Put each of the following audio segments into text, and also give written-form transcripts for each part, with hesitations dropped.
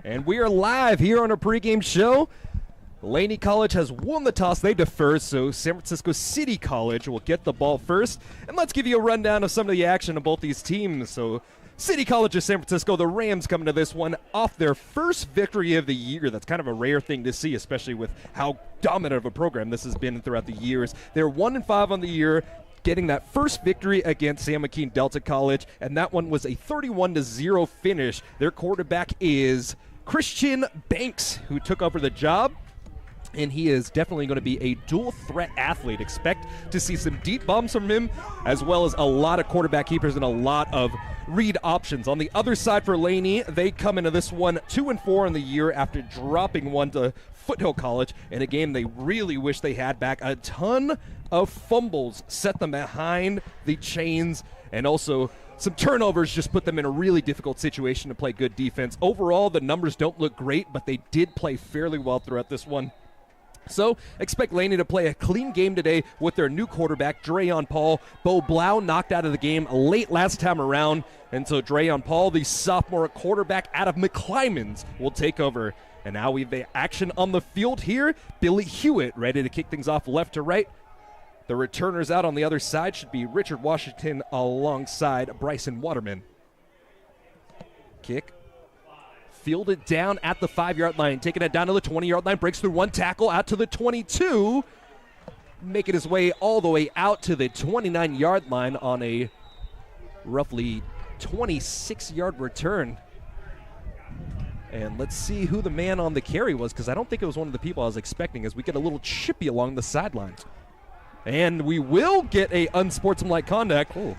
And we are live here on our pregame show. Laney College has won the toss. They defer, so San Francisco City College will get the ball first. And let's give you a rundown of some of the action of both these teams. So City College of San Francisco, the Rams coming to this one off their first victory of the year. That's kind of a rare thing to see, especially with how dominant of a program this has been throughout the years. They're 1-5 on the year, getting that first victory against San Joaquin Delta College, and that one was a 31-0 finish. Their quarterback is Christian Banks, who took over the job, and he is definitely going to be a dual-threat athlete. Expect to see some deep bombs from him, as well as a lot of quarterback keepers and a lot of read options. On the other side for Laney, they come into this one 2-4 in the year after dropping one to Foothill College in a game they really wish they had back. A ton of fumbles set them behind the chains, and also some turnovers just put them in a really difficult situation to play good defense. Overall, the numbers don't look great, but they did play fairly well throughout this one. So expect Laney to play a clean game today with their new quarterback, Dreyon Paul. Bo Blau knocked out of the game late last time around, and so Dreyon Paul, the sophomore quarterback out of McClymonds, will take over. And now we have the action on the field here. Billy Hewitt ready to kick things off left to right. The returners out on the other side should be Richard Washington alongside Bryson Waterman. Kick. Fielded down at the 5-yard line. Taking it down to the 20-yard line. Breaks through one tackle out to the 22. Making his way all the way out to the 29-yard line on a roughly 26-yard return. And let's see who the man on the carry was, because I don't think it was one of the people I was expecting, as we get a little chippy along the sideline. And we will get a unsportsmanlike conduct. Ooh.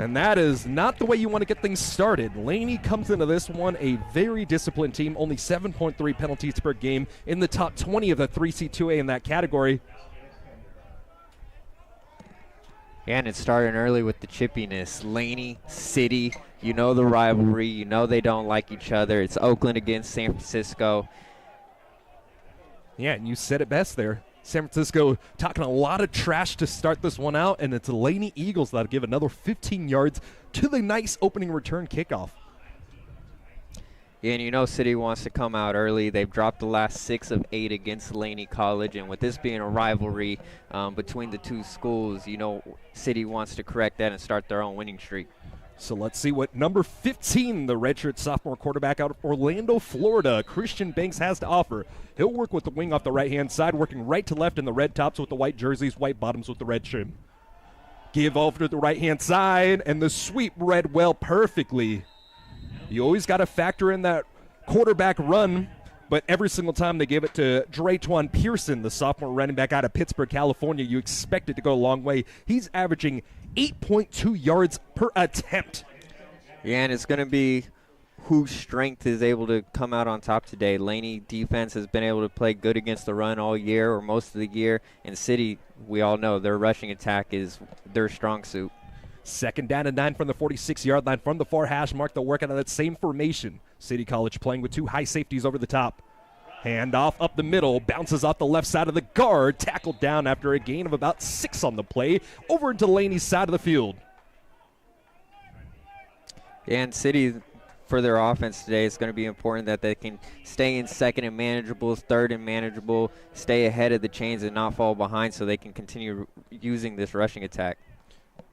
And that is not the way you want to get things started. Laney comes into this one a very disciplined team, only 7.3 penalties per game, in the top 20 of the 3C2A in that category. And it started early with the chippiness. Laney, City, you know the rivalry. You know they don't like each other. It's Oakland against San Francisco. Yeah, and you said it best there. San Francisco talking a lot of trash to start this one out, and it's the Laney Eagles that'll give another 15 yards to the nice opening return kickoff. Yeah, and you know City wants to come out early. They've dropped the last 6 of 8 against Laney College, and with this being a rivalry between the two schools, you know City wants to correct that and start their own winning streak. So let's see what number 15, the redshirt sophomore quarterback out of Orlando, Florida, Christian Banks, has to offer. He'll work with the wing off the right-hand side, working right to left in the red tops with the white jerseys, white bottoms with the red trim. Give over to the right-hand side, and the sweep read well perfectly. You always got to factor in that quarterback run, but every single time they give it to Draytwan Pearson, the sophomore running back out of Pittsburgh, California, you expect it to go a long way. He's averaging 8.2 yards per attempt. Yeah, and it's going to be whose strength is able to come out on top today. Laney defense has been able to play good against the run all year, or most of the year, and City, we all know their rushing attack is their strong suit. Second down and 9 from the 46-yard line from the far hash mark. They'll work out of that same formation. City College playing with 2 high safeties over the top. Handoff up the middle, bounces off the left side of the guard, tackled down after a gain of about 6 on the play, over into Laney's side of the field. And City, for their offense today, it's going to be important that they can stay in second and manageable, third and manageable, stay ahead of the chains and not fall behind so they can continue using this rushing attack.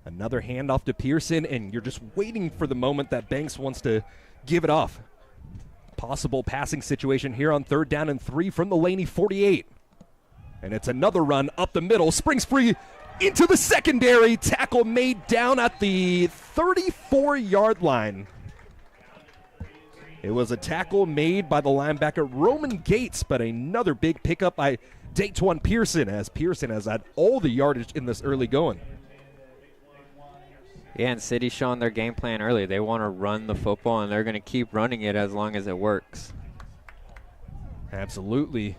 Another handoff to Pearson, and you're just waiting for the moment that Banks wants to give it off. Possible passing situation here on 3rd down and 3 from the Laney 48. And it's another run up the middle. Springs free into the secondary. Tackle made down at the 34-yard line. It was a tackle made by the linebacker Roman Gates, but another big pickup by Draytwan Pearson, as Pearson has had all the yardage in this early going. Yeah, and City's showing their game plan early. They want to run the football, and they're going to keep running it as long as it works. Absolutely.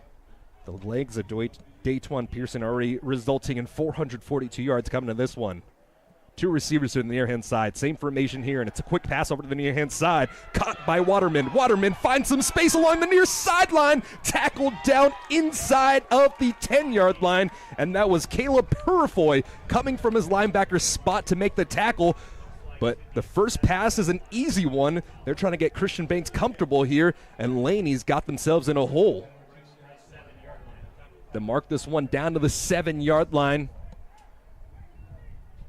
The legs of Draytwan Pearson already resulting in 442 yards coming to this one. 2 receivers to the near-hand side. Same formation here, and it's a quick pass over to the near-hand side. Caught by Waterman. Waterman finds some space along the near sideline. Tackled down inside of the 10-yard line, and that was Caleb Purifoy coming from his linebacker spot to make the tackle. But the first pass is an easy one. They're trying to get Christian Banks comfortable here, and Laney's got themselves in a hole. They mark this one down to the 7-yard line.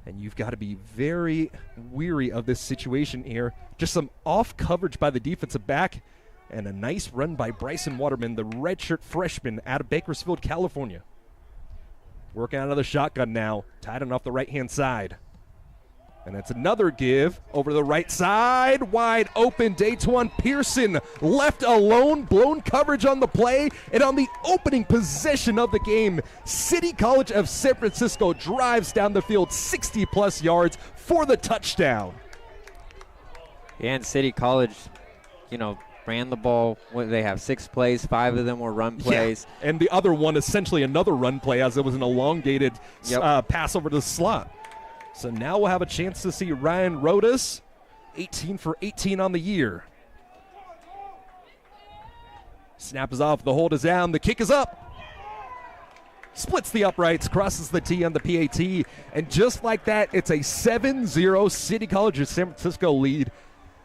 And you've got to be very weary of this situation here. Just some off coverage by the defensive back, and a nice run by Bryson Waterman, the redshirt freshman out of Bakersfield, California. Working out of the shotgun now, tied on off the right-hand side. And it's another give over the right side. Wide open, Daytuan Pearson left alone. Blown coverage on the play. And on the opening possession of the game, City College of San Francisco drives down the field 60-plus yards for the touchdown. Yeah, and City College, ran the ball. They have 6 plays. 5 of them were run plays. Yeah. And the other one, essentially another run play, as it was an elongated pass over the slot. So now we'll have a chance to see Ryan Rodas, 18 for 18 on the year. Snap is off, the hold is down, the kick is up. Splits the uprights, crosses the T on the PAT, and just like that, it's a 7-0 City College of San Francisco lead.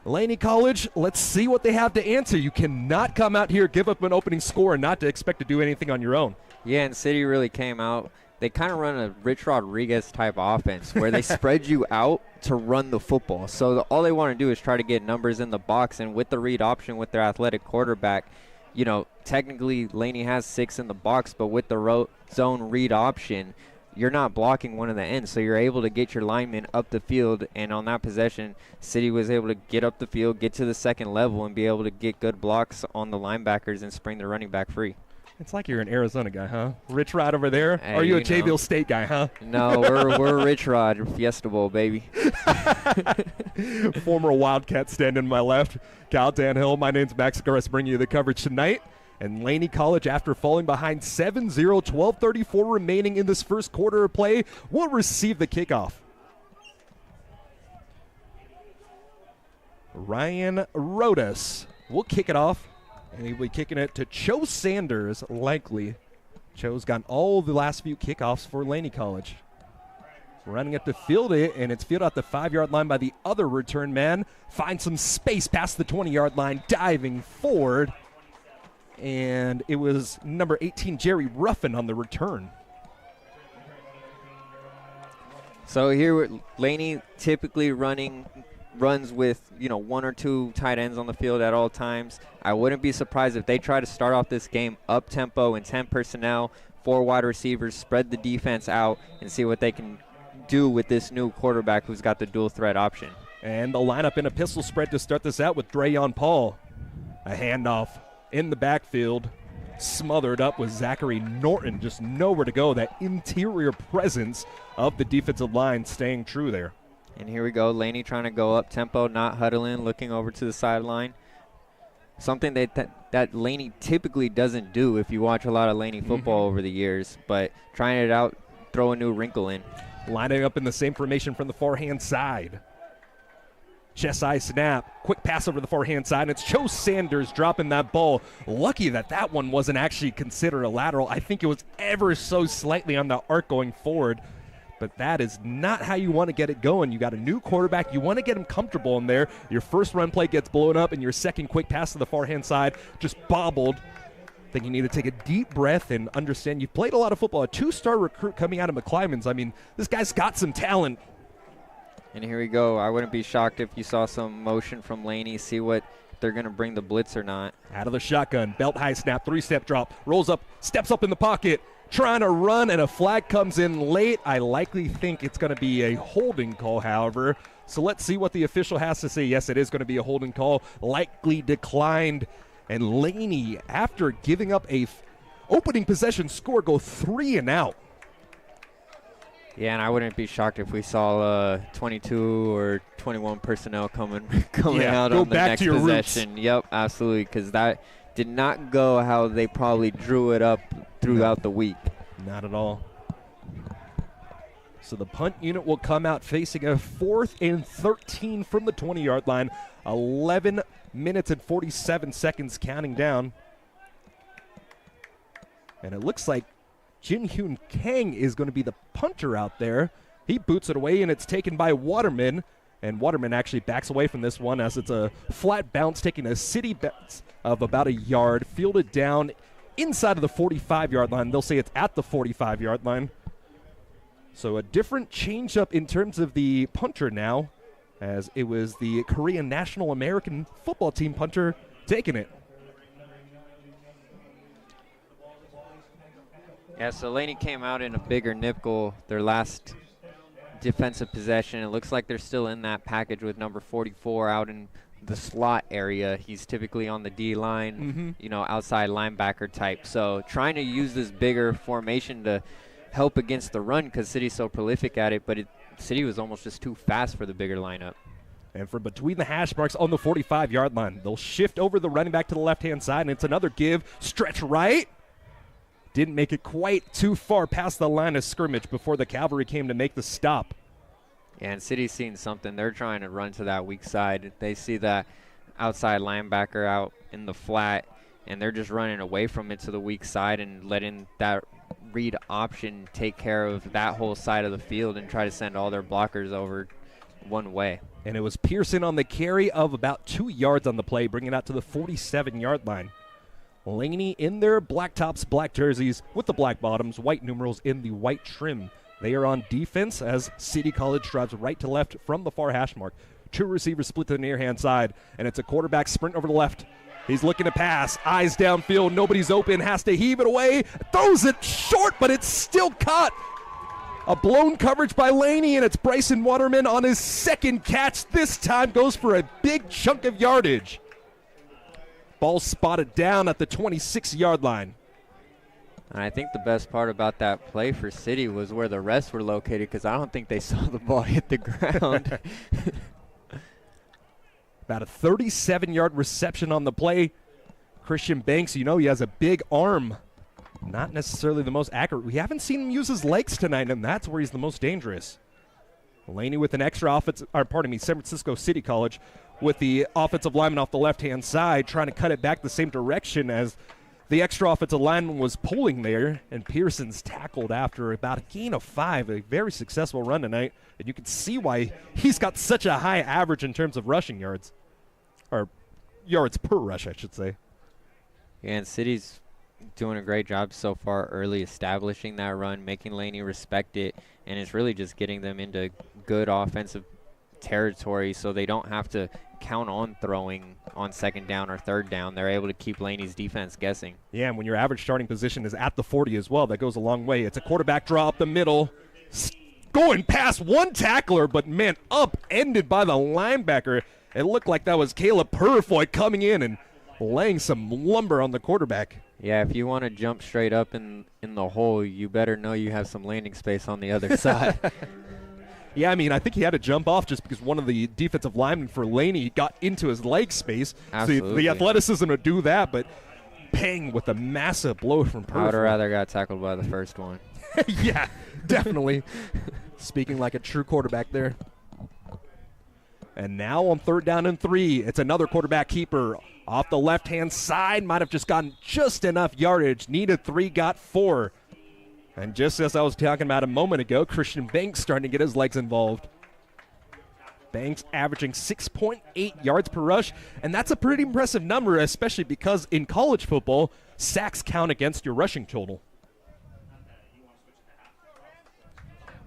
Laney College, let's see what they have to answer. You cannot come out here, give up an opening score, and not to expect to do anything on your own. Yeah, and City really came out. They kind of run a Rich Rodriguez type offense where they spread you out to run the football. So all they want to do is try to get numbers in the box, and with the read option with their athletic quarterback, technically Laney has 6 in the box, but with the zone read option, you're not blocking one of the ends, so you're able to get your linemen up the field. And on that possession, City was able to get up the field, get to the second level, and be able to get good blocks on the linebackers and spring the running back free. It's like you're an Arizona guy, huh? Rich Rod over there? Hey, or are you a Jayville State guy, huh? No, we're Rich Rod, Fiesta Bowl, baby. Former Wildcat standing to my left, Cal Danhill. My name's Max Garris, bringing you the coverage tonight. And Laney College, after falling behind 7-0, 12:34 remaining in this first quarter of play, will receive the kickoff. Ryan Rodas will kick it off. And he'll be kicking it to Cho Sanders, likely. Cho's gotten all the last few kickoffs for Laney College. Running it to field it, and it's fielded out the 5-yard line by the other return man. Finds some space past the 20-yard line, diving forward. And it was number 18, Jerry Ruffin, on the return. So here, Laney typically runs with 1 or 2 tight ends on the field at all times. I wouldn't be surprised if they try to start off this game up tempo and 10 personnel, 4 wide receivers, spread the defense out, and see what they can do with this new quarterback who's got the dual threat option. And the lineup in a pistol spread to start this out with Dreyon Paul. A handoff in the backfield, smothered up with Zachary Norton, just nowhere to go. That interior presence of the defensive line staying true there. And here we go, Laney trying to go up tempo, not huddling, looking over to the sideline. Something that Laney typically doesn't do if you watch a lot of Laney football over the years, but trying it out, throw a new wrinkle in. Lining up in the same formation from the far-hand side. Chest eye snap, quick pass over the far-hand side, and it's Cho Sanders dropping that ball. Lucky that one wasn't actually considered a lateral. I think it was ever so slightly on the arc going forward. But that is not how you want to get it going. You got a new quarterback. You want to get him comfortable in there. Your first run play gets blown up, and your second quick pass to the far-hand side just bobbled. I think you need to take a deep breath and understand you've played a lot of football. A 2-star recruit coming out of McClymonds. I mean, this guy's got some talent. And here we go. I wouldn't be shocked if you saw some motion from Laney, see what they're going to bring the blitz or not. Out of the shotgun, belt high snap, 3-step drop, rolls up, steps up in the pocket, trying to run, and a flag comes in late. I likely think it's going to be a holding call, however. So let's see what the official has to say. Yes, it is going to be a holding call, likely declined. And Laney, after giving up a opening possession score, go 3 and out. Yeah, and I wouldn't be shocked if we saw 22 or 21 personnel coming out on the next possession. Roots. Yep, absolutely, because that did not go how they probably drew it up throughout the week. Not at all. So the punt unit will come out facing a 4th and 13 from the 20-yard line. 11 minutes and 47 seconds counting down. And it looks like Jin Hyun Kang is going to be the punter out there. He boots it away, and it's taken by Waterman. And Waterman actually backs away from this one as it's a flat bounce, taking a city bounce of about a yard, fielded down inside of the 45-yard line. They'll say it's at the 45-yard line. So a different change-up in terms of the punter now, as it was the Korean National American Football Team punter taking it. Yeah, so Laney came out in a bigger nickel their last defensive possession. It looks like they're still in that package with number 44 out in the slot area. He's typically on the D-line, outside linebacker type. So trying to use this bigger formation to help against the run because City's so prolific at it, but City was almost just too fast for the bigger lineup. And from between the hash marks on the 45-yard line, they'll shift over the running back to the left-hand side, and it's another give, stretch right. Didn't make it quite too far past the line of scrimmage before the Cavalry came to make the stop. Yeah, and City's seen something. They're trying to run to that weak side. They see that outside linebacker out in the flat, and they're just running away from it to the weak side and letting that read option take care of that whole side of the field and try to send all their blockers over one way. And it was Pearson on the carry of about 2 yards on the play, bringing it out to the 47-yard line. Laney in their black tops, black jerseys with the black bottoms, white numerals in the white trim. They are on defense as City College drives right to left from the far hash mark. 2 receivers split to the near-hand side, and it's a quarterback sprint over the left. He's looking to pass, eyes downfield, nobody's open, has to heave it away, throws it short, but it's still caught. A blown coverage by Laney, and it's Bryson Waterman on his second catch. This time goes for a big chunk of yardage. Ball spotted down at the 26-yard line. And I think the best part about that play for City was where the rest were located because I don't think they saw the ball hit the ground. About a 37-yard reception on the play. Christian Banks, he has a big arm. Not necessarily the most accurate. We haven't seen him use his legs tonight, and that's where he's the most dangerous. Laney with an extra San Francisco City College with the offensive lineman off the left-hand side trying to cut it back the same direction as the extra offensive lineman was pulling there, and Pearson's tackled after about a gain of 5. A very successful run tonight, and you can see why he's got such a high average in terms of rushing yards. Or yards per rush, I should say. Yeah, and City's doing a great job so far early establishing that run, making Laney respect it, and it's really just getting them into good offensive territory so they don't have to count on throwing on second down or third down. They're able to keep Laney's defense guessing. Yeah, and when your average starting position is at the 40 as well, that goes a long way. It's a quarterback draw up the middle, going past one tackler, but man, upended by the linebacker. It looked like that was Caleb Purfoy coming in and laying some lumber on the quarterback. Yeah, if you want to jump straight up in the hole, you better know you have some landing space on the other side. Yeah, I think he had to jump off just because one of the defensive linemen for Laney got into his leg space. Absolutely. So the athleticism to do that, but pang with a massive blow from Purfoy. I would have rather got tackled by the first one. Yeah, definitely. Speaking like a true quarterback there. And now on 3rd down and 3, it's another quarterback keeper off the left-hand side. Might have just gotten just enough yardage. Needed 3, got 4. And just as I was talking about a moment ago, Christian Banks starting to get his legs involved. Banks averaging 6.8 yards per rush, and that's a pretty impressive number, especially because in college football, sacks count against your rushing total.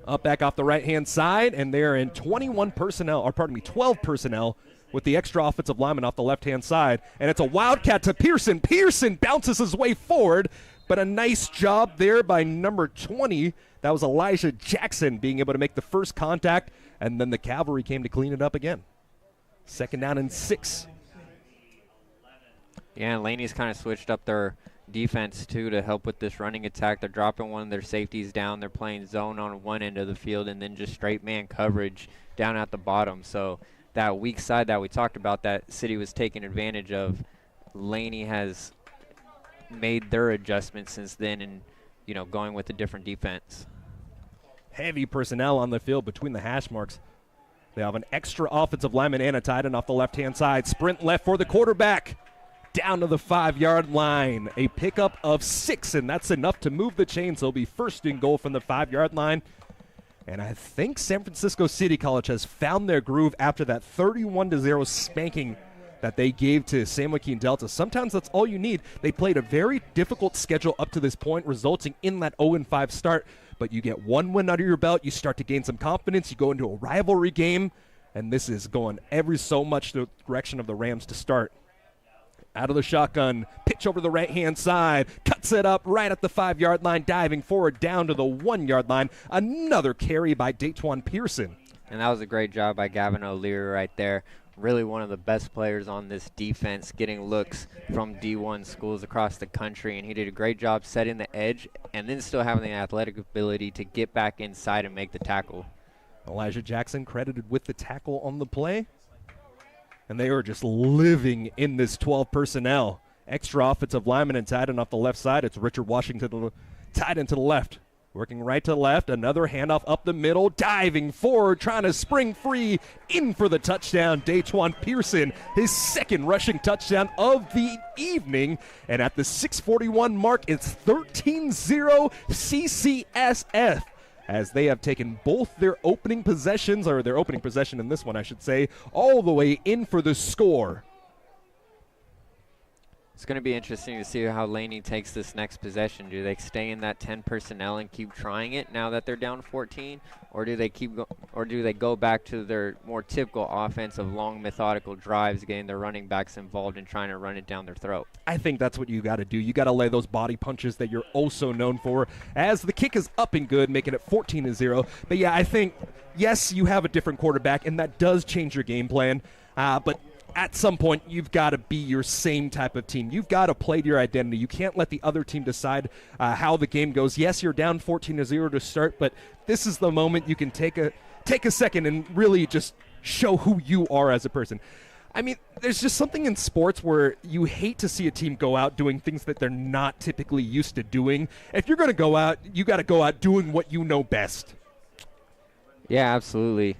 Up back off the right-hand side, and they're in 12 personnel with the extra offensive lineman off the left-hand side. And it's a wildcat to Pearson. Pearson bounces his way forward, but a nice job there by number 20. That was Elijah Jackson being able to make the first contact, and then the Cavalry came to clean it up again. 2nd down and 6. Yeah, and Laney's kind of switched up their defense, too, to help with this running attack. They're dropping one of their safeties down. They're playing zone on one end of the field and then just straight man coverage down at the bottom. So that weak side that we talked about that City was taking advantage of, Laney has made their adjustments since then and, going with a different defense. Heavy personnel on the field between the hash marks. They have an extra offensive lineman and a tight end off the left-hand side. Sprint left for the quarterback. Down to the 5-yard line. A pickup of 6, and that's enough to move the chains. So it'll be 1st and goal from the 5-yard line. And I think San Francisco City College has found their groove after that 31-0 spanking that they gave to San Joaquin Delta. Sometimes that's all you need. They played a very difficult schedule up to this point, resulting in that 0-5 start. But you get one win under your belt, you start to gain some confidence, you go into a rivalry game, and this is going every so much the direction of the Rams to start. Out of the shotgun, pitch over the right-hand side, cuts it up right at the 5-yard line, diving forward down to the 1-yard line. Another carry by Datewan Pearson. And that was a great job by Gavin O'Leary right there. Really one of the best players on this defense, getting looks from D1 schools across the country, and he did a great job setting the edge and then still having the athletic ability to get back inside and make the tackle. Elijah Jackson credited with the tackle on the play. And they are just living in this 12 personnel. Extra offensive lineman and tight end off the left side. It's Richard Washington, tight end to the left. Working right to left, another handoff up the middle, diving forward, trying to spring free, in for the touchdown. Datewan Pearson, his second rushing touchdown of the evening. And at the 6:41 mark, it's 13-0 CCSF. As they have taken both their opening possessions, or their opening possession in this one, I should say, all the way in for the score. It's going to be interesting to see how Laney takes this next possession. Do they stay in that 10 personnel and keep trying it now that they're down 14, or do they go back to their more typical offensive long methodical drives, getting their running backs involved and trying to run it down their throat? I think that's what you got to do. You got to lay those body punches that you're also known for. As the kick is up and good, making it 14-0. But yeah, I think yes, you have a different quarterback, and that does change your game plan. But at some point, you've got to be your same type of team. You've got to play to your identity. You can't let the other team decide how the game goes. Yes, you're down 14-0 to start, but this is the moment you can take a second and really just show who you are as a person. I mean, there's just something in sports where you hate to see a team go out doing things that they're not typically used to doing. If you're going to go out, you got to go out doing what you know best. Yeah, absolutely.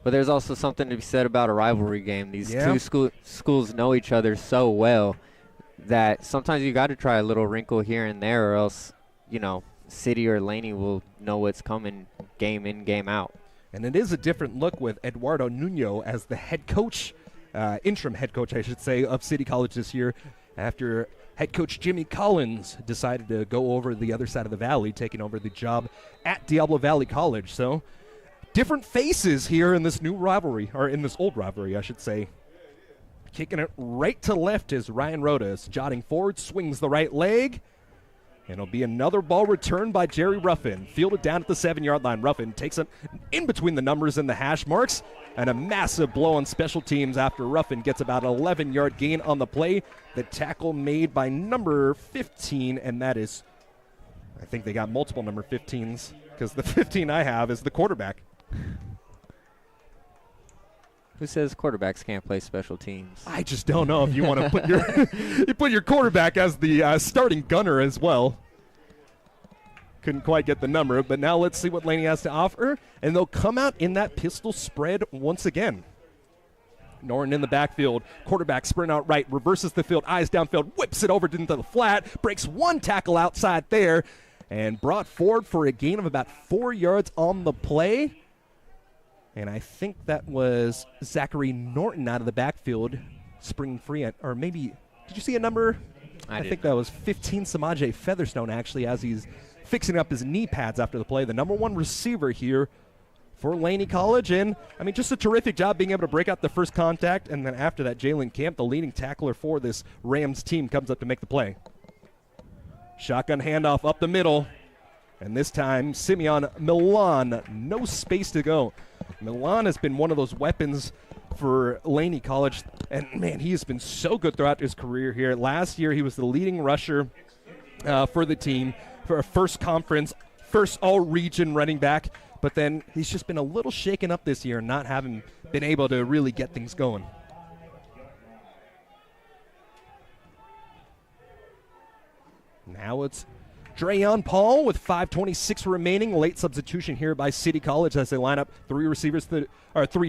But there's also something to be said about a rivalry game. These two schools know each other so well that sometimes you got to try a little wrinkle here and there, or else, you know, City or Laney will know what's coming game in, game out. And it is a different look with Eduardo Nuno as the head coach, interim head coach, I should say, of City College this year, after head coach Jimmy Collins decided to go over the other side of the valley, taking over the job at Diablo Valley College. So different faces here in this new rivalry, or in this old rivalry, I should say. Kicking it right to left is Ryan Rodas. Jotting forward, swings the right leg. And it'll be another ball returned by Jerry Ruffin. Fielded down at the 7-yard line. Ruffin takes it in between the numbers and the hash marks. And a massive blow on special teams after Ruffin gets about an 11-yard gain on the play. The tackle made by number 15, and that is, I think they got multiple number 15s, because the 15 I have is the quarterback. Who says quarterbacks can't play special teams? I just don't know if you want to put your you put your quarterback as the starting gunner as well. Couldn't quite get the number, but now let's see what Laney has to offer, and they'll come out in that pistol spread once again. Norton in the backfield, quarterback sprint out right, reverses the field, eyes downfield, whips it over into the flat, breaks one tackle outside there, and brought forward for a gain of about 4 yards on the play. And I think that was Zachary Norton out of the backfield, springing free at, or maybe, did you see a number? I think that was 15, Samaje Featherstone, actually, as he's fixing up his knee pads after the play. The number one receiver here for Laney College. And, I mean, just a terrific job being able to break out the first contact. And then after that, Jalen Camp, the leading tackler for this Rams team, comes up to make the play. Shotgun handoff up the middle. And this time, Simeon Milan, no space to go. Milan has been one of those weapons for Laney College. And, man, he has been so good throughout his career here. Last year, he was the leading rusher for the team for a first conference, first all-region running back. But then he's just been a little shaken up this year, not having been able to really get things going. Now it's Drayon Paul with 5:26 remaining. Late substitution here by City College as they line up three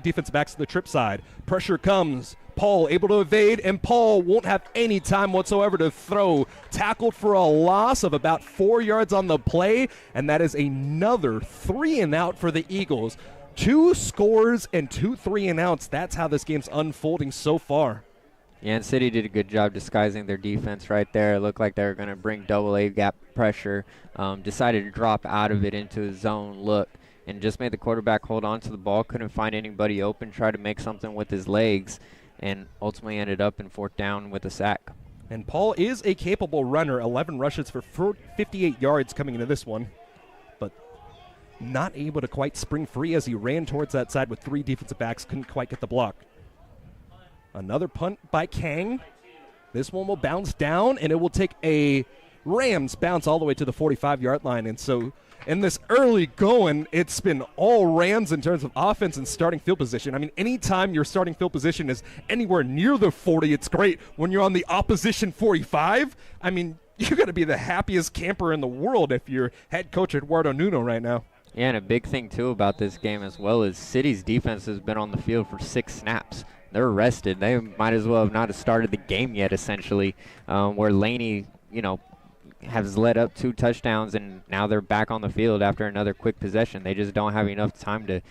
defensive backs to the trip side. Pressure comes. Paul able to evade, and Paul won't have any time whatsoever to throw. Tackled for a loss of about 4 yards on the play, and that is another 3-and-out for the Eagles. 2 scores and 2 3-and-outs. That's how this game's unfolding so far. Yeah, and City did a good job disguising their defense right there. It looked like they were going to bring double-A gap pressure. Decided to drop out of it into a zone look and just made the quarterback hold on to the ball. Couldn't find anybody open, tried to make something with his legs, and ultimately ended up in 4th down with a sack. And Paul is a capable runner. 11 rushes for 58 yards coming into this one, but not able to quite spring free as he ran towards that side with 3 defensive backs. Couldn't quite get the block. Another punt by Kang. This one will bounce down, and it will take a Rams bounce all the way to the 45-yard line. And so in this early going, it's been all Rams in terms of offense and starting field position. I mean, anytime your starting field position is anywhere near the 40, it's great. When you're on the opposition 45, I mean, you got to be the happiest camper in the world if you're head coach Eduardo Nuno right now. Yeah, and a big thing, too, about this game as well is City's defense has been on the field for 6 snaps. They're rested. They might as well have not have started the game yet, essentially, where Laney, has led up 2 touchdowns, and now they're back on the field after another quick possession. They just don't have enough time to,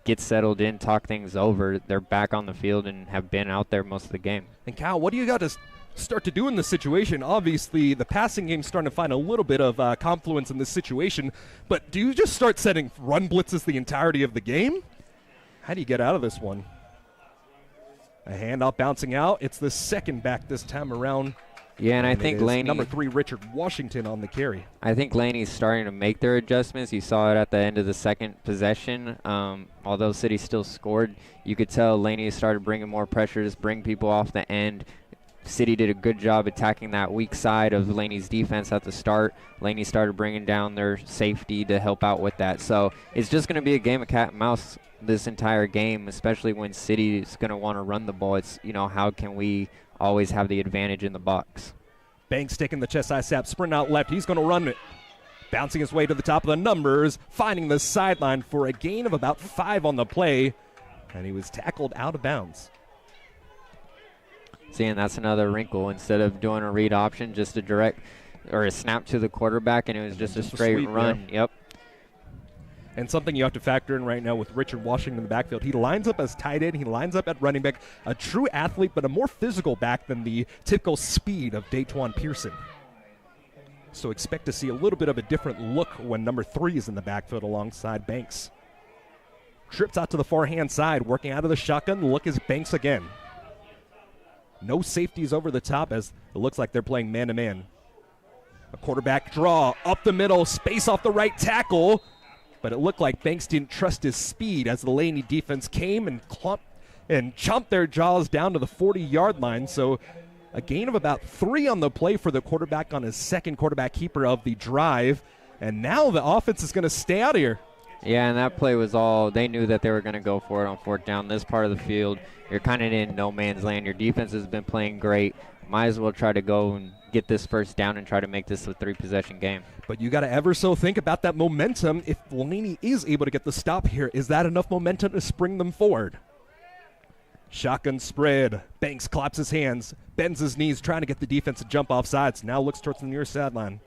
get settled in, talk things over. They're back on the field and have been out there most of the game. And, Cal, what do you got to start to do in this situation? Obviously, the passing game's starting to find a little bit of confluence in this situation, but do you just start setting run blitzes the entirety of the game? How do you get out of this one? A handoff bouncing out. It's the second back this time around. Yeah, and I think Laney, number 3, Richard Washington on the carry. I think Laney's starting to make their adjustments. You saw it at the end of the second possession. Although City still scored, you could tell Laney started bringing more pressure, just bring people off the end. City did a good job attacking that weak side of Laney's defense at the start. Laney started bringing down their safety to help out with that. So it's just going to be a game of cat and mouse this entire game, especially when City is going to want to run the ball. It's, how can we always have the advantage in the box? Banks taking the chest high snap, sprint out left. He's going to run it. Bouncing his way to the top of the numbers, finding the sideline for a gain of about 5 on the play, and he was tackled out of bounds. See, and that's another wrinkle. Instead of doing a read option, just a direct or a snap to the quarterback, and it was just a straight sweep, run. Yeah. Yep. And something you have to factor in right now with Richard Washington in the backfield. He lines up as tight end. He lines up at running back. A true athlete, but a more physical back than the typical speed of Daytwan Pearson. So expect to see a little bit of a different look when number 3 is in the backfield alongside Banks. Trips out to the far-hand side, working out of the shotgun. Look is Banks again. No safeties over the top as it looks like they're playing man-to-man. A quarterback draw up the middle, space off the right tackle. But it looked like Banks didn't trust his speed as the Laney defense came and chomped their jaws down to the 40-yard line. So a gain of about 3 on the play for the quarterback on his second quarterback keeper of the drive. And now the offense is going to stay out of here. Yeah, and that play was all, they knew that they were going to go for it on 4th down. This part of the field, you're kind of in no man's land. Your defense has been playing great. Might as well try to go and get this 1st down and try to make this a 3-possession game. But you got to ever so think about that momentum. If Laney is able to get the stop here, is that enough momentum to spring them forward? Shotgun spread. Banks claps his hands, bends his knees, trying to get the defense to jump off sides. Now looks towards the near sideline.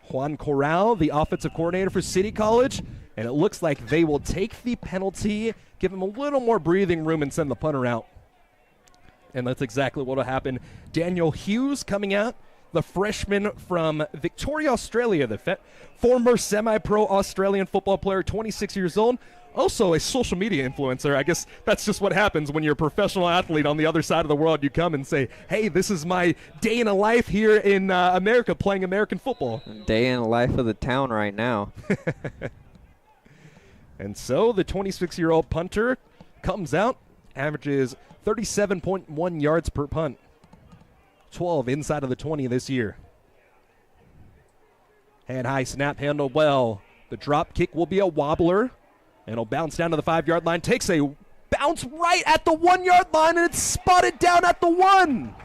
Juan Corral, the offensive coordinator for City College, and it looks like they will take the penalty, give him a little more breathing room, and send the punter out. And that's exactly what will happen. Daniel Hughes coming out, the freshman from Victoria, Australia, the former semi-pro Australian football player, 26 years old, also a social media influencer. I guess that's just what happens when you're a professional athlete on the other side of the world. You come and say, hey, this is my day in a life here in America playing American football. Day in the life of the town right now. And so the 26-year-old punter comes out, averages 37.1 yards per punt. 12 inside of the 20 this year. Hand high snap, handled well. The drop kick will be a wobbler. And it'll bounce down to the 5-yard line. Takes a bounce right at the 1-yard line, and it's spotted down at the 1.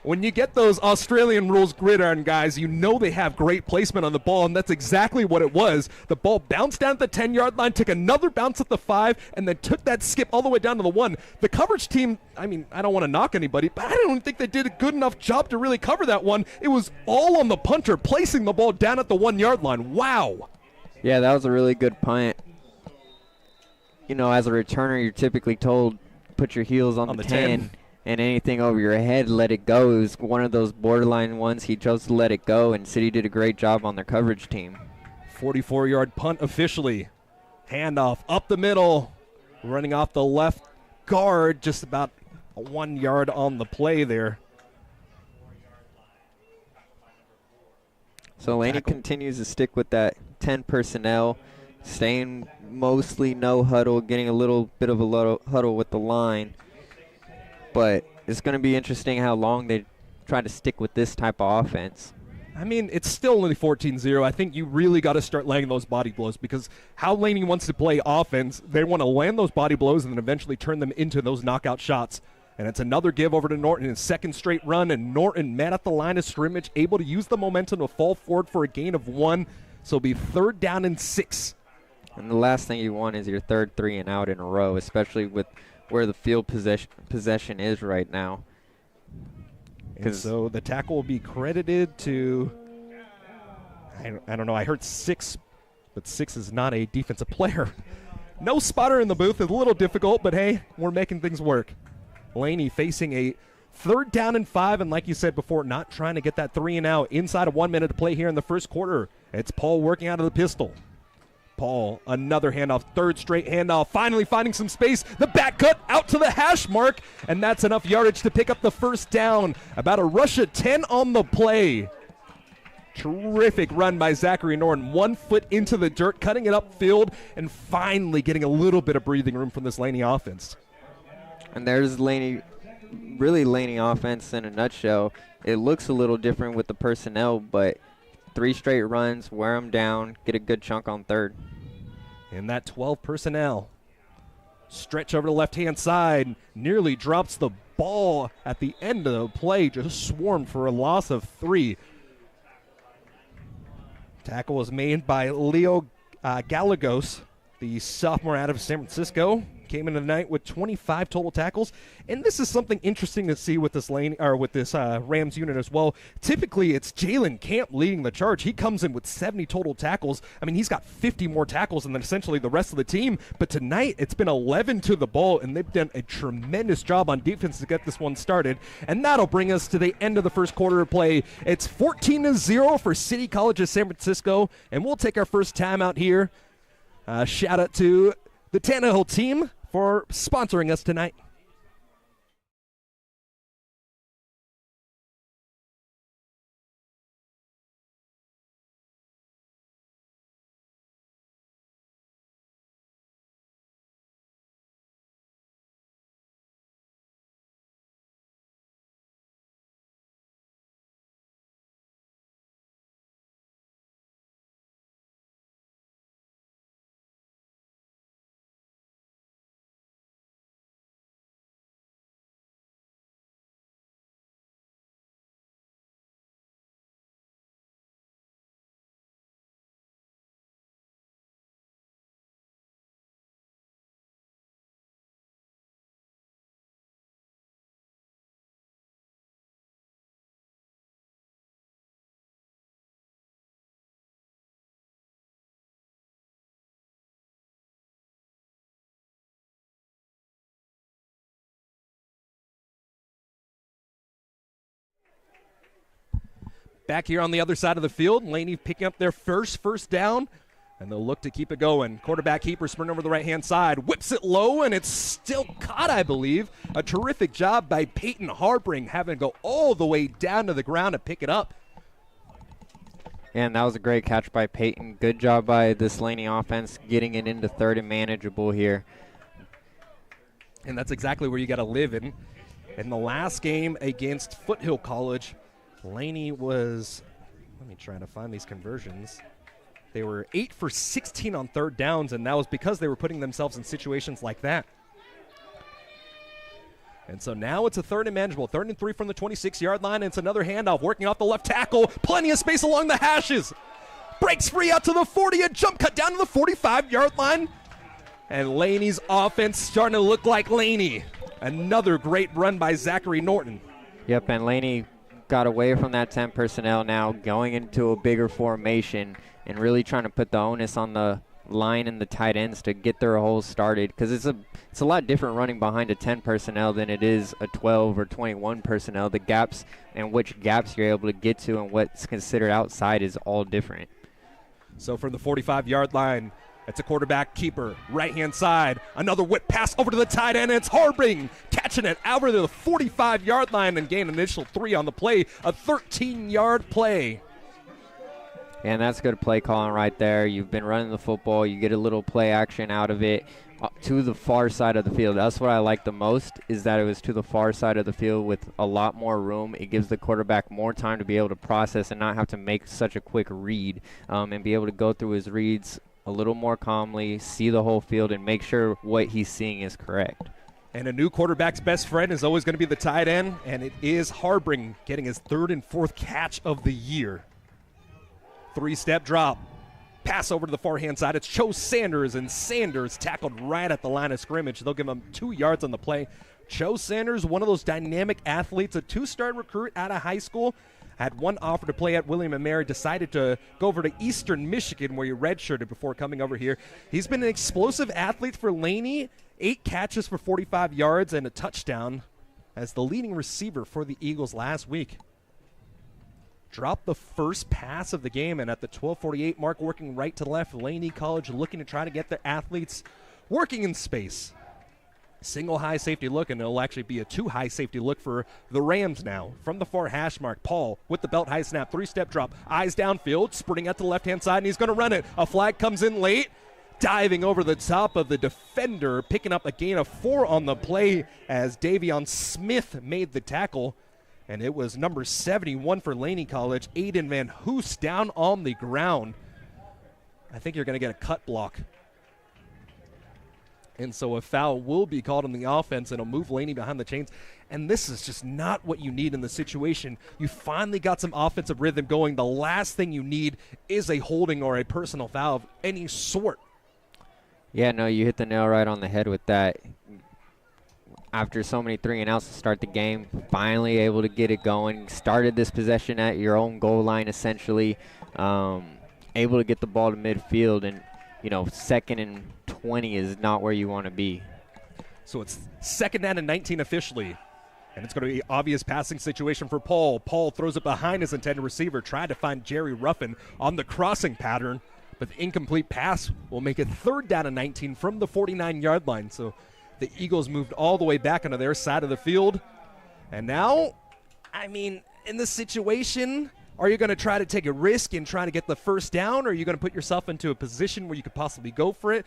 When you get those Australian rules gridiron guys, you know they have great placement on the ball, and that's exactly what it was. The ball bounced down at the 10-yard line, took another bounce at the 5, and then took that skip all the way down to the 1. The coverage team, I mean, I don't want to knock anybody, but I don't think they did a good enough job to really cover that one. It was all on the punter, placing the ball down at the 1-yard line. Wow. Yeah, that was a really good punt. You know, as a returner, you're typically told put your heels on the 10. And anything over your head, let it go. It was one of those borderline ones. He chose to let it go, and City did a great job on their coverage team. 44-yard punt officially. Handoff up the middle, running off the left guard, just about 1 yard on the play there. So Laney continues to stick with that 10 personnel, staying mostly no huddle, getting a little bit of a huddle with the line. But it's going to be interesting how long they try to stick with this type of offense. I mean, it's still only 14-0. I think you really got to start laying those body blows, because how Laney wants to play offense, they want to land those body blows and then eventually turn them into those knockout shots. And it's another give over to Norton, his second straight run, and Norton met at the line of scrimmage, able to use the momentum to fall forward for a gain of 1. So it'll be 3rd down and 6. And the last thing you want is your third 3 and out in a row, especially with where the field possession is right now. And so the tackle will be credited to, I don't know, I heard 6, but 6 is not a defensive player. No spotter in the booth. It's a little difficult, but hey, we're making things work. Laney facing a 3rd down and 5, and like you said before, not trying to get that 3 and out inside of 1 minute to play here in the first quarter. It's Paul working out of the pistol. Paul, another handoff, 3rd straight handoff, finally finding some space. The back cut out to the hash mark, and that's enough yardage to pick up the 1st down. About a rush of 10 on the play. Terrific run by Zachary Norton. 1 foot into the dirt, cutting it upfield, and finally getting a little bit of breathing room from this Laney offense. And there's Laney, really Laney offense in a nutshell. It looks a little different with the personnel, but 3 straight runs, wear them down, get a good chunk on 3rd. And that 12 personnel. Stretch over to the left-hand side, nearly drops the ball at the end of the play, just swarmed for a loss of 3. Tackle was made by Leo Gallegos, the sophomore out of San Francisco. Came into the night with 25 total tackles, and this is something interesting to see with this Rams unit as well. Typically, it's Jalen Camp leading the charge. He comes in with 70 total tackles. I mean, he's got 50 more tackles than essentially the rest of the team. But tonight, it's been 11 to the ball, and they've done a tremendous job on defense to get this one started. And that'll bring us to the end of the first quarter of play. It's 14-0 for City College of San Francisco, and we'll take our first time out here. Shout out to the Tannehill team for sponsoring us tonight. Back here on the other side of the field, Laney picking up their first down, and they'll look to keep it going. Quarterback keeper sprint over the right-hand side, whips it low, and it's still caught, I believe. A terrific job by Peyton Harbring, having to go all the way down to the ground to pick it up. And that was a great catch by Peyton. Good job by this Laney offense getting it into 3rd and manageable here. And that's exactly where you got to live in. In the last game against Foothill College, Laney was, let me try to find these conversions. They were 8 for 16 on 3rd downs, and that was because they were putting themselves in situations like that. And so now it's a 3rd and manageable. 3rd and 3 from the 26-yard line. And it's another handoff working off the left tackle. Plenty of space along the hashes. Breaks free out to the 40. A jump cut down to the 45-yard line. And Laney's offense starting to look like Laney. Another great run by Zachary Norton. Yep, and Laney got away from that 10 personnel now, going into a bigger formation and really trying to put the onus on the line and the tight ends to get their holes started, because it's a lot different running behind a 10 personnel than it is a 12 or 21 personnel. The gaps and which gaps you're able to get to and what's considered outside is all different. So from the 45-yard line, it's a quarterback keeper, right-hand side. Another whip pass over to the tight end, and it's Harbing catching it out of the 45-yard line and gain an initial 3 on the play, a 13-yard play. And that's good play calling right there. You've been running the football. You get a little play action out of it to the far side of the field. That's what I like the most, is that it was to the far side of the field with a lot more room. It gives the quarterback more time to be able to process and not have to make such a quick read, and be able to go through his reads a little more calmly, see the whole field, and make sure what he's seeing is correct. And a new quarterback's best friend is always going to be the tight end, and it is Harbing getting his 3rd and 4th catch of the year. 3-step drop. Pass over to the far-hand side. It's Cho Sanders, and Sanders tackled right at the line of scrimmage. They'll give him 2 yards on the play. Cho Sanders, one of those dynamic athletes, a 2-star recruit out of high school. Had one offer to play at William & Mary, decided to go over to Eastern Michigan where he redshirted before coming over here. He's been an explosive athlete for Laney. 8 catches for 45 yards and a touchdown as the leading receiver for the Eagles last week. Dropped the first pass of the game, and at the 12:48 mark, working right to left, Laney College looking to try to get their athletes working in space. Single high safety look, and it'll actually be a 2 high safety look for the Rams now. From the far hash mark, Paul with the belt high snap, 3-step drop, eyes downfield, sprinting out to the left-hand side, and he's going to run it. A flag comes in late, diving over the top of the defender, picking up a gain of 4 on the play as Davion Smith made the tackle. And it was number 71 for Laney College, Aiden Van Hoos, down on the ground. I think you're going to get a cut block. And so a foul will be called on the offense, and it'll move Laney behind the chains. And this is just not what you need in the situation. You finally got some offensive rhythm going. The last thing you need is a holding or a personal foul of any sort. Yeah, no, you hit the nail right on the head with that. After so many 3-and-outs to start the game, finally able to get it going. Started this possession at your own goal line, essentially. Able to get the ball to midfield, and, 2nd and 20 is not where you want to be. So it's 2nd down and 19 officially. And it's going to be an obvious passing situation for Paul. Paul throws it behind his intended receiver, tried to find Jerry Ruffin on the crossing pattern, but the incomplete pass will make it 3rd down and 19 from the 49-yard line. So the Eagles moved all the way back onto their side of the field. And now, in this situation, are you going to try to take a risk in trying to get the first down, or are you going to put yourself into a position where you could possibly go for it?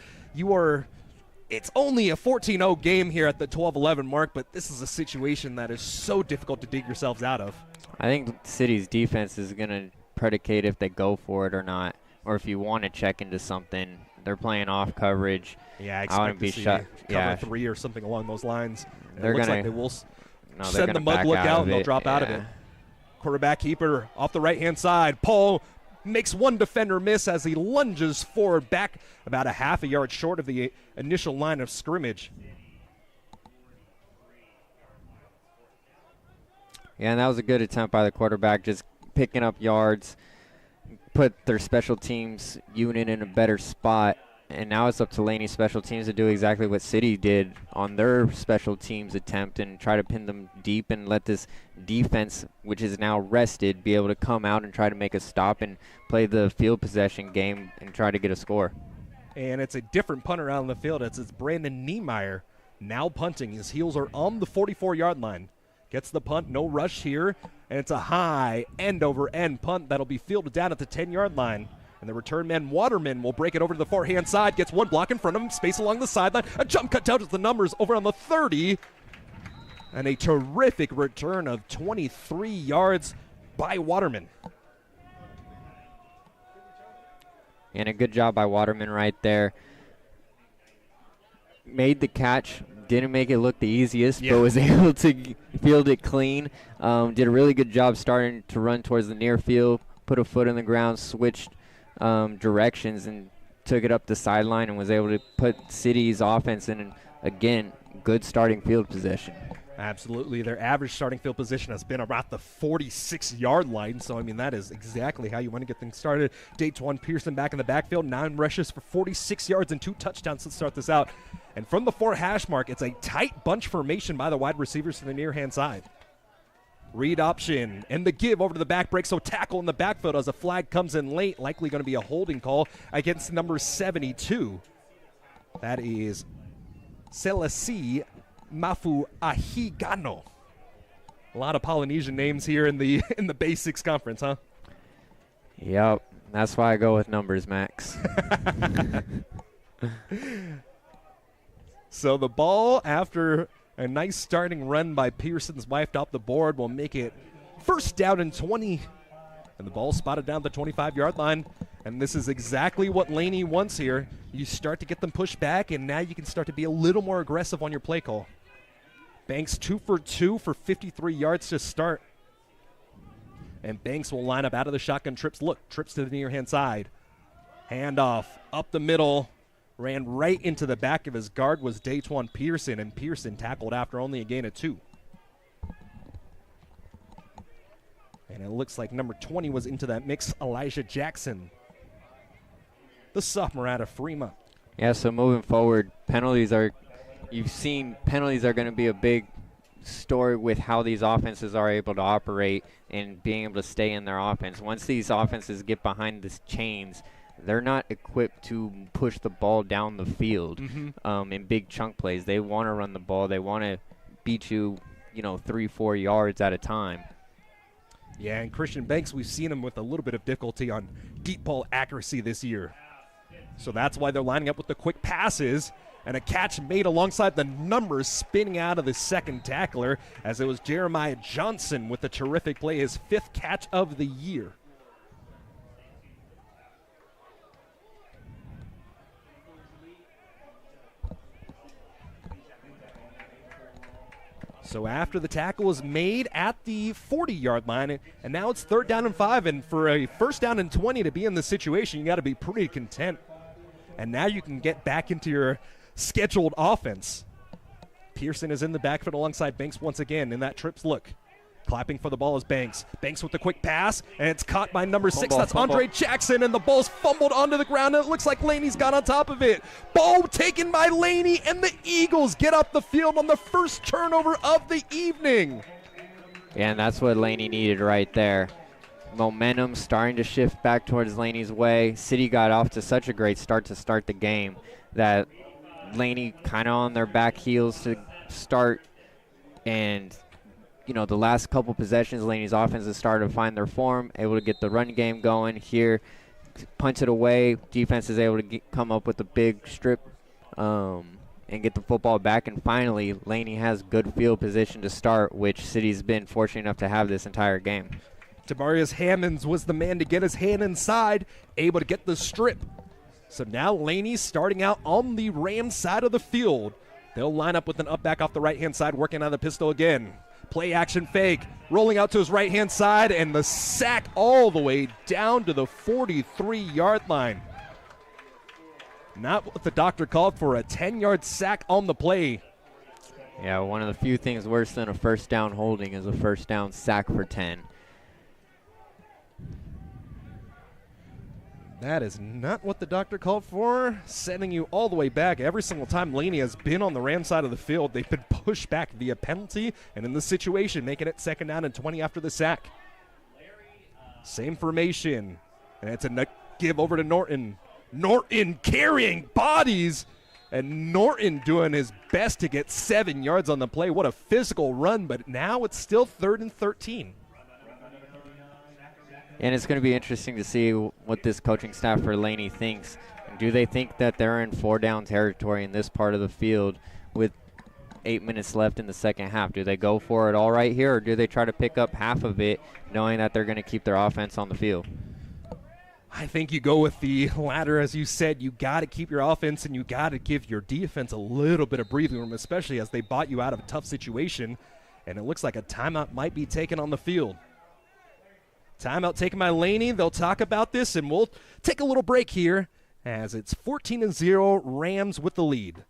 It's only a 14-0 game here at the 12-11 mark, but this is a situation that is so difficult to dig yourselves out of. I think City's defense is going to predicate if they go for it or not, or if you want to check into something. They're playing off coverage. Yeah, I expect to see cover 3 or something along those lines. It looks like they will send the mud look out, and they'll drop out of it. Quarterback keeper off the right-hand side. Paul makes one defender miss as he lunges forward back about a half a yard short of the initial line of scrimmage. Yeah, and that was a good attempt by the quarterback, just picking up yards, put their special teams unit in a better spot. And now it's up to Laney special teams to do exactly what City did on their special teams attempt and try to pin them deep and let this defense, which is now rested, be able to come out and try to make a stop and play the field possession game and try to get a score. And it's a different punter out on the field. It's Brandon Niemeyer now punting. His heels are on the 44-yard line. Gets the punt, no rush here, and it's a high end-over-end punt that'll be fielded down at the 10-yard line. And the return man, Waterman, will break it over to the far-hand side, gets one block in front of him, space along the sideline, a jump cut down to the numbers over on the 30, and a terrific return of 23 yards by Waterman. And a good job by Waterman right there. Made the catch, didn't make it look the easiest, Yeah. but was able to field it clean. Did a really good job starting to run towards the near field, put a foot in the ground, switched directions, and took it up the sideline and was able to put City's offense in, again, good starting field possession. Absolutely. Their average starting field position has been around the 46-yard line. So, I mean, that is exactly how you want to get things started. Datejuan Pearson back in the backfield, 9 rushes for 46 yards and 2 touchdowns to start this out. And from the 4 hash mark, it's a tight bunch formation by the wide receivers to the near-hand side. Read option and the give over to the back break. So tackle in the backfield as a flag comes in late. Likely going to be a holding call against number 72. That is Selasi Mafu Ahigano. A lot of Polynesian names here in the basics conference, huh? Yep, that's why I go with numbers, Max. So the ball, after a nice starting run by Pearson's wife off the board, will make it first down and 20. And the ball spotted down the 25-yard line. And this is exactly what Laney wants here. You start to get them pushed back, and now you can start to be a little more aggressive on your play call. Banks 2 for 2 for 53 yards to start. And Banks will line up out of the shotgun trips. Look, trips to the near-hand side. Handoff up the middle. Ran right into the back of his guard was Datejuan Pearson, and Pearson tackled after only a gain of 2. And it looks like number 20 was into that mix, Elijah Jackson, the sophomore out of Fremont. Yeah, so moving forward, you've seen penalties are going to be a big story with how these offenses are able to operate and being able to stay in their offense. Once these offenses get behind the chains, they're not equipped to push the ball down the field in big chunk plays. They want to run the ball. They want to beat you, 3-4 yards at a time. Yeah, and Christian Banks, we've seen him with a little bit of difficulty on deep ball accuracy this year. So that's why they're lining up with the quick passes, and a catch made alongside the numbers spinning out of the second tackler, as it was Jeremiah Johnson with a terrific play, his 5th catch of the year. So after the tackle was made at the 40-yard line, and now it's 3rd down and 5, and for a 1st down and 20 to be in this situation, you got to be pretty content. And now you can get back into your scheduled offense. Pearson is in the backfield alongside Banks once again in that trips look. Clapping for the ball is Banks. Banks with the quick pass, and it's caught by number 6. That's Andre Jackson, and the ball's fumbled onto the ground, and it looks like Laney's got on top of it. Ball taken by Laney, and the Eagles get up the field on the first turnover of the evening. Yeah, and that's what Laney needed right there. Momentum starting to shift back towards Laney's way. City got off to such a great start to start the game that Laney kind of on their back heels to start, and the last couple possessions, Laney's offense has started to find their form, able to get the run game going. Here, punch it away. Defense is able to come up with a big strip and get the football back. And finally, Laney has good field position to start, which City's been fortunate enough to have this entire game. Demarius Hammonds was the man to get his hand inside, able to get the strip. So now Laney's starting out on the Rams side of the field. They'll line up with an up back off the right-hand side, working on the pistol again. Play action fake, rolling out to his right-hand side, and the sack all the way down to the 43-yard line. Not what the doctor called for, a 10-yard sack on the play. Yeah, one of the few things worse than a first down holding is a first down sack for 10. That is not what the doctor called for, sending you all the way back. Every single time Laney has been on the Ram side of the field, they've been pushed back via penalty, and in this situation, making it 2nd down and 20 after the sack. Same formation, and it's a give over to Norton. Norton carrying bodies, and Norton doing his best to get 7 yards on the play. What a physical run, but now it's still 3rd and 13. And it's going to be interesting to see what this coaching staff for Laney thinks. Do they think that they're in 4-down territory in this part of the field with 8 minutes left in the second half? Do they go for it all right here, or do they try to pick up half of it knowing that they're going to keep their offense on the field? I think you go with the latter. As you said, you got to keep your offense and you got to give your defense a little bit of breathing room, especially as they bought you out of a tough situation. And it looks like a timeout might be taken on the field. Timeout taken by Laney. They'll talk about this, and we'll take a little break here as it's 14-0, Rams with the lead.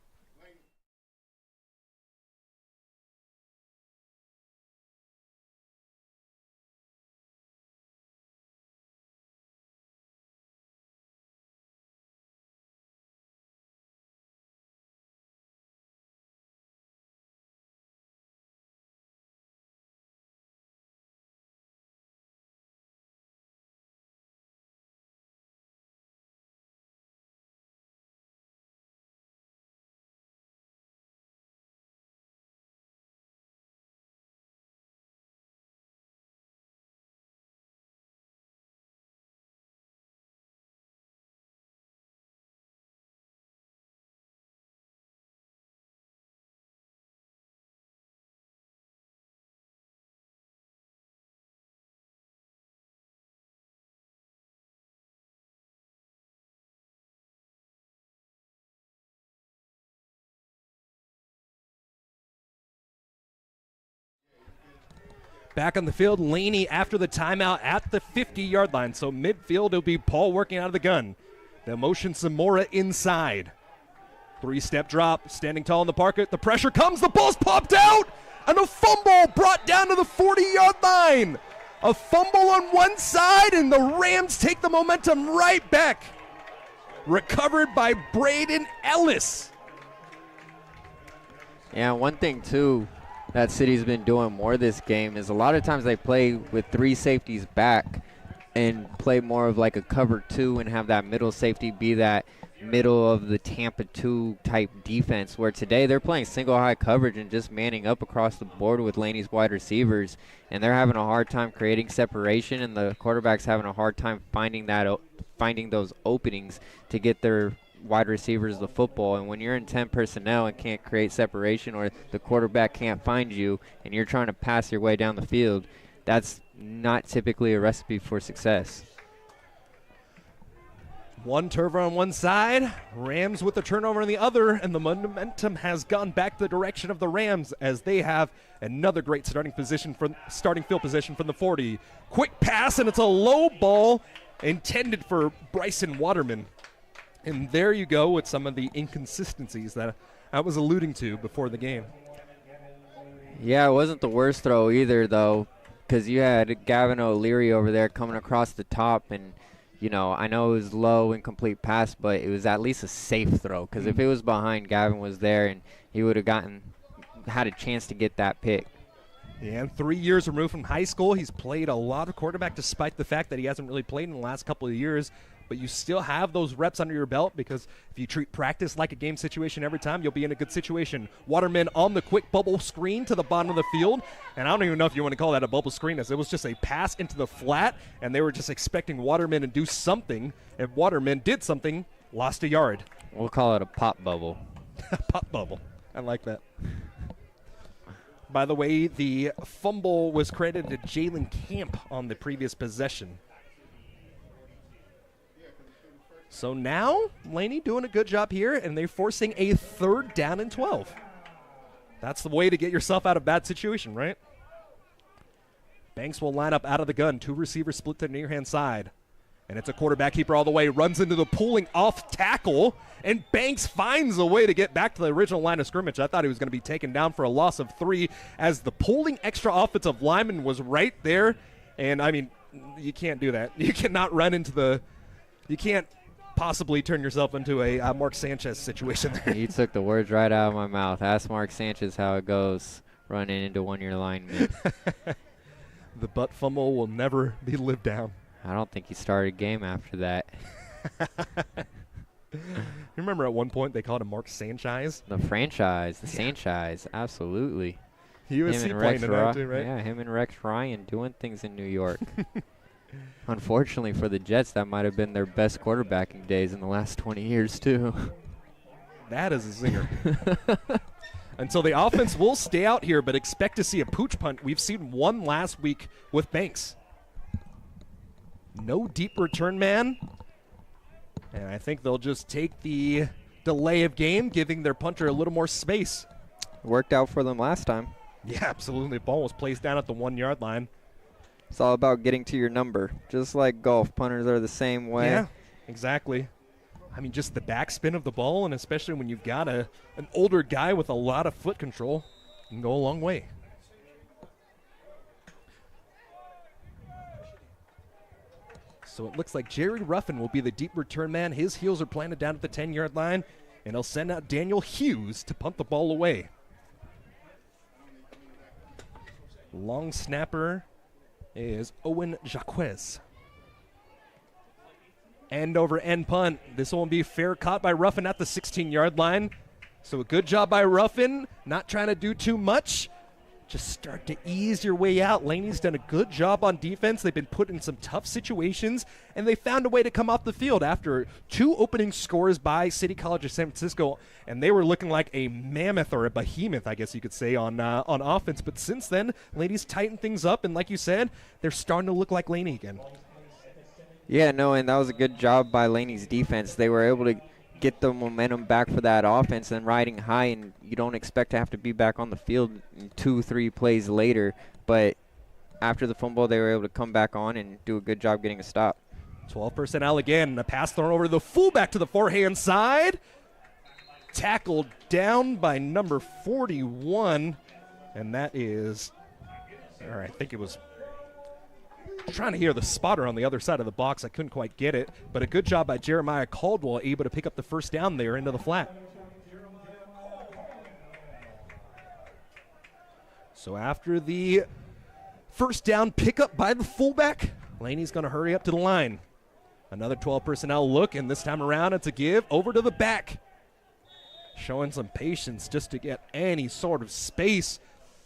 Back on the field, Laney after the timeout at the 50-yard line. So midfield, it'll be Paul working out of the gun. The motion Zamora inside. 3-step drop, standing tall in the pocket. The pressure comes, the ball's popped out, and a fumble brought down to the 40-yard line. A fumble on one side, and the Rams take the momentum right back. Recovered by Braden Ellis. Yeah, one thing, too, that City's been doing more this game is a lot of times they play with 3 safeties back and play more of like a cover 2 and have that middle safety be that middle of the Tampa 2 type defense, where today they're playing single high coverage and just manning up across the board with Laney's wide receivers, and they're having a hard time creating separation, and the quarterback's having a hard time finding those openings to get their wide receivers the football. And when you're in 10 personnel and can't create separation, or the quarterback can't find you and you're trying to pass your way down the field, that's not typically a recipe for success. One turnover on one side, Rams with the turnover on the other, and the momentum has gone back the direction of the Rams as they have another great starting field position from the 40. Quick pass, and it's a low ball intended for Bryson Waterman. And there you go with some of the inconsistencies that I was alluding to before the game. Yeah, it wasn't the worst throw either, though, because you had Gavin O'Leary over there coming across the top, and you know, I know it was low incomplete pass, but it was at least a safe throw, because if it was behind, Gavin was there, and he would have had a chance to get that pick. Yeah, and 3 years removed from high school, he's played a lot of quarterback despite the fact that he hasn't really played in the last couple of years. But you still have those reps under your belt, because if you treat practice like a game situation every time, you'll be in a good situation. Waterman on the quick bubble screen to the bottom of the field. And I don't even know if you want to call that a bubble screen, as it was just a pass into the flat, and they were just expecting Waterman to do something. And Waterman did something, lost a yard. We'll call it a pop bubble. Pop bubble. I like that. By the way, the fumble was credited to Jalen Camp on the previous possession. So now, Laney doing a good job here, and they're forcing a 3rd down and 12. That's the way to get yourself out of bad situation, right? Banks will line up out of the gun. 2 receivers split to the near-hand side. And it's a quarterback keeper all the way. Runs into the pulling off tackle, and Banks finds a way to get back to the original line of scrimmage. I thought he was going to be taken down for a loss of 3, as the pulling extra offensive lineman was right there. And, I mean, you can't do that. You cannot run into the – you can't possibly turn yourself into a Mark Sanchez situation there. You took the words right out of my mouth. Ask Mark Sanchez how it goes running into one-year linemen. The butt fumble will never be lived down. I don't think he started a game after that. You remember at one point they called him Mark Sanchez? The franchise, the Sanchez, absolutely. USC playing tonight too, right? Yeah, him and Rex Ryan doing things in New York. Unfortunately for the Jets, that might have been their best quarterbacking days in the last 20 years, too. That is a zinger. Until the offense will stay out here, but expect to see a pooch punt. We've seen one last week with Banks. No deep return man. And I think they'll just take the delay of game, giving their punter a little more space. Worked out for them last time. Yeah, absolutely. The ball was placed down at the 1 yard line. It's all about getting to your number. Just like golf, punters are the same way. Yeah, exactly. I mean, just the backspin of the ball, and especially when you've got an older guy with a lot of foot control, can go a long way. So it looks like Jerry Ruffin will be the deep return man. His heels are planted down at the 10-yard line, and he'll send out Daniel Hughes to punt the ball away. Long snapper is Owen Jacquez. End over end punt. This will be fair caught by Ruffin at the 16-yard line. So a good job by Ruffin, not trying to do too much. Just start to ease your way out. Laney's done a good job on defense. They've been put in some tough situations, and they found a way to come off the field after 2 opening scores by City College of San Francisco, and they were looking like a mammoth or a behemoth, I guess you could say, on offense. But since then, Laney's tightened things up, and like you said, they're starting to look like Laney again. Yeah, no, and that was a good job by Laney's defense. They were able to get the momentum back for that offense and riding high, and you don't expect to have to be back on the field 2-3 plays later. But after the fumble, they were able to come back on and do a good job getting a stop. 12 personnel again. A pass thrown over to the fullback to the forehand side. Tackled down by number 41. And that is, all right, I think it was trying to hear the spotter on the other side of the box. I couldn't quite get it, but a good job by Jeremiah Caldwell, able to pick up the first down there into the flat. So after the first down pickup by the fullback, Laney's going to hurry up to the line. Another 12 personnel look, and this time around it's a give over to the back. Showing some patience just to get any sort of space,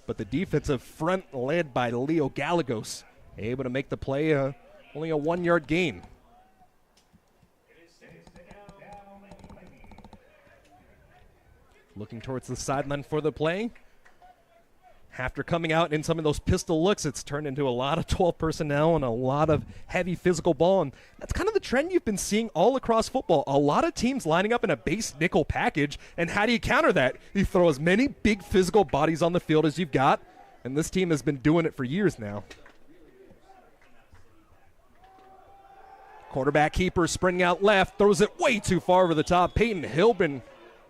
but the defensive front led by Leo Gallegos able to make the play, only a 1 yard gain. Looking towards the sideline for the play. After coming out in some of those pistol looks, it's turned into a lot of 12 personnel and a lot of heavy physical ball. And that's kind of the trend you've been seeing all across football. A lot of teams lining up in a base nickel package. And how do you counter that? You throw as many big physical bodies on the field as you've got. And this team has been doing it for years now. Quarterback keeper springing out left, throws it way too far over the top. Peyton Harbin,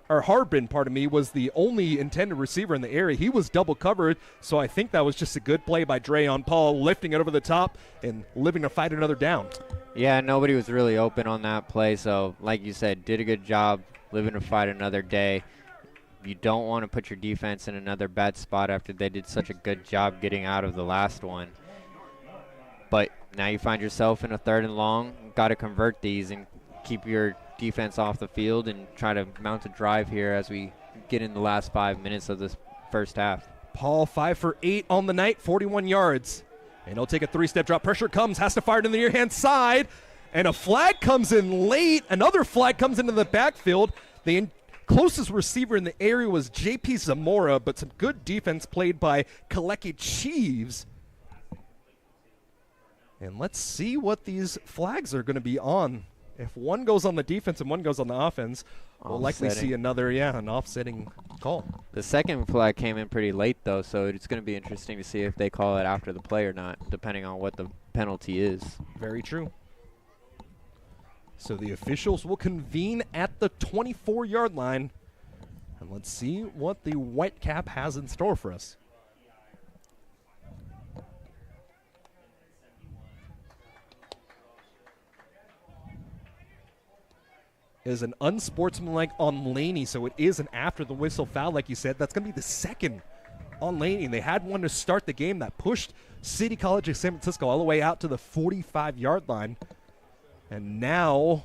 was the only intended receiver in the area. He was double covered, so I think that was just a good play by Dreyon Paul, lifting it over the top and living to fight another down. Yeah, nobody was really open on that play, so like you said, did a good job living to fight another day. You don't want to put your defense in another bad spot after they did such a good job getting out of the last one. But now you find yourself in a 3rd and long. Got to convert these and keep your defense off the field and try to mount a drive here as we get in the last 5 minutes of this first half. Paul 5 for 8 on the night, 41 yards. And he'll take a 3-step drop. Pressure comes, has to fire it in the near-hand side. And a flag comes in late. Another flag comes into the backfield. The closest receiver in the area was J.P. Zamora, but some good defense played by Kaleki Cheeves. And let's see what these flags are going to be on. If one goes on the defense and one goes on the offense, we'll likely see another, an offsetting call. The second flag came in pretty late, though, so it's going to be interesting to see if they call it after the play or not, depending on what the penalty is. Very true. So the officials will convene at the 24-yard line. And let's see what the Whitecap has in store for us. Is an unsportsmanlike on Laney, so it is an after the whistle foul, like you said. That's going to be the second on Laney. They had one to start the game that pushed City College of San Francisco all the way out to the 45-yard line. And now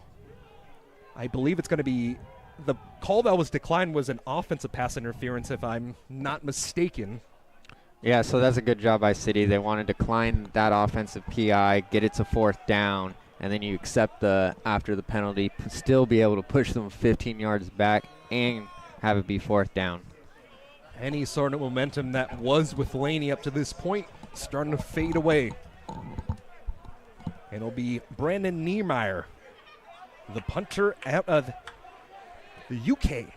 I believe it's going to be the call that was declined was an offensive pass interference, if I'm not mistaken. Yeah, so that's a good job by City. They want to decline that offensive PI, get it to 4th down, and then you accept the after the penalty, still be able to push them 15 yards back and have it be 4th down. Any sort of momentum that was with Laney up to this point starting to fade away. And it'll be Brandon Niemeyer, the punter out of the UK.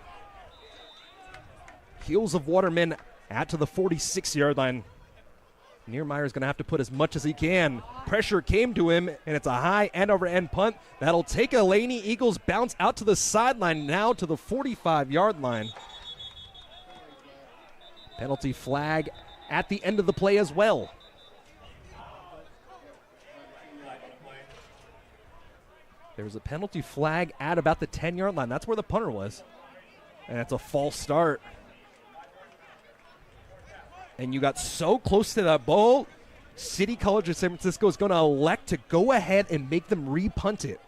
Heels of Waterman out to the 46-yard line. Niermeyer is going to have to put as much as he can. Pressure came to him, and it's a high end-over-end punt. That'll take a Laney Eagles bounce out to the sideline, now to the 45-yard line. Penalty flag at the end of the play as well. There was a penalty flag at about the 10-yard line. That's where the punter was. And it's a false start. And you got so close to that ball, City College of San Francisco is going to elect to go ahead and make them re-punt it.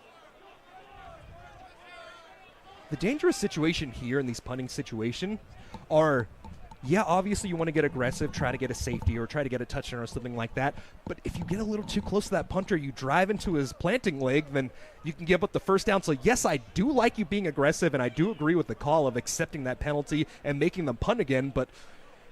The dangerous situation here in these punting situations are, yeah, obviously you want to get aggressive, try to get a safety or try to get a touchdown or something like that. But if you get a little too close to that punter, you drive into his planting leg, then you can give up the first down. So, yes, I do like you being aggressive, and I do agree with the call of accepting that penalty and making them punt again, but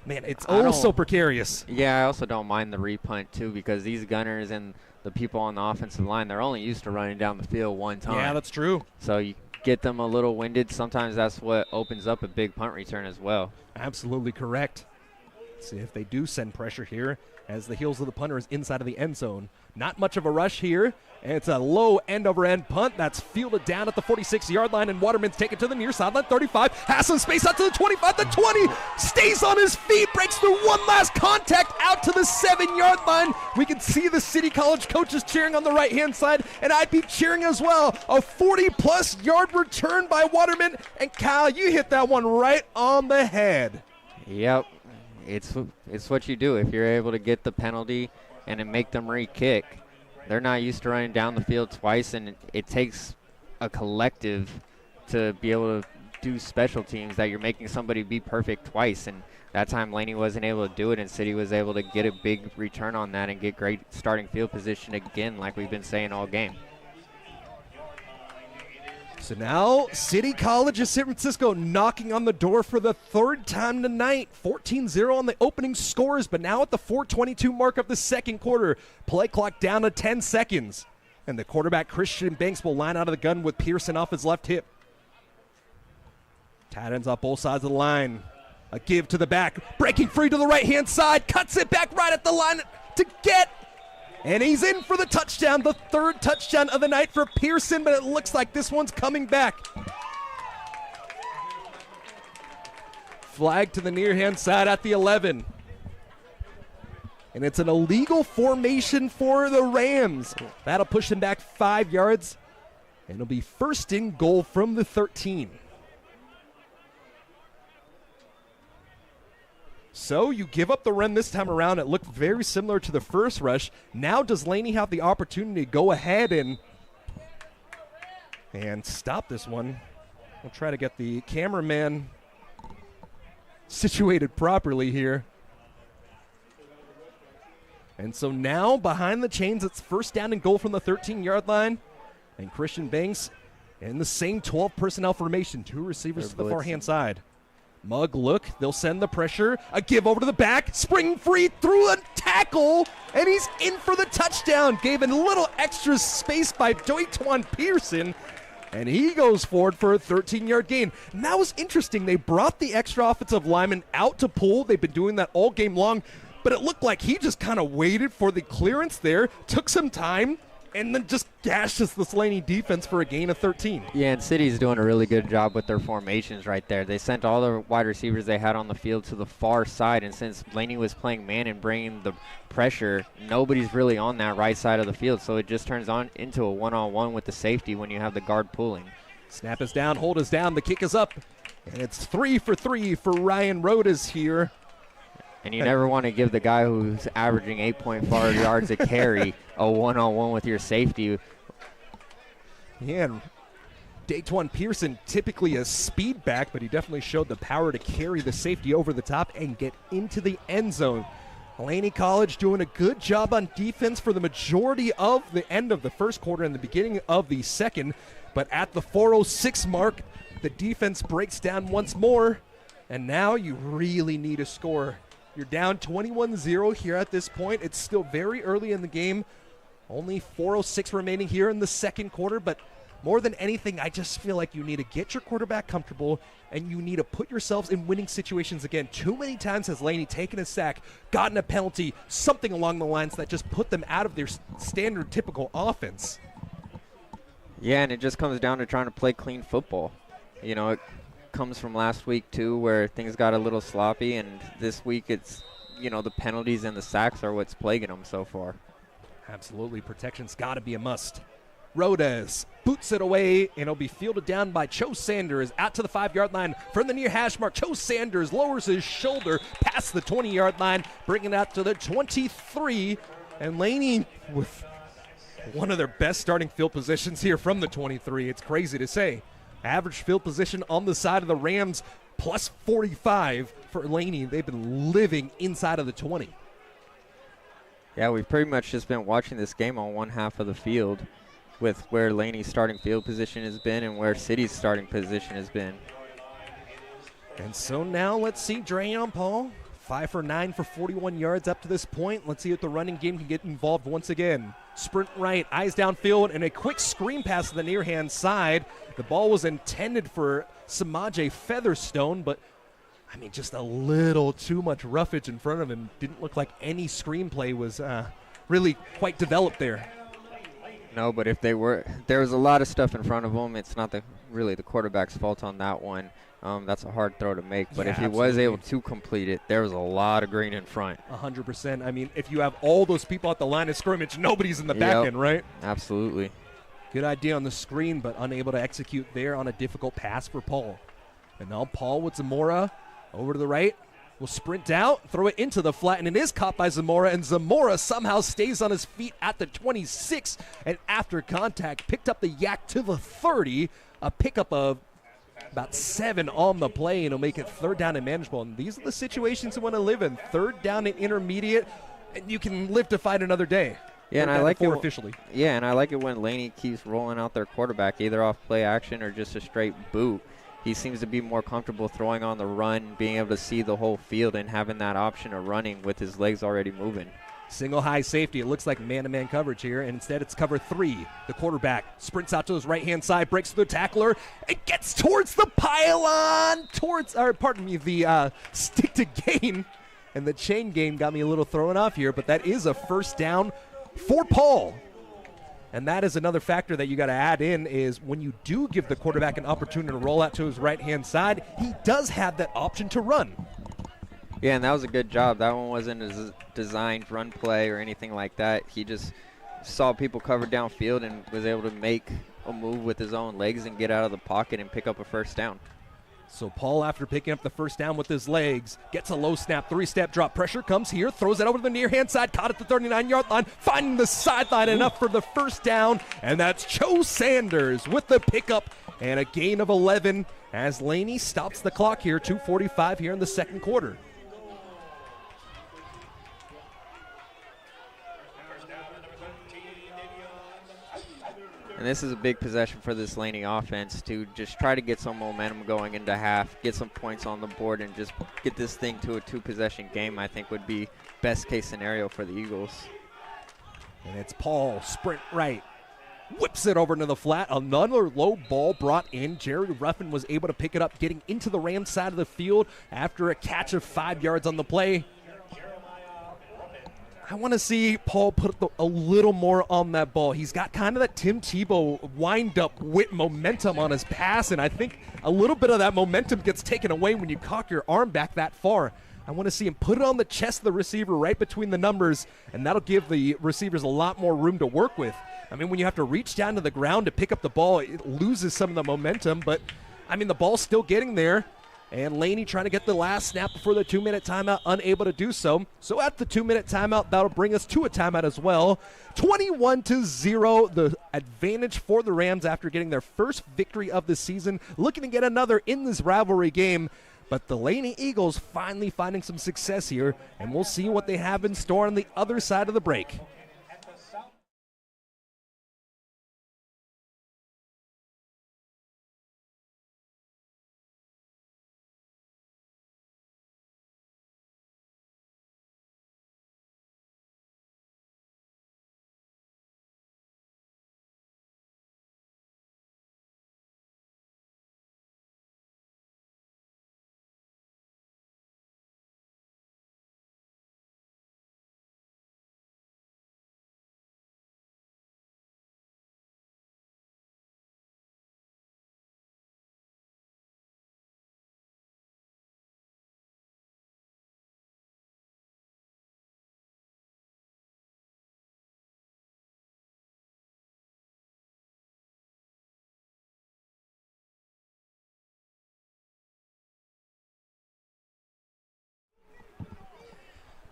man, it's also precarious. Yeah, I also don't mind the repunt, too, because these gunners and the people on the offensive line, they're only used to running down the field one time. Yeah, that's true. So you get them a little winded. Sometimes that's what opens up a big punt return as well. Absolutely correct. Let's see if they do send pressure here as the heels of the punter is inside of the end zone. Not much of a rush here, and it's a low end-over-end punt that's fielded down at the 46-yard line, and Waterman's taken to the near sideline, 35, has some space out to the 25, the 20, stays on his feet, breaks through one last contact out to the 7-yard line. We can see the City College coaches cheering on the right-hand side, and I'd be cheering as well. A 40-plus yard return by Waterman, and Kyle, you hit that one right on the head. Yep, it's what you do if you're able to get the penalty and then make them re-kick. They're not used to running down the field twice, and it takes a collective to be able to do special teams, that you're making somebody be perfect twice. And that time Laney wasn't able to do it, and City was able to get a big return on that and get great starting field position again, like we've been saying all game. So now City College of San Francisco knocking on the door for the third time tonight. 14-0 on the opening scores, but now at the 4:22 mark of the second quarter. Play clock down to 10 seconds. And the quarterback, Christian Banks, will line out of the gun with Pearson off his left hip. Tight ends off both sides of the line. A give to the back, breaking free to the right-hand side, cuts it back right at the line to get. And he's in for the touchdown, the third touchdown of the night for Pearson, but it looks like this one's coming back. Flag to the near-hand side at the 11. And it's an illegal formation for the Rams. That'll push them back 5 yards, and it'll be first and goal from the 13. So you give up the run this time around. It looked very similar to the first rush. Now does Laney have the opportunity to go ahead and stop this one? We'll try to get the cameraman situated properly here. And so now behind the chains, it's first down and goal from the 13-yard line. And Christian Banks in the same 12 personnel formation. Two receivers to the far-hand side. Mug look, they'll send the pressure, a give over to the back, spring free through a tackle, and he's in for the touchdown. Gave a little extra space by Doitwan Pearson, and he goes forward for a 13-yard gain. And that was interesting. They brought the extra offensive lineman out to pull. They've been doing that all game long, but it looked like he just kind of waited for the clearance there, took some time, and then just gashes the Laney defense for a gain of 13. Yeah, and City's doing a really good job with their formations right there. They sent all the wide receivers they had on the field to the far side, and since Laney was playing man and bringing the pressure, nobody's really on that right side of the field, so it just turns on into a one-on-one with the safety when you have the guard pulling. Snap is down, hold is down, the kick is up, and it's 3 for 3 for Ryan Rodas here. And you never want to give the guy who's averaging 8.4 yards a carry a one-on-one with your safety. Yeah, and Daytwan Pearson, typically a speed back, but he definitely showed the power to carry the safety over the top and get into the end zone. Laney College doing a good job on defense for the majority of the end of the first quarter and the beginning of the second. But at the 4:06 mark, the defense breaks down once more, and now you really need a score. You're down 21-0 here at this point. It's still very early in the game. Only 4:06 remaining here in the second quarter, but more than anything, I just feel like you need to get your quarterback comfortable and you need to put yourselves in winning situations again. Too many times has Laney taken a sack, gotten a penalty, something along the lines that just put them out of their standard typical offense. Yeah, and it just comes down to trying to play clean football. You know, it comes from last week too where things got a little sloppy, and this week it's, you know, the penalties and the sacks are what's plaguing them so far. Absolutely, protection's got to be a must. Rodes boots it away, and it'll be fielded down by Cho Sanders out to the 5-yard line from the near hash mark. Cho Sanders lowers his shoulder past the 20-yard line, bringing it out to the 23, and Laney with one of their best starting field positions here from the 23. It's crazy to say. Average field position on the side of the Rams, plus 45 for Laney. They've been living inside of the 20. Yeah, we've pretty much just been watching this game on one half of the field, with where Laney's starting field position has been and where City's starting position has been. And so now let's see Drayon Paul, 5 for 9 for 41 yards up to this point. Let's see if the running game can get involved once again. Sprint right, eyes downfield, and a quick screen pass to the near-hand side. The ball was intended for Samaje Featherstone, but I mean, just a little too much roughage in front of him. Didn't look like any screenplay was really quite developed there. No, but if there was a lot of stuff in front of him. It's not really the quarterback's fault on that one. That's a hard throw to make. But if he was able to complete it, there was a lot of green in front. 100%. I mean, if you have all those people at the line of scrimmage, nobody's in the back end, right? Absolutely. Good idea on the screen, but unable to execute there on a difficult pass for Paul. And now Paul with Zamora over to the right. Will sprint out, throw it into the flat, and it is caught by Zamora, and Zamora somehow stays on his feet at the 26, and after contact, picked up the yak to the 30, a pickup of about 7 on the play, and it'll make it 3rd down and manageable. And these are the situations you want to live in. 3rd down and intermediate, and you can live to fight another day. Yeah, and I like it officially. Yeah, and I like it when Laney keeps rolling out their quarterback, either off play action or just a straight boot. He seems to be more comfortable throwing on the run, being able to see the whole field and having that option of running with his legs already moving. Single high safety. It looks like man-to-man coverage here, and instead it's cover 3. The quarterback sprints out to his right-hand side, breaks through the tackler, and gets towards the pylon, the stick to gain. And the chain game got me a little thrown off here, but that is a 1st down for Paul. And that is another factor that you got to add in is when you do give the quarterback an opportunity to roll out to his right-hand side, he does have that option to run. Yeah, and that was a good job. That one wasn't a designed run play or anything like that. He just saw people covered downfield and was able to make a move with his own legs and get out of the pocket and pick up a 1st down. So Paul, after picking up the 1st down with his legs, gets a low snap, 3-step drop. Pressure comes here, throws it over to the near-hand side, caught at the 39-yard line, finding the sideline enough for the 1st down, and that's Cho Sanders with the pickup and a gain of 11 as Laney stops the clock here, 2:45 here in the second quarter. And this is a big possession for this Laney offense to just try to get some momentum going into half, get some points on the board, and just get this thing to a 2-possession game, I think would be best case scenario for the Eagles. And it's Paul, sprint right, whips it over into the flat. Another low ball brought in. Jerry Ruffin was able to pick it up, getting into the Rams side of the field after a catch of 5 yards on the play. I want to see Paul put a little more on that ball. He's got kind of that Tim Tebow wind-up momentum on his pass, and I think a little bit of that momentum gets taken away when you cock your arm back that far. I want to see him put it on the chest of the receiver right between the numbers, and that'll give the receivers a lot more room to work with. I mean, when you have to reach down to the ground to pick up the ball, it loses some of the momentum, but, I mean, the ball's still getting there. And Laney trying to get the last snap before the 2-minute timeout, unable to do so. So at the 2-minute timeout, that'll bring us to a timeout as well. 21-0, the advantage for the Rams after getting their first victory of the season. Looking to get another in this rivalry game. But the Laney Eagles finally finding some success here. And we'll see what they have in store on the other side of the break.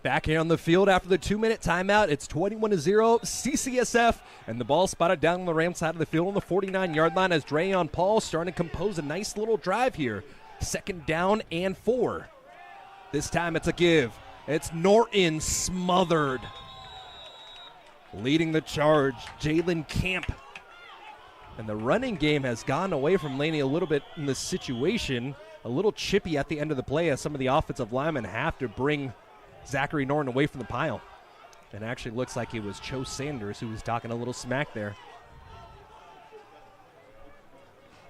Back here on the field after the 2-minute timeout, it's 21-0 CCSF, and the ball spotted down on the Rams side of the field on the 49-yard line as Drayon Paul starting to compose a nice little drive here. 2nd down and 4. This time it's a give. It's Norton smothered. Leading the charge, Jalen Camp. And the running game has gone away from Laney a little bit in this situation. A little chippy at the end of the play as some of the offensive linemen have to bring Zachary Norton away from the pile. And actually looks like it was Cho Sanders who was talking a little smack there.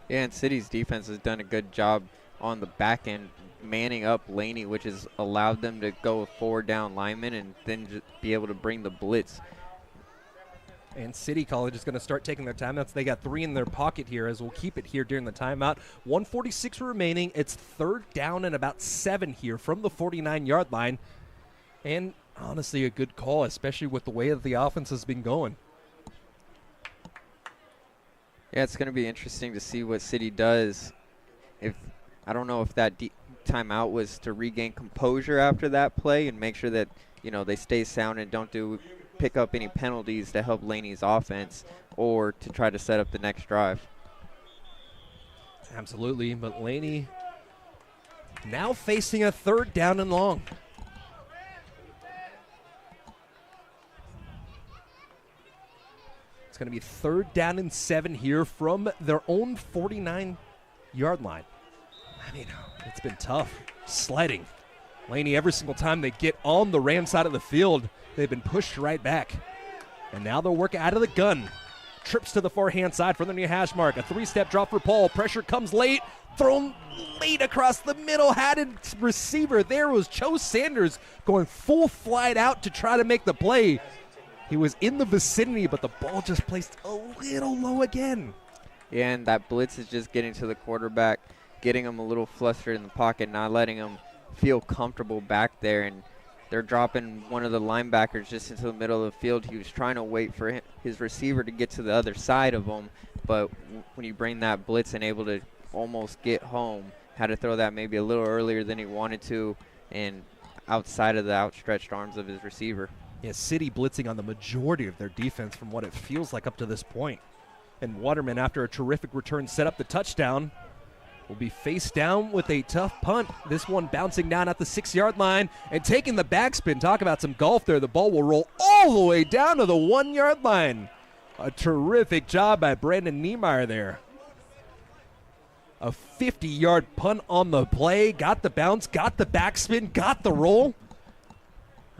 Yeah, and City's defense has done a good job on the back end manning up Laney, which has allowed them to go with 4 down linemen and then just be able to bring the blitz. And City College is going to start taking their timeouts. They got 3 in their pocket here, as we'll keep it here during the timeout. 1:46 remaining. It's 3rd down and about 7 here from the 49-yard line. And honestly, a good call, especially with the way that the offense has been going. Yeah, it's going to be interesting to see what City does. I don't know if that timeout was to regain composure after that play and make sure that, they stay sound and don't pick up any penalties to help Laney's offense, or to try to set up the next drive. Absolutely, but Laney now facing a 3rd down and long. It's going to be 3rd down and 7 here from their own 49-yard line. I mean, it's been tough sledding. Laney, every single time they get on the Ram side of the field, they've been pushed right back. And now they'll work out of the gun. Trips to the forehand side for the near hash mark. A 3-step drop for Paul. Pressure comes late. Thrown late across the middle. Had a receiver. There was Cho Sanders going full flight out to try to make the play. He was in the vicinity, but the ball just placed a little low again. Yeah, and that blitz is just getting to the quarterback, getting him a little flustered in the pocket, not letting him feel comfortable back there. And they're dropping one of the linebackers just into the middle of the field. He was trying to wait for his receiver to get to the other side of him, but when you bring that blitz and able to almost get home, had to throw that maybe a little earlier than he wanted to and outside of the outstretched arms of his receiver. Yeah, City blitzing on the majority of their defense from what it feels like up to this point. And Waterman, after a terrific return, set up the touchdown. Will be face down with a tough punt. This one bouncing down at the 6-yard line and taking the backspin. Talk about some golf there. The ball will roll all the way down to the 1-yard line. A terrific job by Brandon Niemeyer there. A 50-yard punt on the play. Got the bounce, got the backspin, got the roll.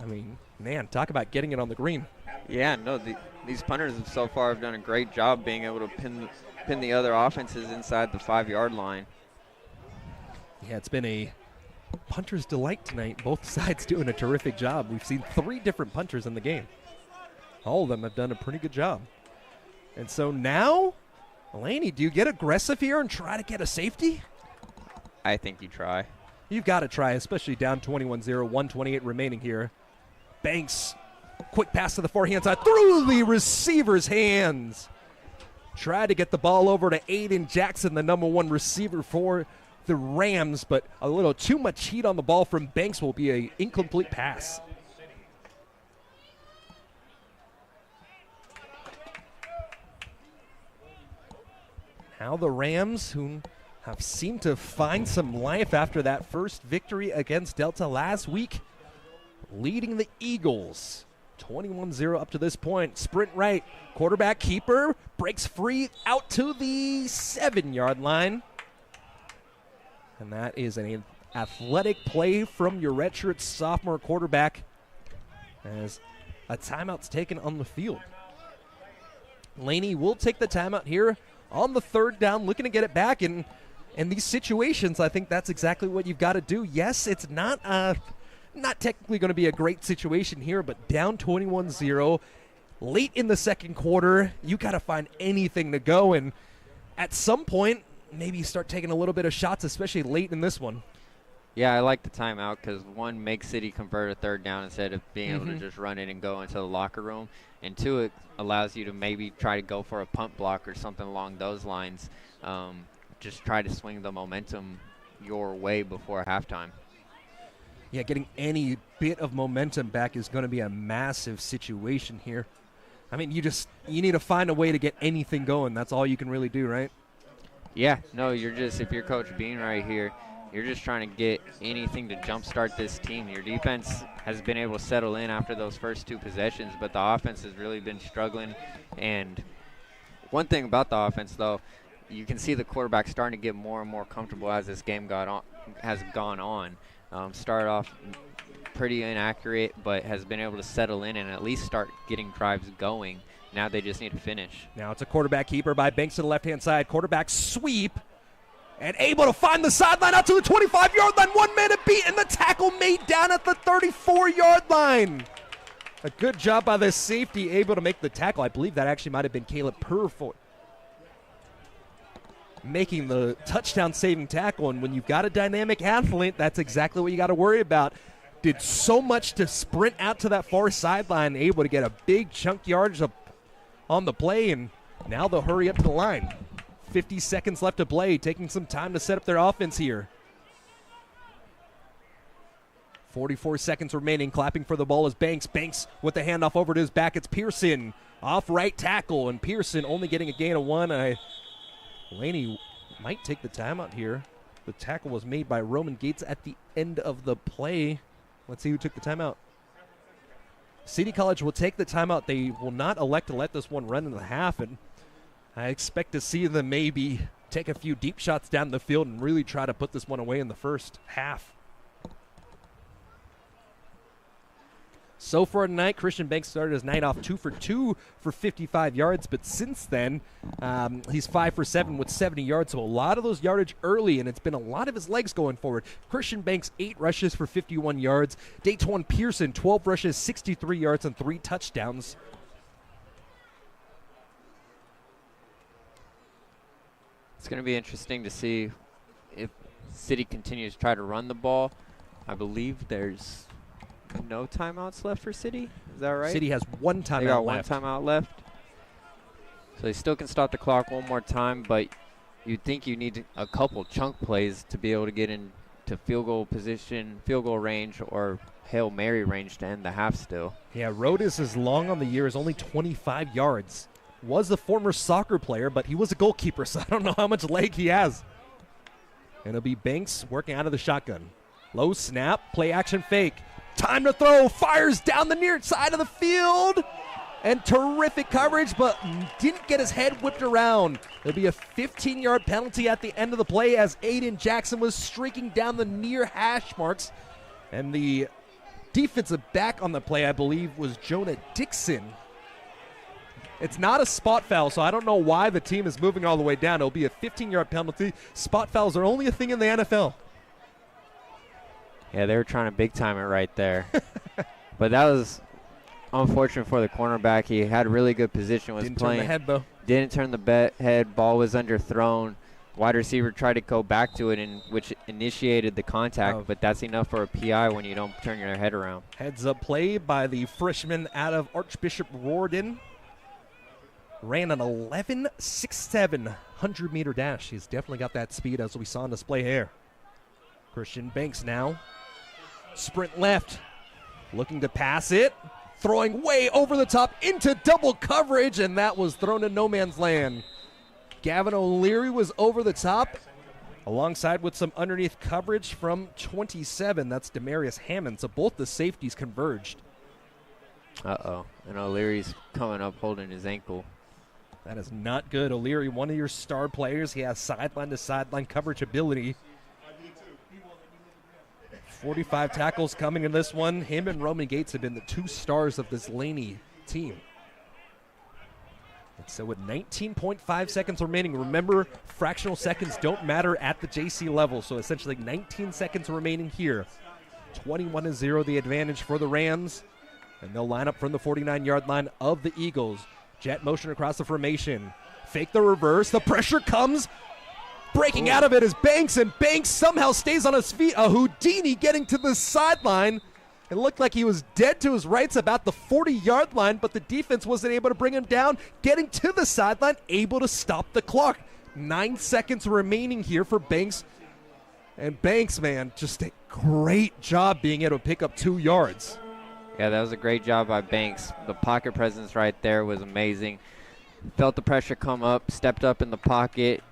I mean, man, talk about getting it on the green. Yeah, no, these punters so far have done a great job being able to pin the other offenses inside the 5-yard line. Yeah, it's been a punter's delight tonight. Both sides doing a terrific job. We've seen 3 different punters in the game. All of them have done a pretty good job. And so now, Laney, do you get aggressive here and try to get a safety? I think you try. You've got to try, especially down 21-0, 1:28 remaining here. Banks, quick pass to the forehand side, through the receiver's hands. Tried to get the ball over to Aiden Jackson, the number 1 receiver for the Rams, but a little too much heat on the ball from Banks will be an incomplete pass. Now the Rams, who have seemed to find some life after that first victory against Delta last week, leading the Eagles 21-0 up to this point. Sprint right, quarterback keeper breaks free out to the 7-yard line. And that is an athletic play from your redshirt sophomore quarterback as a timeout's taken on the field. Laney will take the timeout here on the 3rd down, looking to get it back. And in these situations, I think that's exactly what you've got to do. Yes, it's not technically going to be a great situation here, but down 21-0, late in the 2nd quarter, you got to find anything to go. And at some point, maybe start taking a little bit of shots, especially late in this one. Yeah, I like the timeout because, 1, makes City convert a 3rd down instead of being able to just run it and go into the locker room. And 2, it allows you to maybe try to go for a punt block or something along those lines. Just try to swing the momentum your way before halftime. Yeah, getting any bit of momentum back is going to be a massive situation here. I mean, you need to find a way to get anything going. That's all you can really do, right? Yeah, no, if you're Coach Bean right here, you're just trying to get anything to jumpstart this team. Your defense has been able to settle in after those first 2 possessions, but the offense has really been struggling. And one thing about the offense, though, you can see the quarterback starting to get more and more comfortable as this game has gone on. Started off pretty inaccurate, but has been able to settle in and at least start getting drives going. Now they just need to finish. Now it's a quarterback keeper by Banks to the left-hand side. Quarterback sweep and able to find the sideline out to the 25-yard line. 1 minute beat and the tackle made down at the 34-yard line. A good job by the safety, able to make the tackle. I believe that actually might have been Caleb Purfoy making the touchdown-saving tackle. And when you've got a dynamic athlete, that's exactly what you got to worry about. Did so much to sprint out to that far sideline, able to get a big chunk yardage up on the play, and now they'll hurry up to the line. 50 seconds left to play, taking some time to set up their offense here. 44 seconds remaining, clapping for the ball is Banks. Banks with the handoff over to his back. It's Pearson off right tackle, and Pearson only getting a gain of 1. Laney might take the timeout here. The tackle was made by Roman Gates at the end of the play. Let's see who took the timeout. City College will take the timeout. They will not elect to let this one run in the half, and I expect to see them maybe take a few deep shots down the field and really try to put this one away in the first half. So far tonight, Christian Banks started his night off 2 for 2 for 55 yards, but since then, he's 5 for 7 with 70 yards, so a lot of those yardage early, and it's been a lot of his legs going forward. Christian Banks, 8 rushes for 51 yards. Dayton Pearson, 12 rushes, 63 yards, and 3 touchdowns. It's going to be interesting to see if City continues to try to run the ball. I believe there's no timeouts left for City. Is that right? City has 1 timeout they got left. 1 timeout left. So they still can stop the clock one more time, but you'd think you need a couple chunk plays to be able to get into field goal position, field goal range, or Hail Mary range to end the half still. Yeah, Rodas is long on the year, is only 25 yards. Was a former soccer player, but he was a goalkeeper, so I don't know how much leg he has. And it'll be Banks working out of the shotgun. Low snap, play action fake. Time to throw, fires down the near side of the field. And terrific coverage, but didn't get his head whipped around. There'll be a 15-yard penalty at the end of the play as Aiden Jackson was streaking down the near hash marks. And the defensive back on the play, I believe, was Jonah Dixon. It's not a spot foul, so I don't know why the team is moving all the way down. It'll be a 15-yard penalty. Spot fouls are only a thing in the NFL. Yeah, they were trying to big-time it right there. But that was unfortunate for the cornerback. He had really good position, was Didn't playing. turn the head, though. Didn't turn the head. Ball was underthrown. Wide receiver tried to go back to it, which initiated the contact, but that's enough for a PI when you don't turn your head around. Heads-up play by the freshman out of Archbishop Rorden. Ran an 11.67 100-meter dash. He's definitely got that speed, as we saw on display here. Christian Banks now. Sprint left. Looking to pass it. Throwing way over the top into double coverage, and that was thrown in no man's land. Gavin O'Leary was over the top, alongside with some underneath coverage from 27. That's Demarius Hammond. So both the safeties converged. Uh-oh. And O'Leary's coming up holding his ankle. That is not good. O'Leary, one of your star players. He has sideline-to-sideline coverage ability. 45 tackles coming in this one. Him and Roman Gates have been the 2 stars of this Laney team. And so with 19.5 seconds remaining, remember, fractional seconds don't matter at the JC level. So essentially 19 seconds remaining here. 21-0 the advantage for the Rams. And they'll line up from the 49-yard line of the Eagles. Jet motion across the formation. Fake the reverse. The pressure comes. Breaking out of it is Banks, and Banks somehow stays on his feet. A Houdini getting to the sideline. It looked like he was dead to his rights about the 40-yard line, but the defense wasn't able to bring him down. Getting to the sideline, able to stop the clock. 9 seconds remaining here for Banks. And Banks, man, just a great job being able to pick up 2 yards. Yeah, that was a great job by Banks. The pocket presence right there was amazing. Felt the pressure come up, stepped up in the pocket.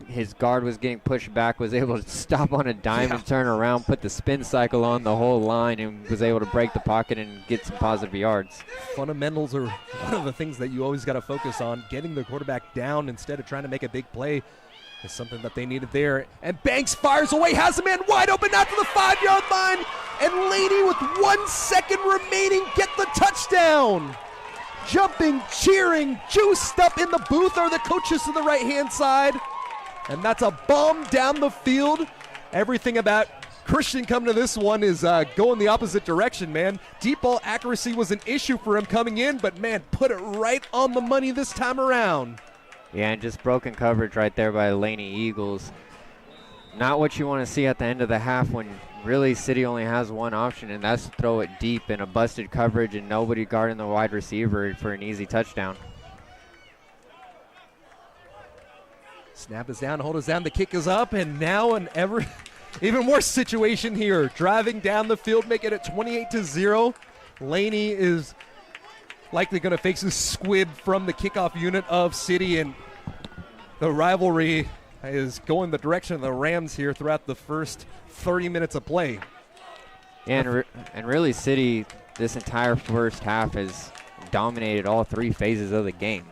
His guard was getting pushed back, was able to stop on a dime and turn around, put the spin cycle on the whole line, and was able to break the pocket and get some positive yards. Fundamentals are one of the things that you always got to focus on. Getting the quarterback down instead of trying to make a big play is something that they needed there. And Banks fires away, has a man wide open out to the 5-yard line. And Laney with 1 second remaining get the touchdown. Jumping, cheering, juiced up in the booth are the coaches to the right-hand side. And that's a bomb down the field. Everything about Christian coming to this one is going the opposite direction, man. Deep ball accuracy was an issue for him coming in, but, man, put it right on the money this time around. Yeah, and just broken coverage right there by the Laney Eagles. Not what you want to see at the end of the half when really City only has one option, and that's to throw it deep in a busted coverage and nobody guarding the wide receiver for an easy touchdown. Snap is down, hold is down, the kick is up, and now even more situation here. Driving down the field, making it 28-0. Laney is likely going to face a squib from the kickoff unit of City, and the rivalry is going the direction of the Rams here throughout the first 30 minutes of play. And really City, this entire first half has dominated all 3 phases of the game.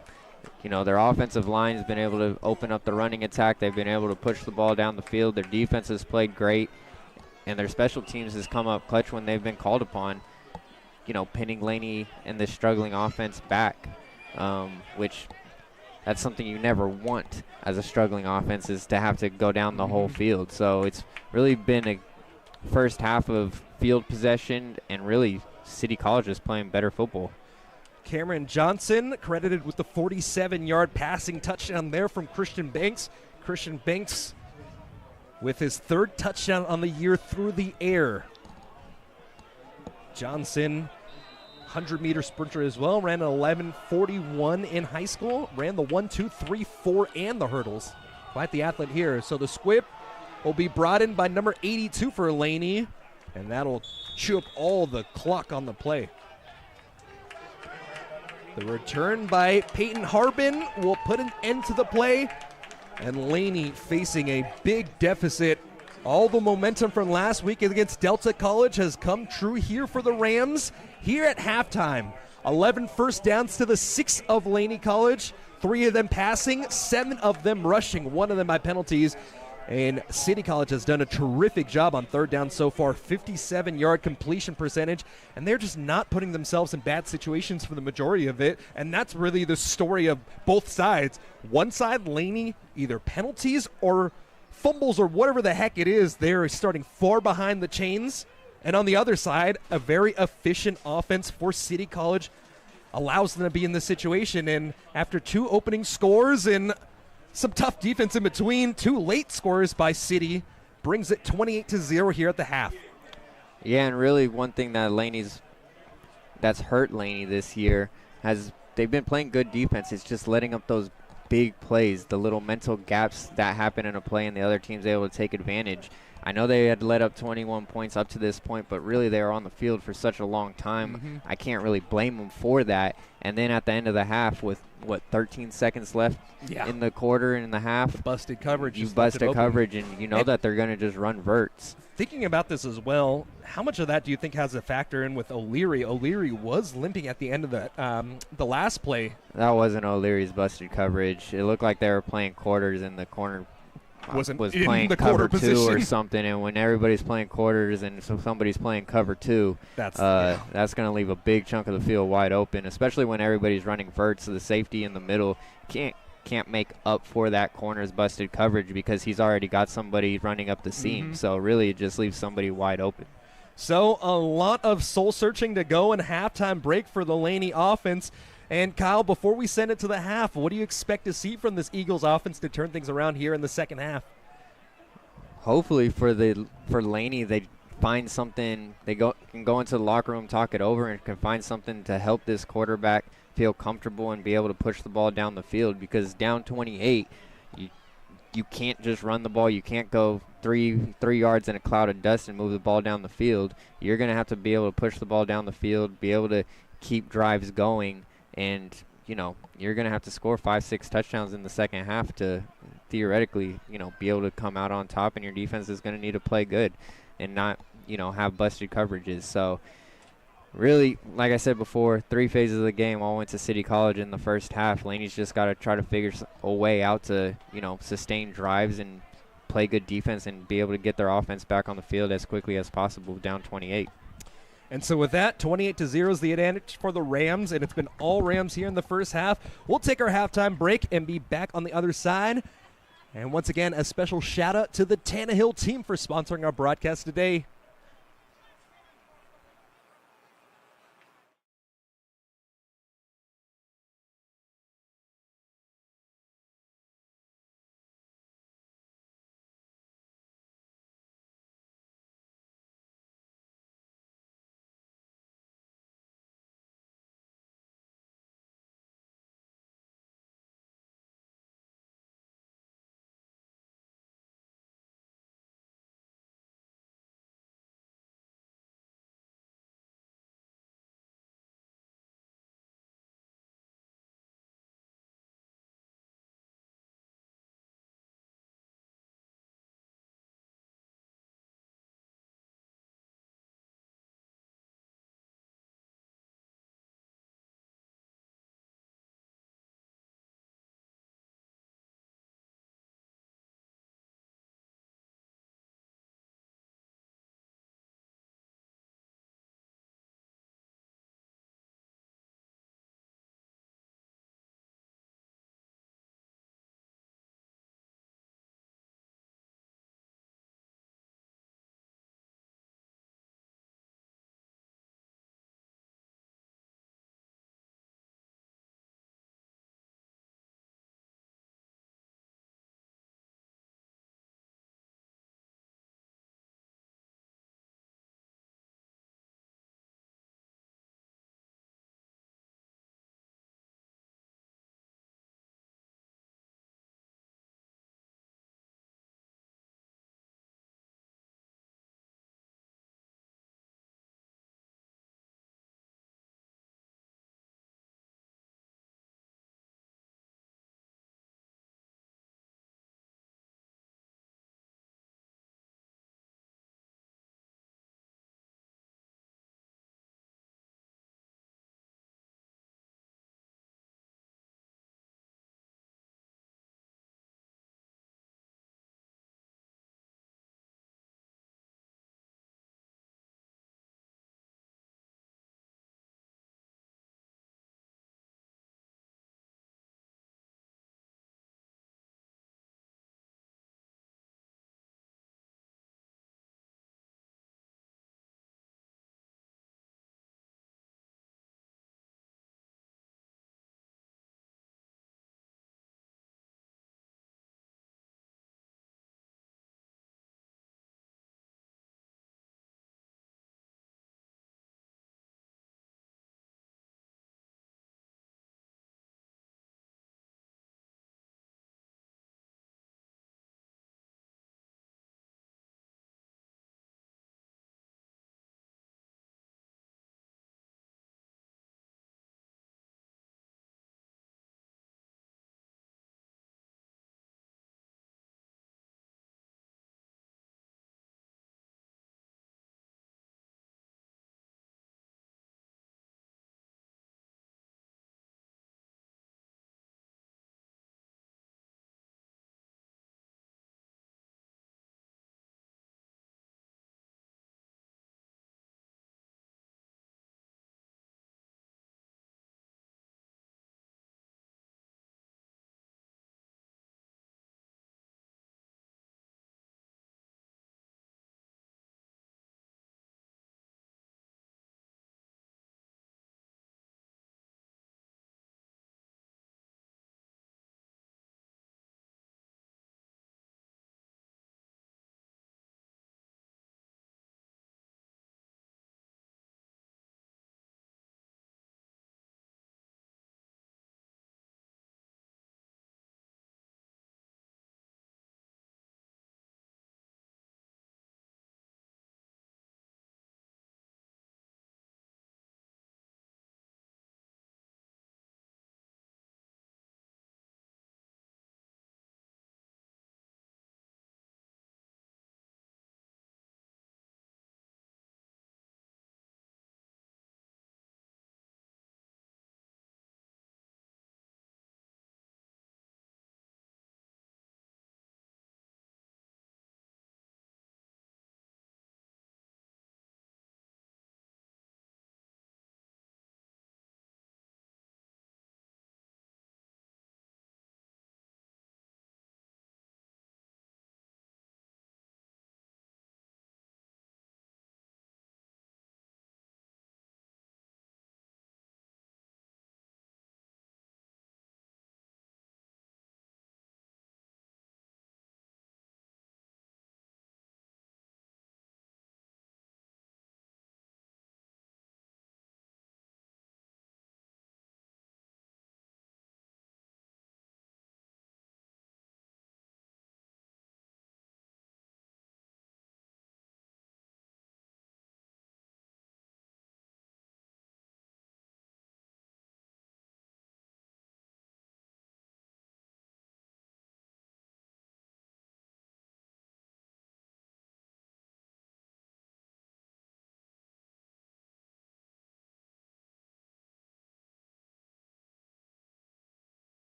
You know, their offensive line has been able to open up the running attack. They've been able to push the ball down the field. Their defense has played great, and their special teams has come up clutch when they've been called upon, you know, pinning Laney and this struggling offense back, which that's something you never want as a struggling offense, is to have to go down the whole field. So it's really been a first half of field possession, and really City College is playing better football. Cameron Johnson credited with the 47-yard passing touchdown there from Christian Banks. Christian Banks with his 3rd touchdown on the year through the air. Johnson, 100-meter sprinter as well, ran an 11:41 in high school, ran the 1, 2, 3, 4, and the hurdles. Quite the athlete here. So the squib will be brought in by number 82 for Laney, and that'll chew up all the clock on the play. The return by Peyton Harbin will put an end to the play, and Laney facing a big deficit. All the momentum from last week against Delta College has come true here for the Rams here at halftime. 11 first downs to the 6 of Laney College, 3 of them passing, 7 of them rushing, 1 of them by penalties. And City College has done a terrific job on 3rd down so far, 57-yard completion percentage, and they're just not putting themselves in bad situations for the majority of it, and that's really the story of both sides. One side, Laney, either penalties or fumbles or whatever the heck it is, they're starting far behind the chains, and on the other side, a very efficient offense for City College allows them to be in this situation, and after 2 opening scores and some tough defense in between, 2 late scores by City brings it 28-0 here at the half. Yeah, and really one thing that's hurt Laney this year they've been playing good defense. It's just letting up those big plays, the little mental gaps that happen in a play, and the other team's able to take advantage. I know they had led up 21 points up to this point, but really they were on the field for such a long time. I can't really blame them for that. And then at the end of the half with, 13 seconds left in the quarter and the half. The busted coverage. You busted coverage, and you know that they're going to just run verts. Thinking about this as well, how much of that do you think has a factor in with O'Leary? O'Leary was limping at the end of the last play. That wasn't O'Leary's busted coverage. It looked like they were playing quarters in the corner. Was playing cover 2 or something, and when everybody's playing quarters and so somebody's playing cover 2, that's going to leave a big chunk of the field wide open, especially when everybody's running verts. So the safety in the middle can't make up for that corner's busted coverage because he's already got somebody running up the seam. So really it just leaves somebody wide open. So a lot of soul searching to go in halftime break for the Laney offense. And Kyle, before we send it to the half, what do you expect to see from this Eagles offense to turn things around here in the second half? Hopefully for Laney, they find something. They can go into the locker room, talk it over, and can find something to help this quarterback feel comfortable and be able to push the ball down the field. Because down 28, you you can't just run the ball. You can't go three yards in a cloud of dust and move the ball down the field. You're going to have to be able to push the ball down the field, be able to keep drives going, and, you know, you're going to have to score 5-6 touchdowns in the second half to theoretically, you know, be able to come out on top, and your defense is going to need to play good and not, you know, have busted coverages. So really, like I said before, 3 phases of the game all went to City College in the first half. Laney's just got to try to figure a way out to, you know, sustain drives and play good defense and be able to get their offense back on the field as quickly as possible, down 28. And so with that, 28-0 is the advantage for the Rams, and it's been all Rams here in the first half. We'll take our halftime break and be back on the other side. And once again, a special shout-out to the Tannehill team for sponsoring our broadcast today.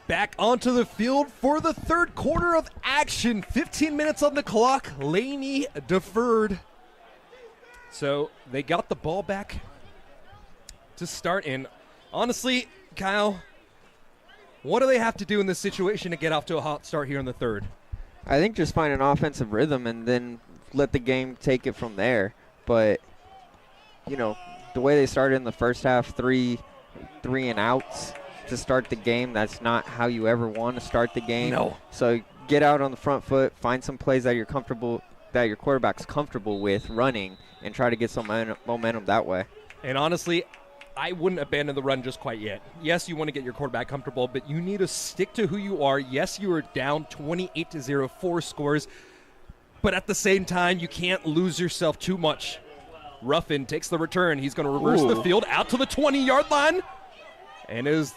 Back onto the field for the third quarter of action. 15 minutes on the clock. Laney deferred. So they got the ball back to start. And honestly, Kyle, what do they have to do in this situation to get off to a hot start here in the third? I think just find an offensive rhythm and then let the game take it from there. But, you know, the way they started in the first half, three and outs to start the game, that's not how you ever want to start the game. No. So get out on the front foot, find some plays that you're comfortable, that your quarterback's comfortable with running, and try to get some momentum that way. And honestly, I wouldn't abandon the run just quite yet. Yes, you want to get your quarterback comfortable, but you need to stick to who you are. Yes, you are down 28-0, 4 scores, but at the same time, you can't lose yourself too much. Ruffin takes the return. He's going to reverse the field out to the 20-yard line, and it was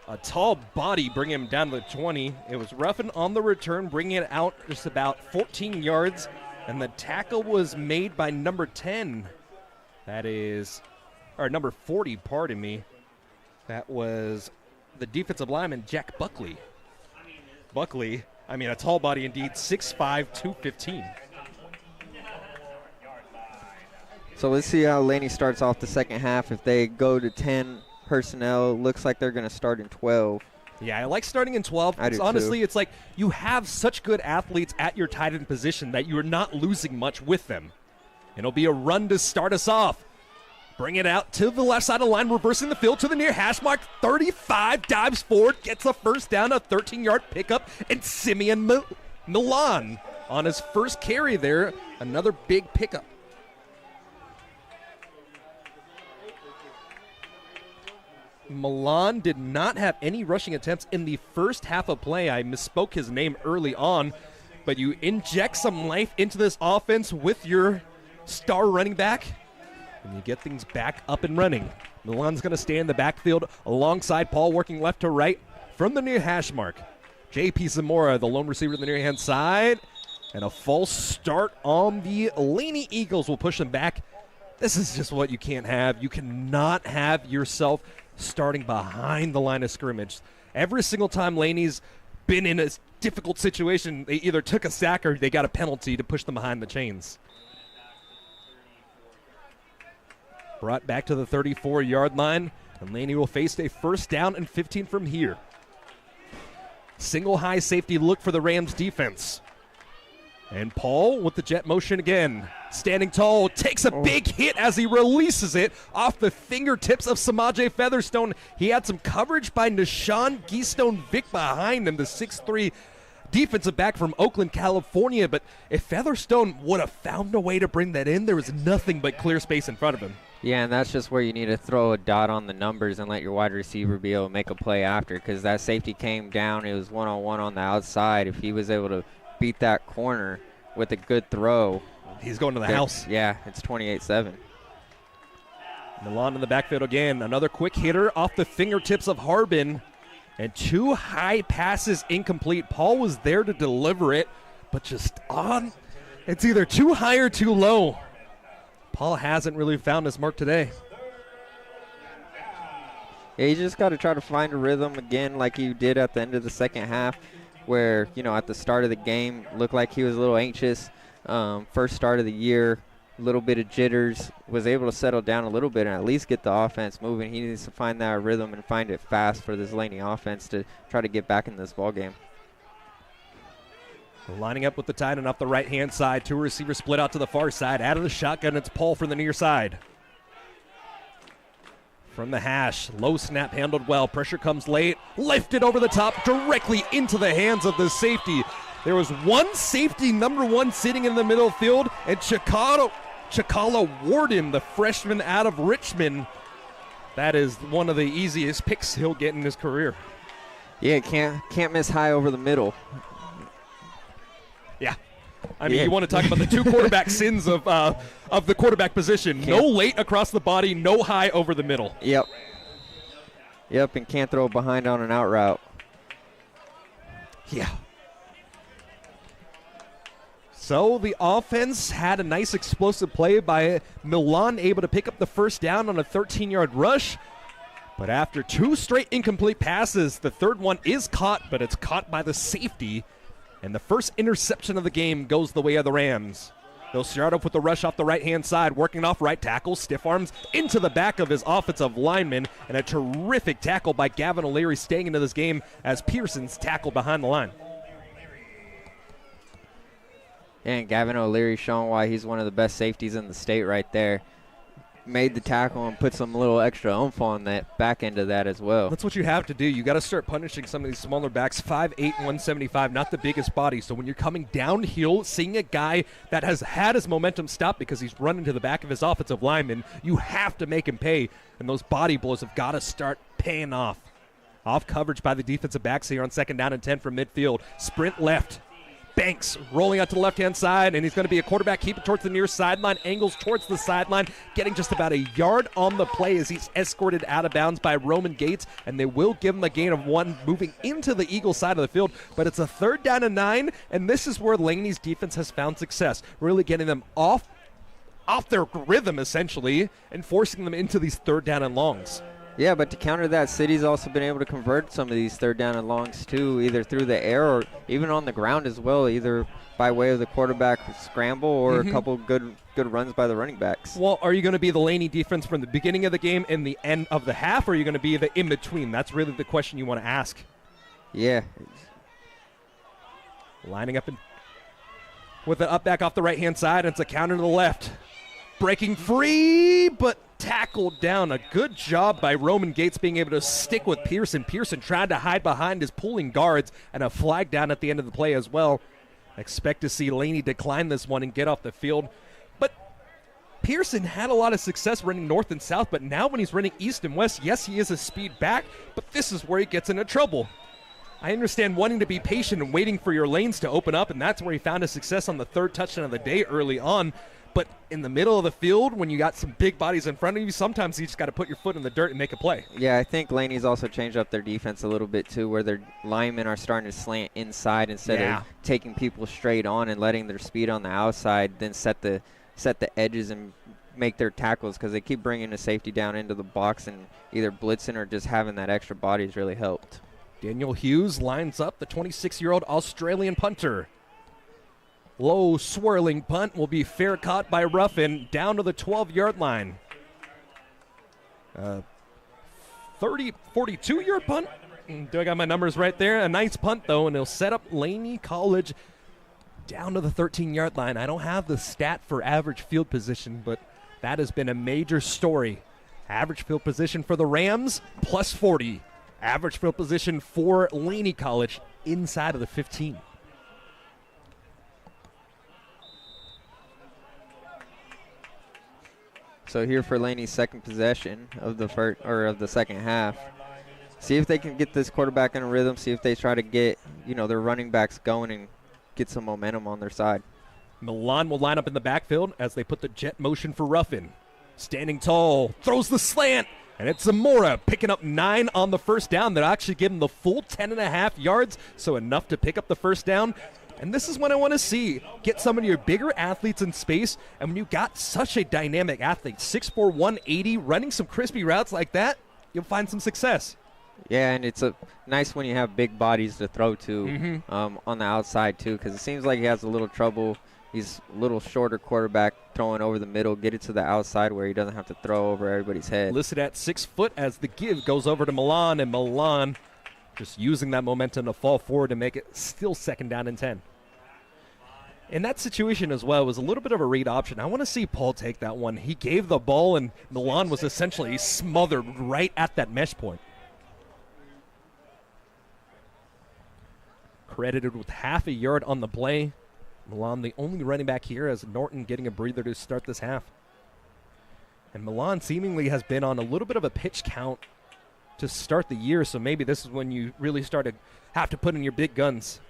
a tall body bringing him down to the 20. It was Ruffin on the return, bringing it out just about 14 yards, and the tackle was made by number 10. That is, or number 40, pardon me. That was the defensive lineman, Jack Buckley. Buckley, I mean, a tall body indeed, 6'5", 215. So let's see how Laney starts off the second half. If they go to 10 personnel, looks like they're going to start in 12. Yeah, I like starting in 12. I do honestly, too. It's like you have such good athletes at your tight end position that you're not losing much with them. It'll be a run to start us off. Bring it out to the left side of the line, reversing the field to the near hash mark. 35, dives forward, gets a first down, a 13-yard pickup, and Simeon Milan on his first carry there. Another big pickup. Milan did not have any rushing attempts in the first half of play. I misspoke his name early on, but you inject some life into this offense with your star running back, and you get things back up and running. Milan's going to stay in the backfield alongside Paul, working left to right from the near hash mark. J.P. Zamora, the lone receiver to the near-hand side, and a false start on the Laney Eagles will push them back. This is just what you can't have. You cannot have yourself starting behind the line of scrimmage. Every single time Laney's been in a difficult situation, they either took a sack or they got a penalty to push them behind the chains. Brought back to the 34-yard line, and Laney will face a first down and 15 from here. Single high safety look for the Rams defense. And Paul with the jet motion again. Standing tall, takes a big hit as he releases it off the fingertips of Samaje Featherstone. He had some coverage by Nishan Keystone-Vic behind him, the 6'3" defensive back from Oakland, California. But if Featherstone would have found a way to bring that in, there was nothing but clear space in front of him. Yeah, and that's just where you need to throw a dot on the numbers and let your wide receiver be able to make a play after, because that safety came down. It was one-on-one on the outside. If he was able to beat that corner with a good throw, he's going to the house. Yeah, it's 28-7. Milan in the backfield again. Another quick hitter off the fingertips of Harbin. And 2 high passes incomplete. Paul was there to deliver it, but just on. It's either too high or too low. Paul hasn't really found his mark today. Yeah, you just got to try to find a rhythm again like you did at the end of the second half, where, you know, at the start of the game looked like he was a little anxious. First start of the year, a little bit of jitters, was able to settle down a little bit and at least get the offense moving. He needs to find that rhythm and find it fast for this Laney offense to try to get back in this ball game. Lining up with the tight end off the right-hand side. 2 receivers split out to the far side. Out of the shotgun, it's Paul from the near side. From the hash, low snap handled well. Pressure comes late, lifted over the top, directly into the hands of the safety. There was one safety, number 1, sitting in the middle field, and Chakala Warden, the freshman out of Richmond. That is one of the easiest picks he'll get in his career. Yeah, can't miss high over the middle. Yeah. I mean, you want to talk about the 2 quarterback sins of the quarterback position. No late across the body, no high over the middle. Yep, and can't throw behind on an out route. Yeah. So the offense had a nice explosive play by Milan, able to pick up the first down on a 13-yard rush. But after 2 straight incomplete passes, the third one is caught, but it's caught by the safety. And the first interception of the game goes the way of the Rams. They'll start off with the rush off the right-hand side, working off right tackle, stiff arms into the back of his offensive lineman, and a terrific tackle by Gavin O'Leary staying into this game as Pearson's tackled behind the line. And Gavin O'Leary showing why he's one of the best safeties in the state right there. Made the tackle and put some little extra oomph on that back end of that as well. That's what you have to do. You got to start punishing some of these smaller backs, 5'8", 175, not the biggest body. So when you're coming downhill, seeing a guy that has had his momentum stop because he's running to the back of his offensive lineman, you have to make him pay. And those body blows have got to start paying off. Off coverage by the defensive backs here on 2nd down and 10 from midfield. Sprint left. Banks rolling out to the left-hand side, and he's going to be a quarterback keeper towards the near sideline, angles towards the sideline, getting just about a yard on the play as he's escorted out of bounds by Roman Gates, and they will give him a gain of 1 moving into the Eagle side of the field, but it's a 3rd down and 9, and this is where Laney's defense has found success, really getting them off their rhythm, essentially, and forcing them into these 3rd down and longs. Yeah, but to counter that, City's also been able to convert some of these 3rd down and longs too, either through the air or even on the ground as well, either by way of the quarterback scramble or a couple good runs by the running backs. Well, are you going to be the Laney defense from the beginning of the game and the end of the half, or are you going to be the in-between? That's really the question you want to ask. Yeah. Lining up with the up back off the right-hand side, and it's a counter to the left. Breaking free, but tackled down. A good job by Roman Gates being able to stick with Pearson. Pearson tried to hide behind his pulling guards, and a flag down at the end of the play as well. Expect to see Laney decline this one and get off the field. But Pearson had a lot of success running north and south, but now when he's running east and west, yes, he is a speed back, but this is where he gets into trouble. I understand wanting to be patient and waiting for your lanes to open up, and that's where he found his success on the 3rd touchdown of the day early on. But in the middle of the field, when you got some big bodies in front of you, sometimes you just got to put your foot in the dirt and make a play. Yeah, I think Laney's also changed up their defense a little bit too, where their linemen are starting to slant inside instead of taking people straight on and letting their speed on the outside, then set the edges and make their tackles, because they keep bringing the safety down into the box, and either blitzing or just having that extra body has really helped. Daniel Hughes lines up, the 26-year-old Australian punter. Low swirling punt will be fair caught by Ruffin down to the 12-yard line. 42-yard punt. Do I got my numbers right there? A nice punt, though, and he'll set up Laney College down to the 13-yard line. I don't have the stat for average field position, but that has been a major story. Average field position for the Rams, plus 40. Average field position for Laney College, inside of the 15. So here for Laney's second possession of the second half. See if they can get this quarterback in a rhythm. See if they try to get their running backs going and get some momentum on their side. Milan will line up in the backfield as they put the jet motion for Ruffin. Standing tall, throws the slant, and it's Zamora picking up 9 on the first down. They'll actually give him the full 10.5 yards, so enough to pick up the first down. And this is what I want to see. Get some of your bigger athletes in space, and when you got such a dynamic athlete, 6'4", 180, running some crispy routes like that, you'll find some success. Yeah, and it's nice when you have big bodies to throw to on the outside, too, because it seems like he has a little trouble. He's a little shorter quarterback throwing over the middle, get it to the outside where he doesn't have to throw over everybody's head. Listed at 6 foot as the give goes over to Milan, and Milan just using that momentum to fall forward to make it still 2nd down and 10. In that situation as well, it was a little bit of a read option. I want to see Paul take that one. He gave the ball, and Milan was essentially smothered right at that mesh point. Credited with half a yard on the play. Milan, the only running back here, as Norton getting a breather to start this half. And Milan seemingly has been on a little bit of a pitch count to start the year, so maybe this is when you really start to have to put in your big guns.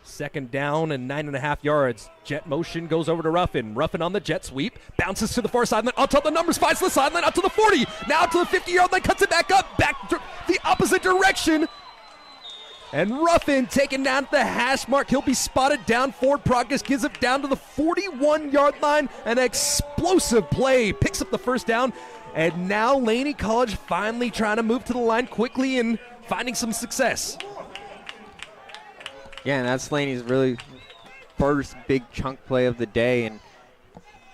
2nd down and 9.5 yards. Jet motion goes over to Ruffin. Ruffin on the jet sweep. Bounces to the far sideline. I'll tell the numbers. Finds the sideline out to the 40. Now to the 50-yard line. Cuts it back up. Back to the opposite direction. And Ruffin taken down at the hash mark. He'll be spotted down forward. Progress gives it down to the 41-yard line. An explosive play. Picks up the first down. And now Laney College finally trying to move to the line quickly and finding some success. Yeah, and that's Laney's really first big chunk play of the day, and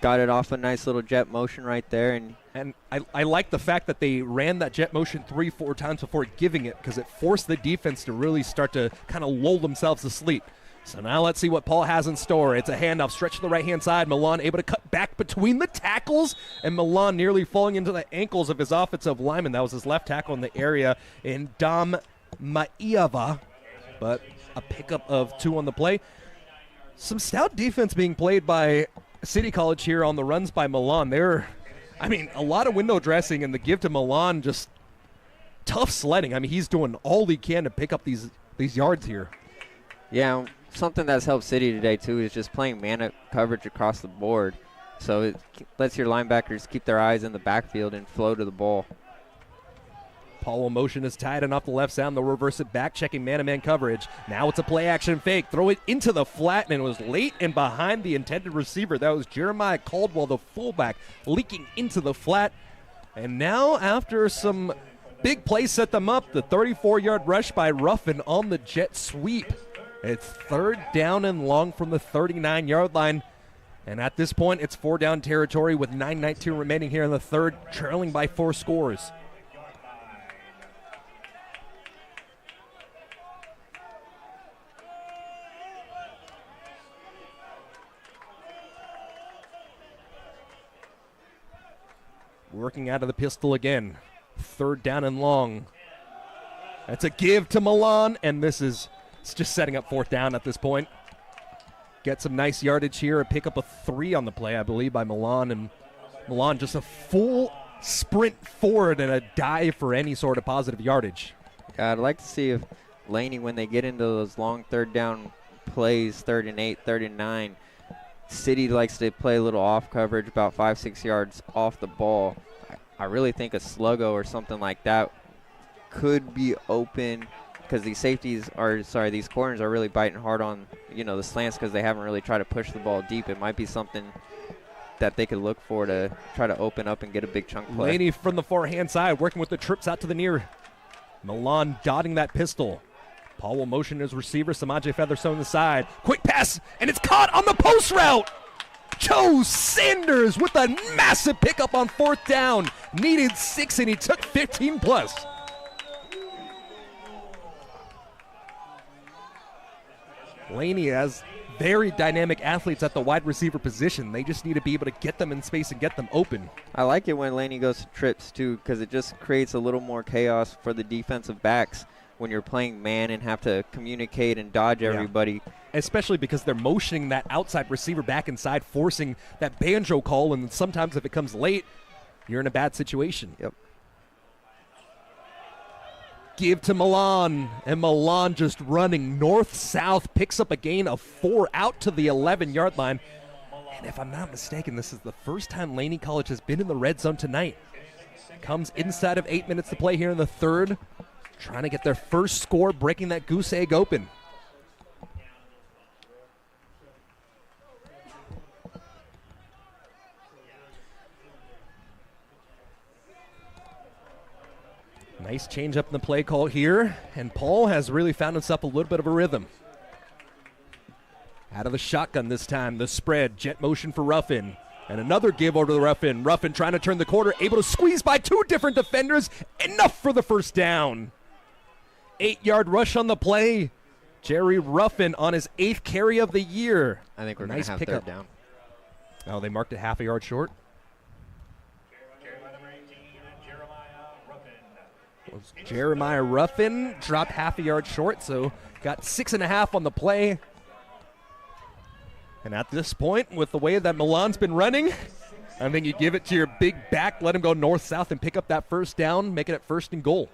got it off a nice little jet motion right there. And I like the fact that they ran that jet motion 3-4 times before giving it, because it forced the defense to really start to kind of lull themselves to sleep. So now let's see what Paul has in store. It's a handoff, stretch to the right-hand side. Milan able to cut back between the tackles, and Milan nearly falling into the ankles of his offensive lineman. That was his left tackle in the area in Dom Maiava, but a pickup of 2 on the play. Some stout defense being played by City College here on the runs by Milan. A lot of window dressing, and the give to Milan, just tough sledding. I mean, he's doing all he can to pick up these yards here. Yeah, something that's helped City today, too, is just playing man coverage across the board. So it lets your linebackers keep their eyes in the backfield and flow to the ball. Paul will motion is tight and off the left side. They'll reverse it back, checking man-to-man coverage. Now it's a play-action fake. Throw it into the flat, and it was late and behind the intended receiver. That was Jeremiah Caldwell, the fullback, leaking into the flat. And now, after some big plays set them up, the 34-yard rush by Ruffin on the jet sweep. It's 3rd down and long from the 39-yard line. And at this point, it's 4-down territory with 9:19 remaining here in the third, trailing by 4 scores. Working out of the pistol again. 3rd down and long. That's a give to Milan, and it's just setting up 4th down at this point. Get some nice yardage here and pick up a 3 on the play, I believe, by Milan. And Milan just a full sprint forward and a dive for any sort of positive yardage. I'd like to see if Laney, when they get into those long 3rd down plays, 3rd and 8, 3rd and 9, City likes to play a little off coverage, about 5-6 yards off the ball. I really think a sluggo or something like that could be open, because these these corners are really biting hard on, the slants, because they haven't really tried to push the ball deep. It might be something that they could look for to try to open up and get a big chunk play. Laney from the far-hand side, working with the trips out to the near. Milan dotting that pistol. Paul will motion his receiver. Samaje Featherstone on the side. Quick pass, and it's caught on the post route. Joe Sanders with a massive pickup on 4th down. Needed 6, and he took 15 plus. Laney has very dynamic athletes at the wide receiver position. They just need to be able to get them in space and get them open. I like it when Laney goes to trips, too, because it just creates a little more chaos for the defensive backs when you're playing man and have to communicate and dodge everybody. Especially because they're motioning that outside receiver back inside, forcing that banjo call, and sometimes if it comes late, you're in a bad situation. Yep. Give to Milan, and Milan just running north-south, picks up a gain of 4 out to the 11-yard line. And if I'm not mistaken, this is the first time Laney College has been in the red zone tonight. Comes inside of 8 minutes to play here in the third, trying to get their first score, breaking that goose egg open. Nice change up in the play call here, and Paul has really found himself a little bit of a rhythm. Out of the shotgun this time, the spread, jet motion for Ruffin, and another give over to the Ruffin. Ruffin trying to turn the corner, able to squeeze by 2 different defenders, enough for the first down. 8-yard rush on the play. Jerry Ruffin on his 8th carry of the year. I think we're going to have 3rd down. Oh, they marked it half a yard short. Jeremiah Ruffin dropped half a yard short, so got 6.5 on the play. And at this point, with the way that Milan's been running, I think you give it to your big back, let him go north-south and pick up that first down, making it 1st and goal.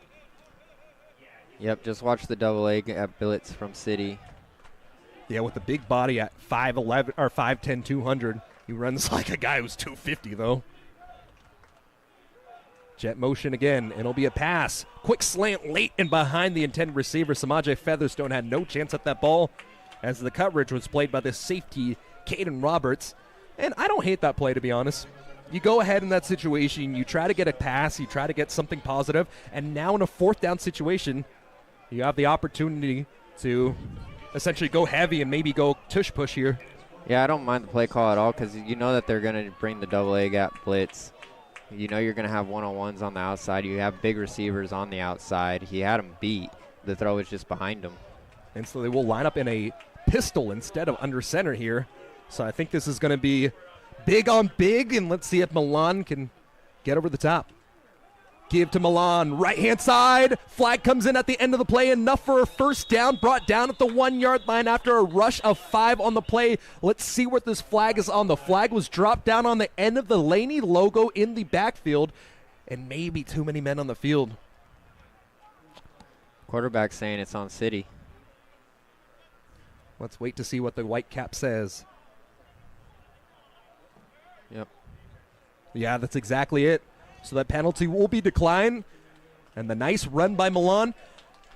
Yep, just watch the double A at Billets from City. Yeah, with the big body at 5'11", or 5'10", 200. He runs like a guy who's 250, though. Jet motion again, and it'll be a pass. Quick slant late and behind the intended receiver. Samaje Featherstone had no chance at that ball as the coverage was played by the safety, Caden Roberts. And I don't hate that play, to be honest. You go ahead in that situation, you try to get a pass, you try to get something positive, and now in a fourth down situation, you have the opportunity to essentially go heavy and maybe go tush-push here. Yeah, I don't mind the play call at all because you know that they're going to bring the double-A gap blitz. You know you're going to have one-on-ones on the outside. You have big receivers on the outside. He had him beat. The throw is just behind him. And so they will line up in a pistol instead of under center here. So I think this is going to be big on big, and let's see if Milan can get over the top. Give to Milan, right-hand side. Flag comes in at the end of the play, enough for a first down, brought down at the 1-yard line after a rush of 5 on the play. Let's see what this flag is on. The flag was dropped down on the end of the Laney logo in the backfield, and maybe too many men on the field. Quarterback saying it's on City. Let's wait to see what the white cap says. Yep. Yeah, that's exactly it. So that penalty will be declined. And the nice run by Milan.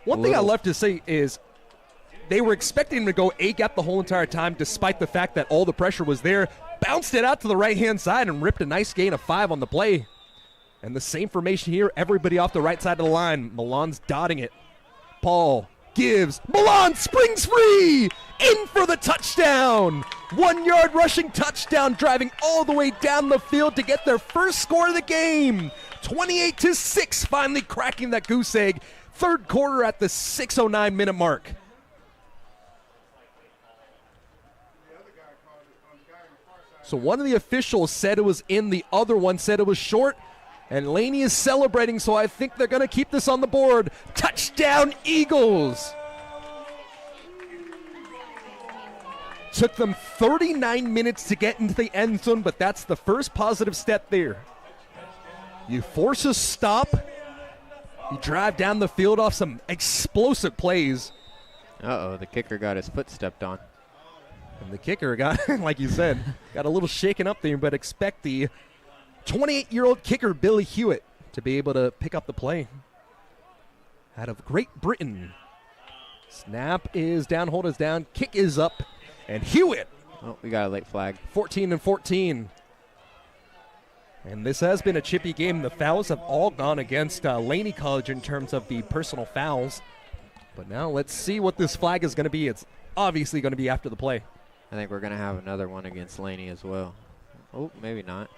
One thing I love to say is they were expecting him to go A-gap the whole entire time despite the fact that all the pressure was there. Bounced it out to the right-hand side and ripped a nice gain of 5 on the play. And the same formation here, everybody off the right side of the line. Milan's dotting it. Paul gives. Milan springs free! In for the touchdown! 1-yard rushing touchdown, driving all the way down the field to get their first score of the game. 28-6, finally cracking that goose egg. Third quarter at the 6:09-minute mark. So one of the officials said it was in, the other one said it was short. And Laney is celebrating, so I think they're going to keep this on the board. Touchdown, Eagles! Took them 39 minutes to get into the end zone, but that's the first positive step there. You force a stop. You drive down the field off some explosive plays. Uh-oh, the kicker got his foot stepped on. And the kicker got, like you said, got a little shaken up there, but expect the 28-year-old kicker, Billy Hewitt, to be able to pick up the play. Out of Great Britain. Snap is down, hold is down, kick is up, and Hewitt. Oh, we got a late flag. 14-14. And this has been a chippy game. The fouls have all gone against Laney College in terms of the personal fouls. But now let's see what this flag is going to be. It's obviously going to be after the play. I think we're going to have another one against Laney as well. Oh, maybe not.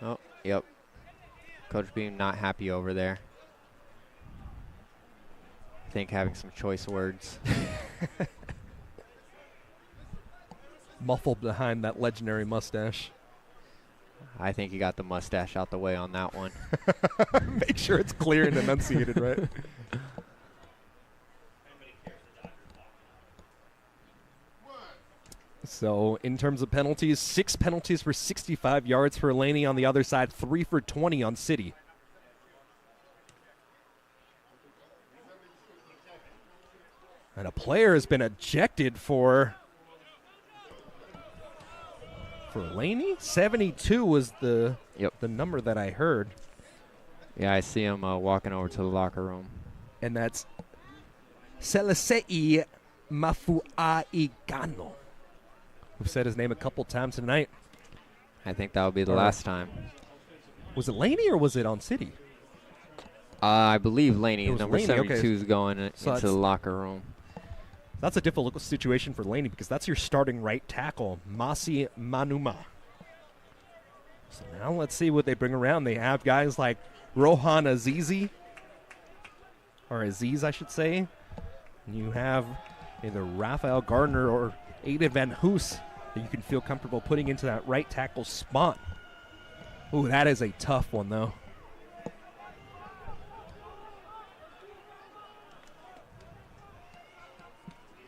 Oh, yep. Coach Beam not happy over there. I think having some choice words. Muffled behind that legendary mustache. I think he got the mustache out the way on that one. Make sure it's clear and enunciated, right? So, in terms of penalties, 6 penalties for 65 yards for Laney on the other side, 3 for 20 on City. And a player has been ejected for Laney. 72 was the number that I heard. Yeah, I see him walking over to the locker room. And that's Selasei Mafuaigano. We've said his name a couple times tonight. I think that'll be the last time. Was it Laney or was it on City? I believe Laney, number Laney, 72, okay. is going into the locker room. That's a difficult situation for Laney because that's your starting right tackle, Masi Manuma. So now let's see what they bring around. They have guys like Rohan Azizi, or Aziz, I should say. And you have either Raphael Gardner or Aiden Van Hoos that you can feel comfortable putting into that right tackle spot. Ooh, that is a tough one, though.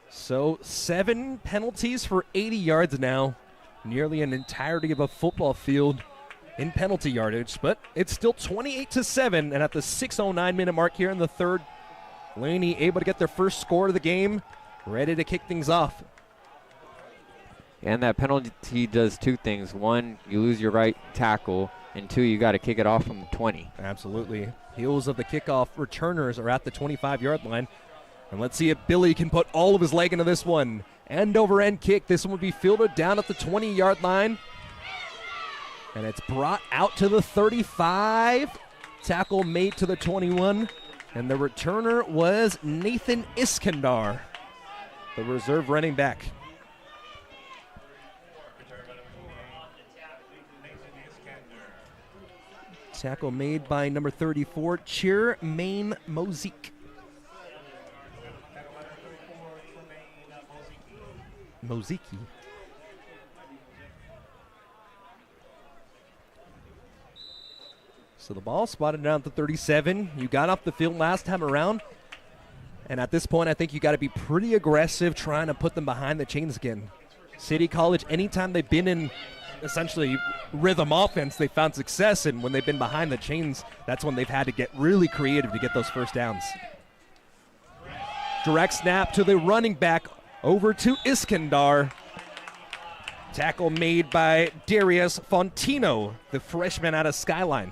So 7 penalties for 80 yards now. Nearly an entirety of a football field in penalty yardage, but it's still 28-7, and at the 6:09-minute mark here in the third, Laney able to get their first score of the game, ready to kick things off. And that penalty does two things. One, you lose your right tackle, and two, you got to kick it off from the 20. Absolutely. Heels of the kickoff returners are at the 25-yard line. And let's see if Billy can put all of his leg into this one. End-over-end kick. This one will be fielded down at the 20-yard line. And it's brought out to the 35. Tackle made to the 21. And the returner was Nathan Iskandar, the reserve running back. Tackle made by number 34, Main Mozik. Moziki. So the ball spotted down at the 37. You got off the field last time around. And at this point, I think you got to be pretty aggressive trying to put them behind the chains again. City College, anytime they've been in essentially rhythm offense, they found success. And when they've been behind the chains, that's when they've had to get really creative to get those first downs. Direct snap to the running back over to Iskandar. Tackle made by Darius Fontino, the freshman out of Skyline.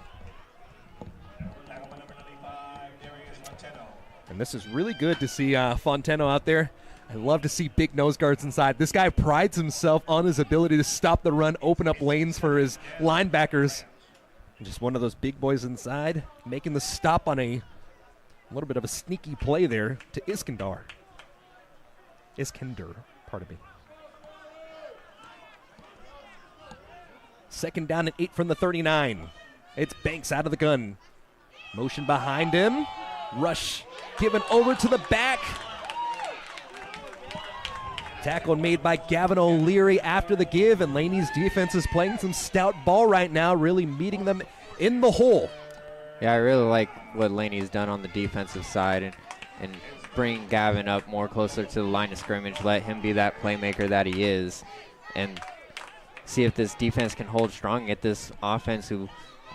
And this is really good to see Fonteno out there. I love to see big nose guards inside. This guy prides himself on his ability to stop the run, open up lanes for his linebackers. And just one of those big boys inside, making the stop on a little bit of a sneaky play there to Iskandar. Pardon me. Second down and 8 from the 39. It's Banks out of the gun. Motion behind him. Rush given over to the back. Tackle made by Gavin O'Leary after the give, and Laney's defense is playing some stout ball right now, really meeting them in the hole. Yeah, I really like what Laney's done on the defensive side and bring Gavin up more closer to the line of scrimmage, let him be that playmaker that he is, and see if this defense can hold strong at this offense who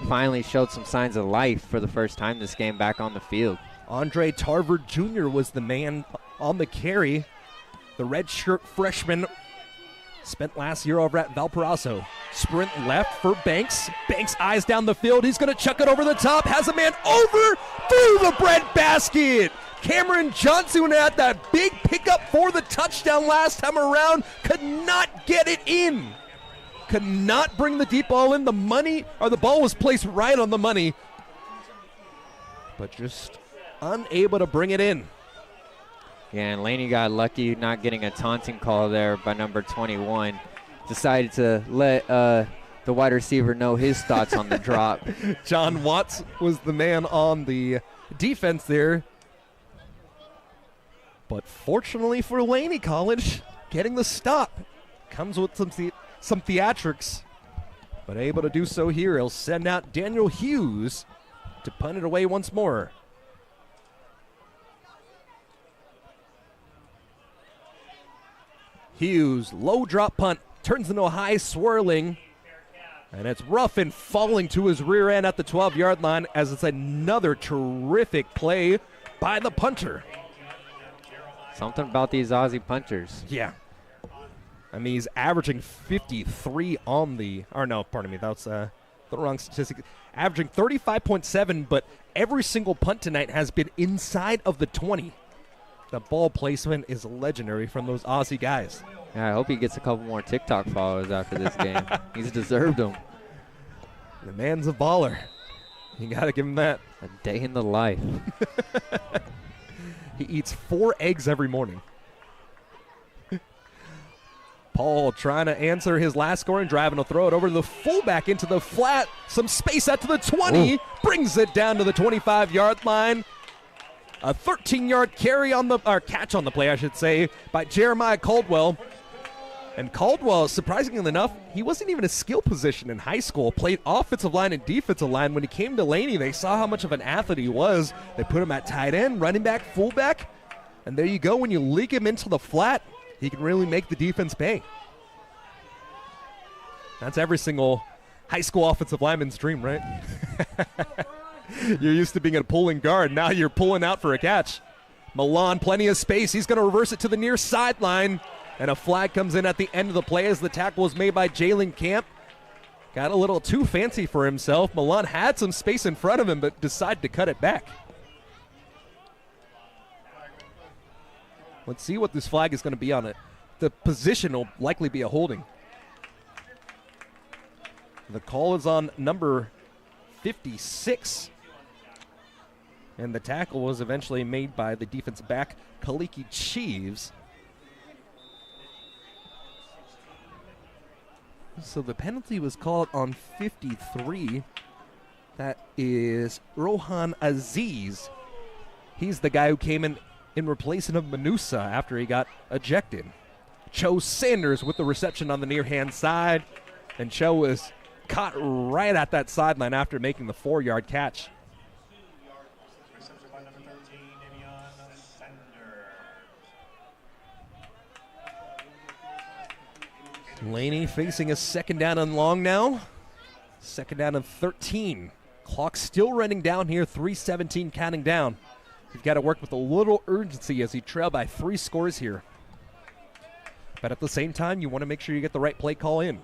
finally showed some signs of life for the first time this game back on the field. Andre Tarver Jr. was the man on the carry. The redshirt freshman spent last year over at Valparaiso. Sprint left for Banks. Banks eyes down the field. He's going to chuck it over the top. Has a man over through the breadbasket. Cameron Johnson had that big pickup for the touchdown last time around. Could not get it in. Could not bring the deep ball in. The ball was placed right on the money, but just unable to bring it in. Yeah, and Laney got lucky not getting a taunting call there by number 21. Decided to let the wide receiver know his thoughts on the drop. John Watts was the man on the defense there. But fortunately for Laney College, getting the stop comes with some theatrics. But able to do so here. He'll send out Daniel Hughes to punt it away once more. Hughes, low drop punt, turns into a high swirling, and it's rough and falling to his rear end at the 12-yard line as it's another terrific play by the punter. Something about these Aussie punchers. Yeah. I mean, he's averaging 53 on the, or no, pardon me, that's the wrong statistic. Averaging 35.7, but every single punt tonight has been inside of the 20. The ball placement is legendary from those Aussie guys. Yeah, I hope he gets a couple more TikTok followers after this game. He's deserved them. The man's a baller. You got to give him that. A day in the life. He eats 4 eggs every morning. Paul trying to answer his last scoring drive, and he'll throw it over to the fullback into the flat. Some space out to the 20. Ooh. Brings it down to the 25-yard line. A 13-yard catch on the play, I should say, by Jeremiah Caldwell. And Caldwell, surprisingly enough, he wasn't even a skill position in high school. Played offensive line and defensive line. When he came to Laney, they saw how much of an athlete he was. They put him at tight end, running back, fullback. And there you go. When you leak him into the flat, he can really make the defense pay. That's every single high school offensive lineman's dream, right? You're used to being a pulling guard. Now you're pulling out for a catch. Milan, plenty of space. He's going to reverse it to the near sideline. And a flag comes in at the end of the play as the tackle was made by Jalen Camp. Got a little too fancy for himself. Milan had some space in front of him, but decided to cut it back. Let's see what this flag is going to be on it. The position will likely be a holding. The call is on number 56. And the tackle was eventually made by the defensive back, Kaliki Cheeves. So the penalty was called on 53. That is Rohan Aziz. He's the guy who came in replacement of Manusa after he got ejected. Cho Sanders with the reception on the near hand side. And Cho was caught right at that sideline after making the 4-yard catch. Laney facing a second down and long now. Second down and 13. Clock still running down here, 3:17 counting down. You've got to work with a little urgency as you trail by 3 scores here. But at the same time, you want to make sure you get the right play call in.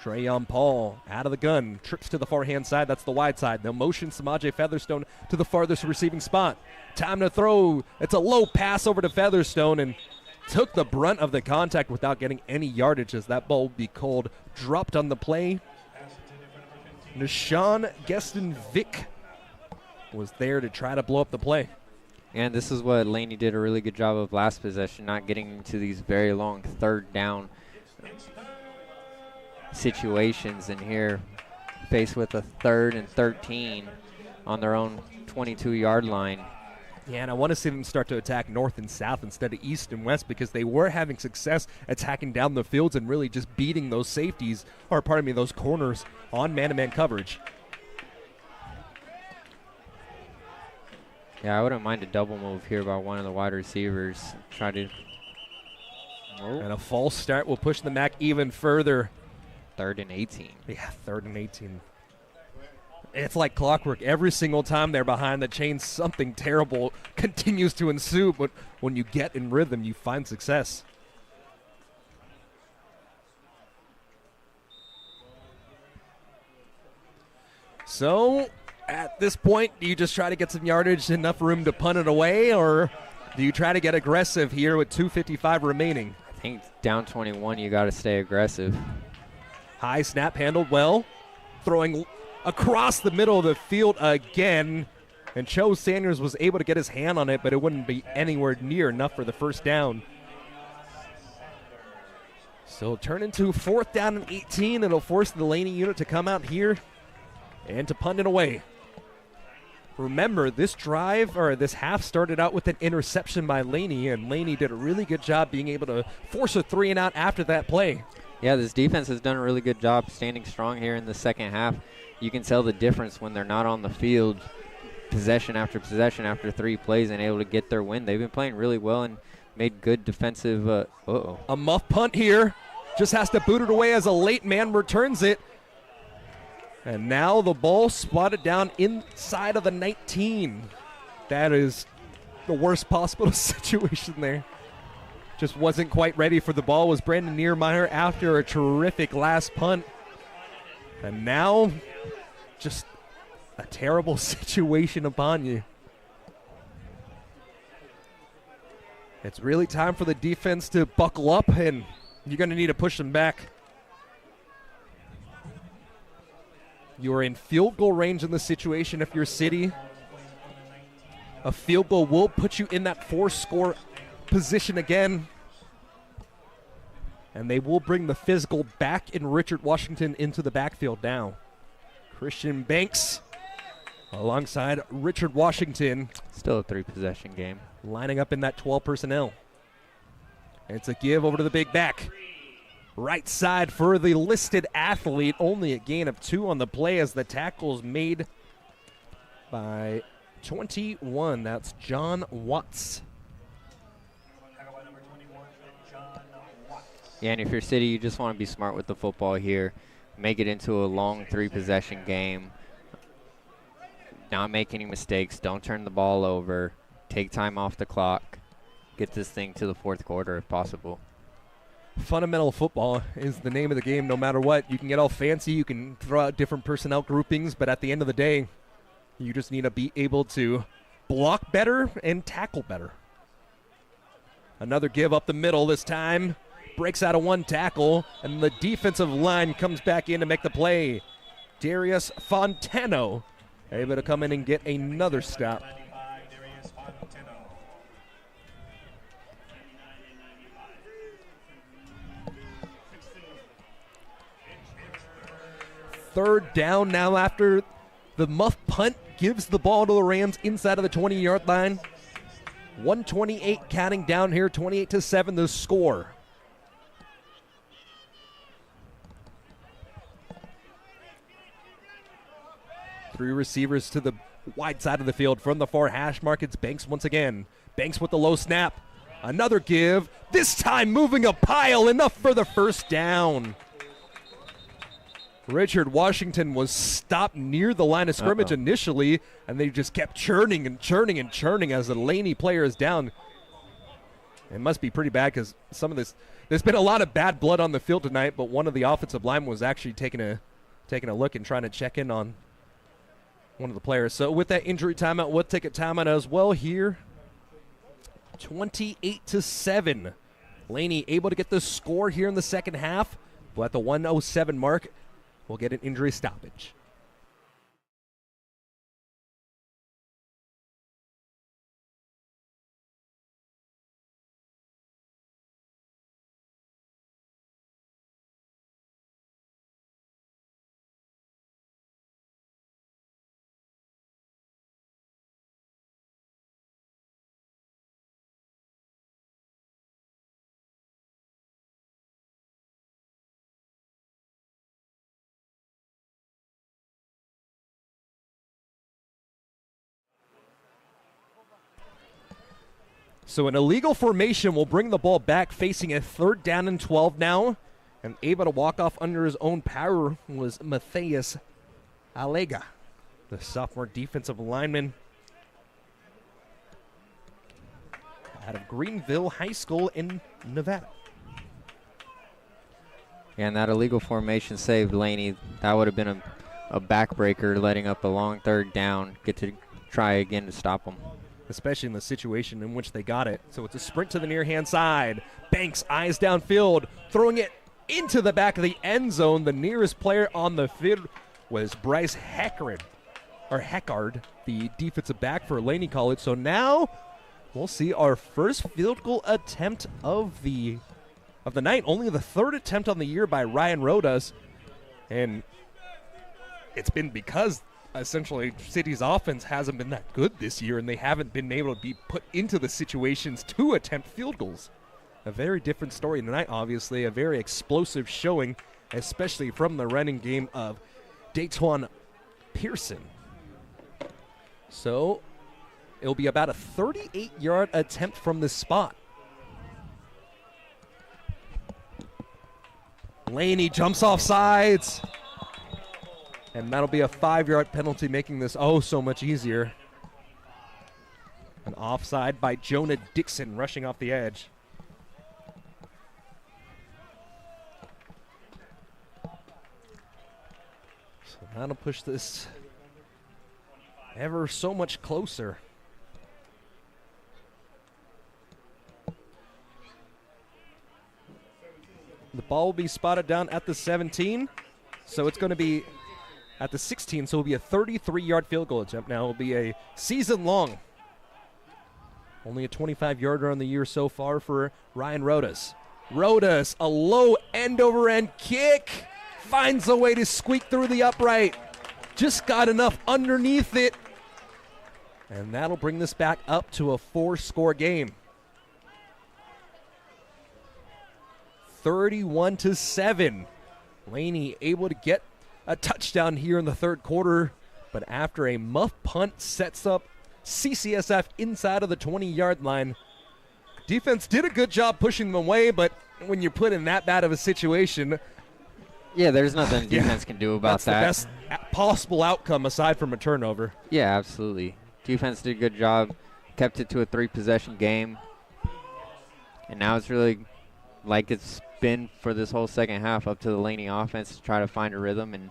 Trayon Paul out of the gun, trips to the far-hand side. That's the wide side. They'll motion Samaje Featherstone to the farthest receiving spot. Time to throw. It's a low pass over to Featherstone and took the brunt of the contact without getting any yardage as that ball will be called dropped on the play. Nishan Geston Vick was there to try to blow up the play. And this is what Laney did a really good job of last possession, not getting into these very long third down situations. And here, faced with a 3rd and 13 on their own 22-yard line. Yeah, and I want to see them start to attack north and south instead of east and west because they were having success attacking down the fields and really just beating those safeties, or pardon me, those corners on man-to-man coverage. Yeah, I wouldn't mind a double move here by one of the wide receivers. Try to. Oh. And a false start will push them back even further. 3rd and 18. Yeah, 3rd and 18. It's like clockwork. Every single time they're behind the chains, something terrible continues to ensue. But when you get in rhythm, you find success. So, at this point, do you just try to get some yardage, enough room to punt it away, or do you try to get aggressive here with 2:55 remaining? I think down 21, you got to stay aggressive. High snap, handled well. Throwing across the middle of the field again. And Cho Sanders was able to get his hand on it, but it wouldn't be anywhere near enough for the first down. So turn into 4th down and 18. It'll force the Laney unit to come out here and to punt it away. Remember, this drive, or this half, started out with an interception by Laney, and Laney did a really good job being able to force a 3-and-out after that play. Yeah, this defense has done a really good job standing strong here in the second half. You can tell the difference when they're not on the field, possession after 3 plays, and able to get their win. They've been playing really well and made good defensive. A muff punt here. Just has to boot it away as a late man returns it. And now the ball spotted down inside of the 19. That is the worst possible situation there. Just wasn't quite ready for the ball. Was Brandon Niermeyer after a terrific last punt. And now, just a terrible situation upon you. It's really time for the defense to buckle up, and you're going to need to push them back. You're in field goal range in this situation if you're City. A field goal will put you in that 4-score position again. And they will bring the physical back in Richard Washington into the backfield now. Christian Banks alongside Richard Washington. Still a 3-possession game. Lining up in that 12 personnel. It's a give over to the big back. Right side for the listed athlete. Only a gain of 2 on the play as the tackle's made by 21. That's John Watts. Yeah, and if you're City, you just want to be smart with the football here. Make it into a long 3-possession game. Not make any mistakes. Don't turn the ball over. Take time off the clock. get this thing to the fourth quarter if possible. Fundamental football is the name of the game no matter what. You can get all fancy, you can throw out different personnel groupings, but at the end of the day, you just need to be able to block better and tackle better. Another give up the middle this time. Breaks out of one tackle, and the defensive line comes back in to make the play. Darius Fontano able to come in and get another stop. Third down now after the muff punt gives the ball to the Rams inside of the 20-yard line. 128 counting down here, 28-7 the score. Three receivers to the wide side of the field from the far hash mark. It's Banks once again. Banks with the low snap. Another give. This time moving a pile, enough for the first down. Richard Washington was stopped near the line of scrimmage initially, and they just kept churning and churning and churning as the Laney player is down. It must be pretty bad because some of this, there's been a lot of bad blood on the field tonight, but one of the offensive linemen was actually taking a look and trying to check in on one of the players. So with that injury timeout, we'll take a timeout as well here. 28-7. Laney able to get the score here in the second half, but at the 1:07 mark, we'll get an injury stoppage. So an illegal formation will bring the ball back, facing a 3rd down and 12 now. And able to walk off under his own power was Matthias Alega, the sophomore defensive lineman out of Greenville High School in Nevada. And that illegal formation saved Laney. That would have been a backbreaker, letting up a long 3rd down. Get to try again to stop them. Especially in the situation in which they got it. So it's a sprint to the near-hand side. Banks eyes downfield, throwing it into the back of the end zone. The nearest player on the field was Bryce Heckard, the defensive back for Laney College. So now we'll see our first field goal attempt of the night. Only the 3rd attempt on the year by Ryan Rodas. And it's been because essentially City's offense hasn't been that good this year, and they haven't been able to be put into the situations to attempt field goals. A very different story tonight, obviously. A very explosive showing, especially from the running game of Dayton Pearson. So it'll be about a 38-yard attempt from this spot. Laney jumps off sides. And that'll be a 5-yard penalty, making this oh so much easier. An offside by Jonah Dixon rushing off the edge. So that'll push this ever so much closer. The ball will be spotted down at the 17. So it's going to be at the 16, so it'll be a 33-yard field goal attempt. Now it'll be a season long. Only a 25-yarder on the year so far for Ryan Rodas. Rodas, a low end-over-end kick. Finds a way to squeak through the upright. Just got enough underneath it. And that'll bring this back up to a 4-score game. 31-7. Laney able to get a touchdown here in the 3rd quarter, but after a muff punt sets up CCSF inside of the 20-yard line. Defense did a good job pushing them away, but when you're put in that bad of a situation, yeah, there's nothing defense can do about that. That's the best possible outcome aside from a turnover. Yeah, absolutely. Defense did a good job, kept it to a 3-possession game, And now it's really like it's been for this whole second half, up to the Laney offense to try to find a rhythm and,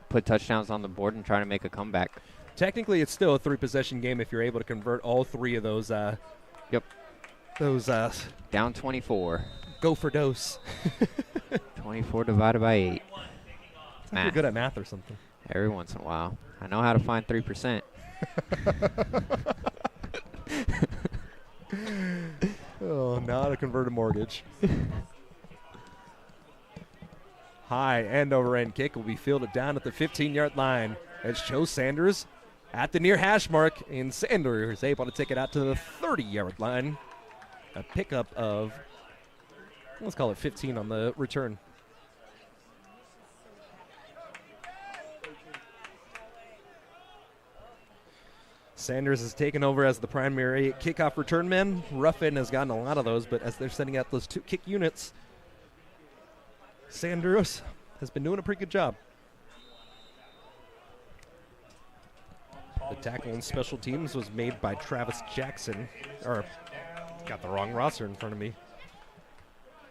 put touchdowns on the board and try to make a comeback. Technically, it's still a 3-possession game if you're able to convert all 3 of those. Yep. Those down 24. Go for dose. 24 divided by 8. Like you're good at math or something. Every once in a while. I know how to find 3%. Oh, now how to convert a mortgage. High end-over-end kick will be fielded down at the 15-yard line as Joe Sanders at the near hash mark, and Sanders is able to take it out to the 30-yard line. A pickup of, let's call it 15 on the return. Sanders has taken over as the primary kickoff return man. Ruffin has gotten a lot of those, but as they're sending out those 2 kick units, Sanders has been doing a pretty good job. The tackle on special teams was made by Travis Jackson. Or, got the wrong roster in front of me.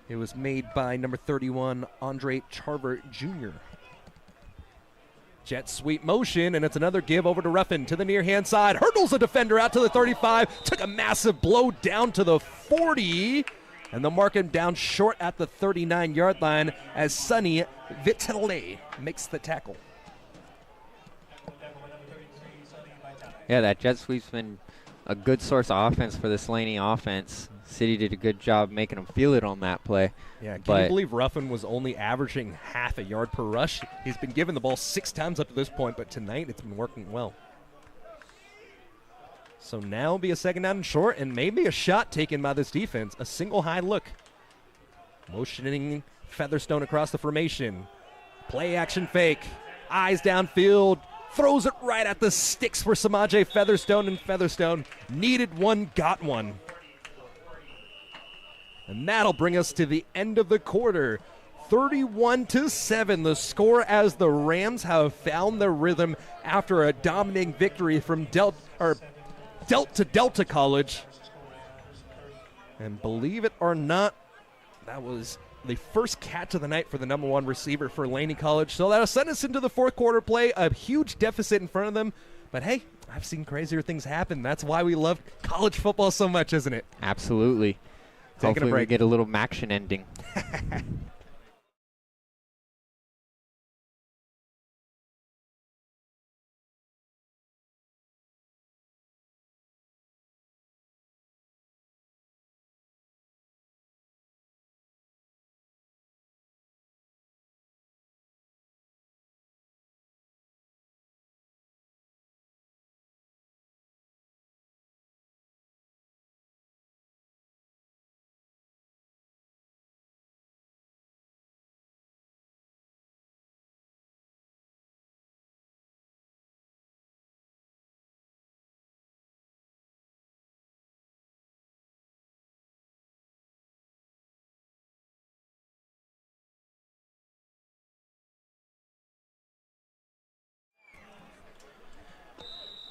It was made by number 31, Andre Charver Jr. Jet sweep motion, and it's another give over to Ruffin to the near hand side. Hurdles a defender out to the 35. Took a massive blow down to the 40. And they'll mark him down short at the 39-yard line as Sonny Vitale makes the tackle. Yeah, that jet sweep's been a good source of offense for this Laney offense. City did a good job making them feel it on that play. Yeah, can you believe Ruffin was only averaging half a yard per rush? He's been given the ball 6 times up to this point, but tonight it's been working well. So now it'll be a second down and short, and maybe a shot taken by this defense. A single high look. Motioning Featherstone across the formation. Play action fake. Eyes downfield. Throws it right at the sticks for Samaje Featherstone, and Featherstone needed one, got one. And that'll bring us to the end of the quarter. 31-7, the score as the Rams have found their rhythm after a dominating victory from Delta College. And believe it or not, that was the first catch of the night for the number 1 receiver for Laney College. So that'll send us into the fourth quarter play. A huge deficit in front of them. But hey, I've seen crazier things happen. That's why we love college football so much, isn't it? Absolutely. Hopefully we get a little Maction ending.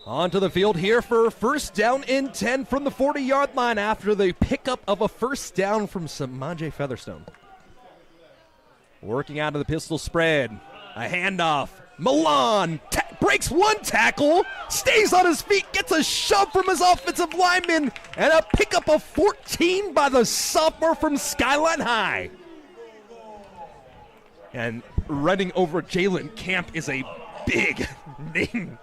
Onto the field here for first down and 10 from the 40-yard line after the pickup of a first down from Samaje Featherstone. Working out of the pistol spread. A handoff. Milan breaks one tackle, stays on his feet, gets a shove from his offensive lineman, and a pickup of 14 by the sophomore from Skyline High. And running over Jalen Camp is a big name.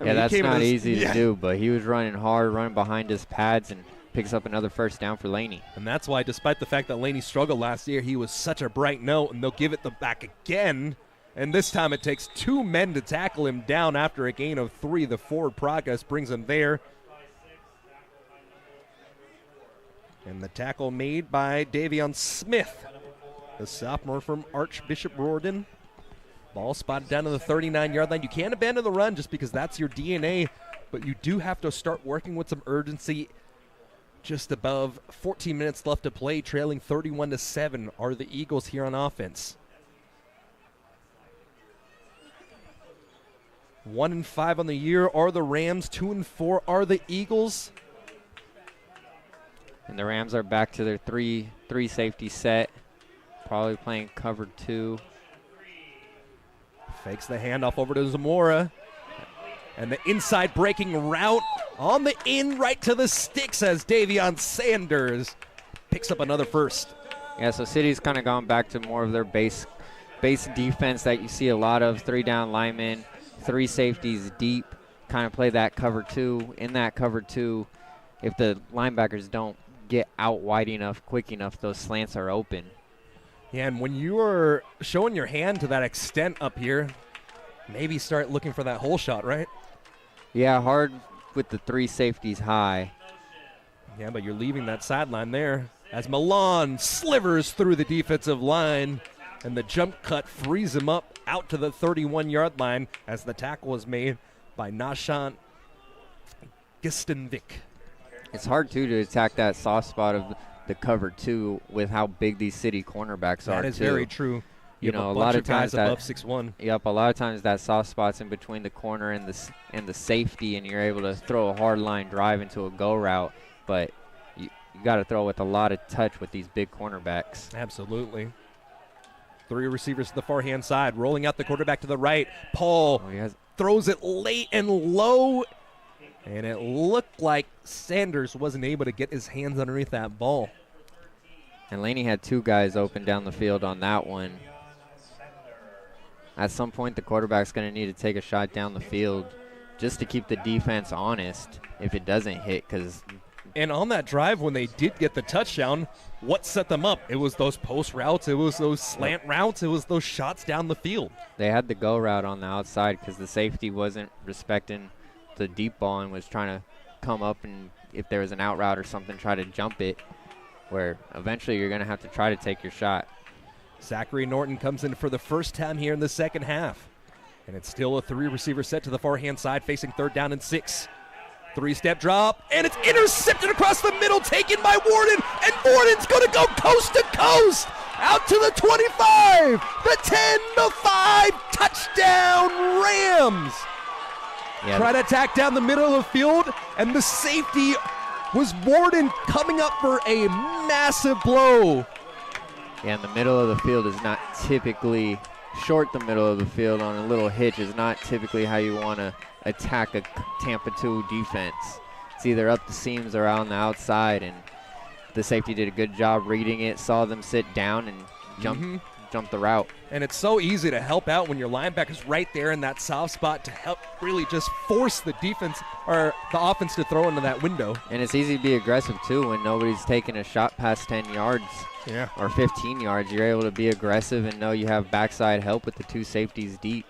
Yeah, that's not easy to do, but he was running hard, running behind his pads, and picks up another first down for Laney. And that's why, despite the fact that Laney struggled last year, he was such a bright note, and they'll give it the back again. And this time it takes 2 men to tackle him down after a gain of 3. The forward progress brings him there. And the tackle made by Davion Smith, the sophomore from Archbishop Riordan. Ball spotted down to the 39-yard line. You can't abandon the run just because that's your DNA, but you do have to start working with some urgency. Just above 14 minutes left to play, trailing 31-7 are the Eagles here on offense. 1-5 on the year are the Rams. 2-4 are the Eagles. And the Rams are back to their three safety set, probably playing cover 2. Fakes the handoff over to Zamora. And the inside breaking route on the in right to the sticks as Davion Sanders picks up another first. Yeah, so City's kind of gone back to more of their base defense that you see a lot of. 3 down linemen, 3 safeties deep, kind of play that cover 2. In that cover 2, if the linebackers don't get out wide enough, quick enough, those slants are open. Yeah, and when you are showing your hand to that extent up here, maybe start looking for that hole shot, right? Yeah, hard with the 3 safeties high. Yeah, but you're leaving that sideline there as Milan slivers through the defensive line, and the jump cut frees him up out to the 31-yard line as the tackle was made by Nashant Gistenvik. It's hard, too, to attack that soft spot of the cover 2 with how big these City cornerbacks are, That is too. very true. You know, a lot of times guys above 6'1". Yep, a lot of times that soft spot's in between the corner and the safety, and you're able to throw a hard line drive into a go route. But you got to throw with a lot of touch with these big cornerbacks. Absolutely. 3 receivers to the far hand side, rolling out the quarterback to the right. Paul throws it late and low, and it looked like Sanders wasn't able to get his hands underneath that ball. And Laney had 2 guys open down the field on that one. At some point, the quarterback's going to need to take a shot down the field just to keep the defense honest if it doesn't hit. And on that drive, when they did get the touchdown, what set them up? It was those post routes. It was those slant routes. It was those shots down the field. They had the go route on the outside because the safety wasn't respecting the deep ball and was trying to come up, and if there was an out route or something, try to jump it, where eventually you're going to have to try to take your shot. Zachary Norton comes in for the first time here in the second half. And it's still a 3-receiver set to the far-hand side, facing 3rd down and 6. 3-step drop, and it's intercepted across the middle, taken by Warden, and Warden's going to go coast to coast, out to the 25, the 10-5, touchdown Rams. Yeah. Try to attack down the middle of the field, and the safety was Warden coming up for a massive blow. Yeah, and the middle of the field is not typically short. The middle of the field on a little hitch is not typically how you want to attack a Tampa 2 defense. It's either up the seams or on the outside, and the safety did a good job reading it, saw them sit down and jump the route. And it's so easy to help out when your linebacker's right there in that soft spot to help really just force the defense or the offense to throw into that window. And it's easy to be aggressive, too, when nobody's taking a shot past 10 yards. Yeah. Or 15 yards. You're able to be aggressive and know you have backside help with the 2 safeties deep.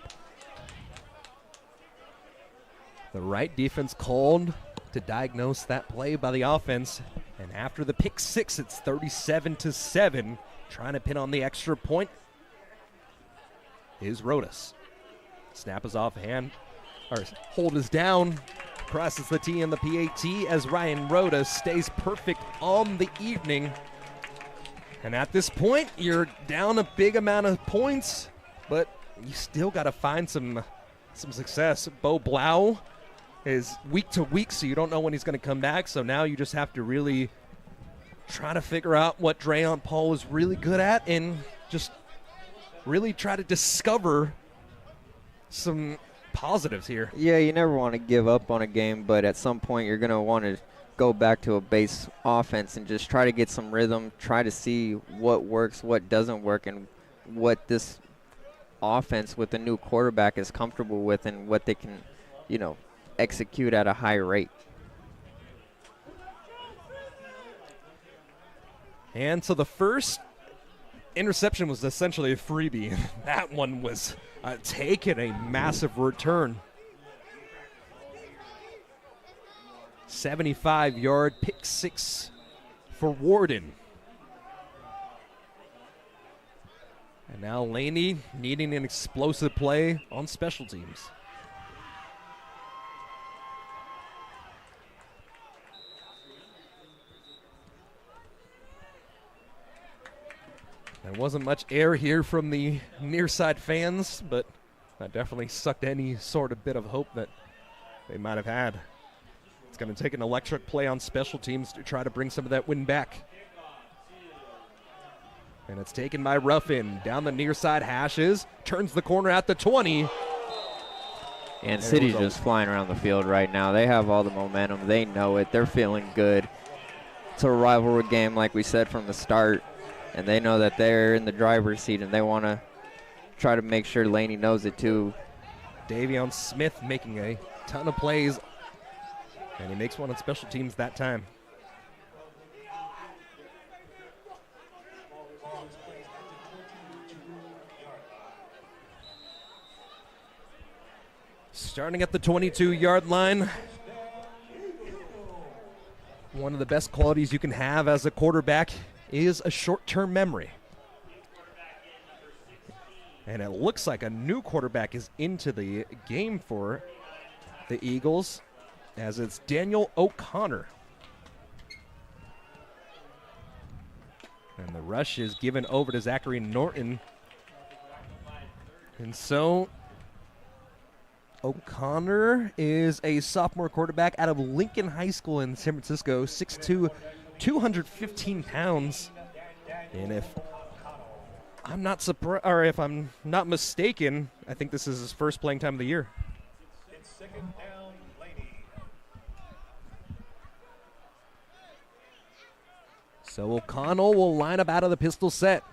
The right defense called to diagnose that play by the offense. And after the pick 6, it's 37-7. Trying to pin on the extra point is Rodas. Snap is off hand, or hold is down. Crosses the T and the PAT as Ryan Rodas stays perfect on the evening. And at this point, you're down a big amount of points, but you still got to find some success. Bo Blau is week to week, so you don't know when he's going to come back. So now you just have to really try to figure out what Drayon Paul is really good at and just really try to discover some positives here. Yeah, you never want to give up on a game, but at some point you're going to want to go back to a base offense and just try to get some rhythm, try to see what works, what doesn't work, and what this offense with a new quarterback is comfortable with and what they can, execute at a high rate. And so the first interception was essentially a freebie. That one was taken a massive return. 75-yard pick 6 for Warden. And now Laney needing an explosive play on special teams. There wasn't much air here from the near side fans, but that definitely sucked any sort of bit of hope that they might have had. It's going to take an electric play on special teams to try to bring some of that win back. And it's taken by Ruffin. Down the near side hashes. Turns the corner at the 20. And City's just flying around the field right now. They have all the momentum. They know it. They're feeling good. It's a rivalry game, like we said from the start. And they know that they're in the driver's seat, and they want to try to make sure Laney knows it too. Davion Smith making a ton of plays, and he makes one on special teams that time. Starting at the 22-yard line. One of the best qualities you can have as a quarterback is a short-term memory. And it looks like a new quarterback is into the game for the Eagles, as it's Daniel O'Connor. And the rush is given over to Zachary Norton. And so O'Connor is a sophomore quarterback out of Lincoln High School in San Francisco, 6'2", 215 pounds. And if I'm not surprised, or if I'm not mistaken, I think this is his first playing time of the year. It's second down, Laney. So O'Connell will line up out of the pistol set.